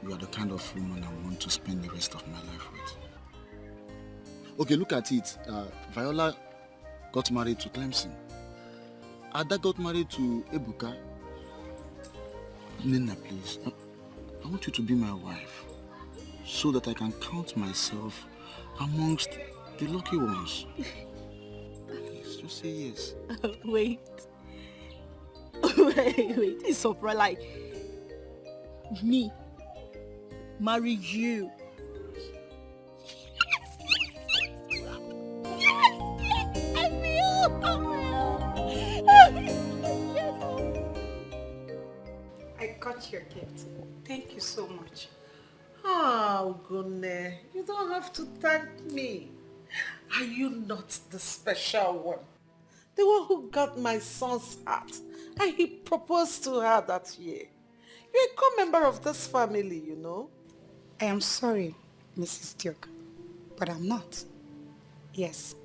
you are the kind of woman I want to spend the rest of my life with. Okay, look at it. Viola got married to Clemson. Ada got married to Ebuka. Nina, please, I want you to be my wife so that I can count myself amongst the lucky ones. Please, just say yes. Wait, it's so like me marry you. I got your gift. Thank you so much. Oh, Gunne, you don't have to thank me. Are you not the special one? The one who got my son's heart and he proposed to her that year. You're a co-member of this family, you know. I am sorry, Mrs. Duke, but I'm not. Yes,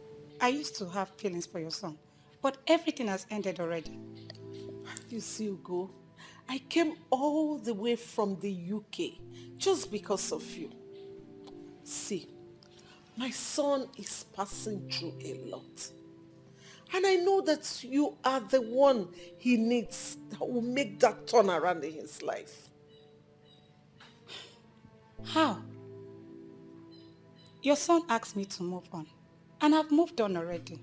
I used to have feelings for your son, but everything has ended already. You see, Ugo, I came all the way from the UK just because of you. See, my son is passing through a lot. And I know that you are the one he needs that will make that turnaround in his life. How? Your son asked me to move on, and I've moved on already.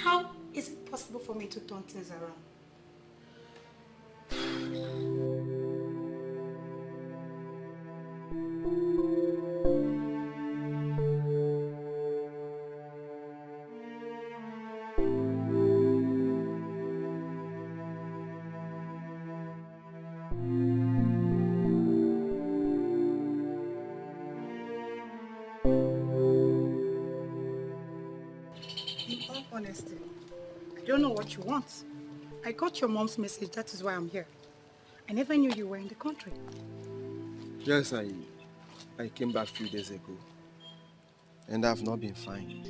How is it possible for me to turn things around? Honesty, I don't know what you want. I got your mom's message, that is why I'm here. I never knew you were in the country. Yes, I came back a few days ago, and I've not been fine.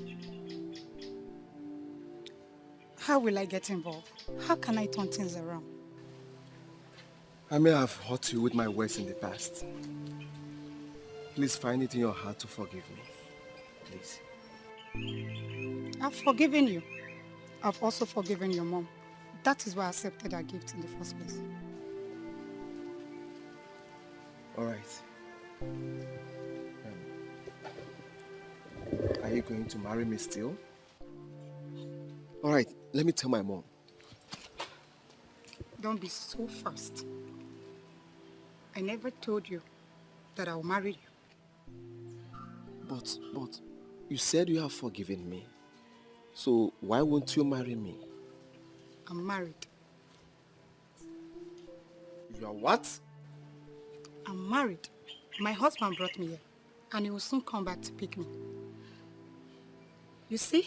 How will I get involved? How can I turn things around? I may have hurt you with my words in the past. Please find it in your heart to forgive me. Please. I've forgiven you. I've also forgiven your mom. That is why I accepted her gift in the first place. All right. Are you going to marry me still? All right, let me tell my mom. Don't be so fast. I never told you that I'll marry you. But you said you have forgiven me. So why won't you marry me? I'm married. You are what? I'm married. My husband brought me here, and he will soon come back to pick me. You see?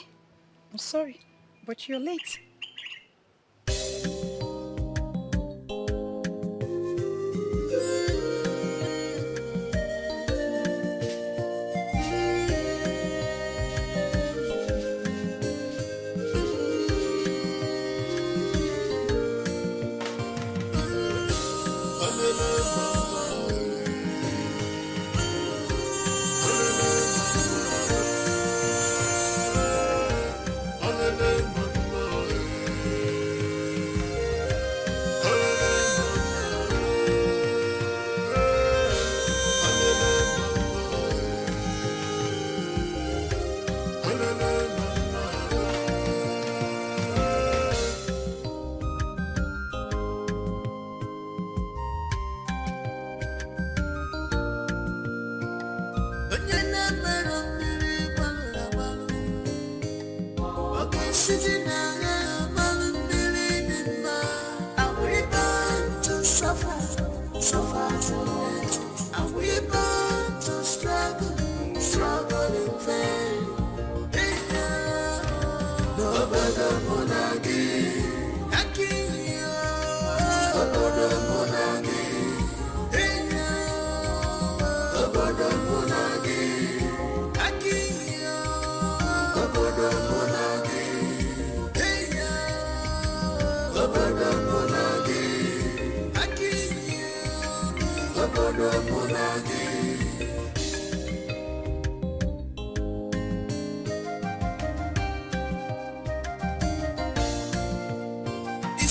I'm sorry, but you're late.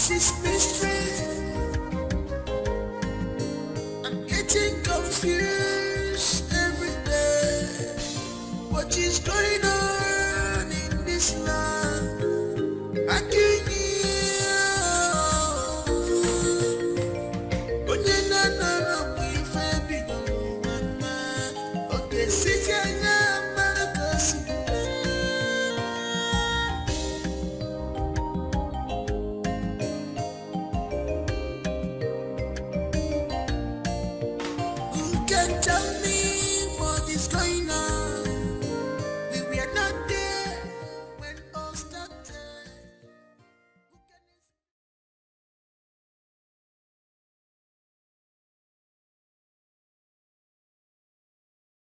This is mystery. I'm getting confused every day. What is going on in this land? I can tell me what is going on.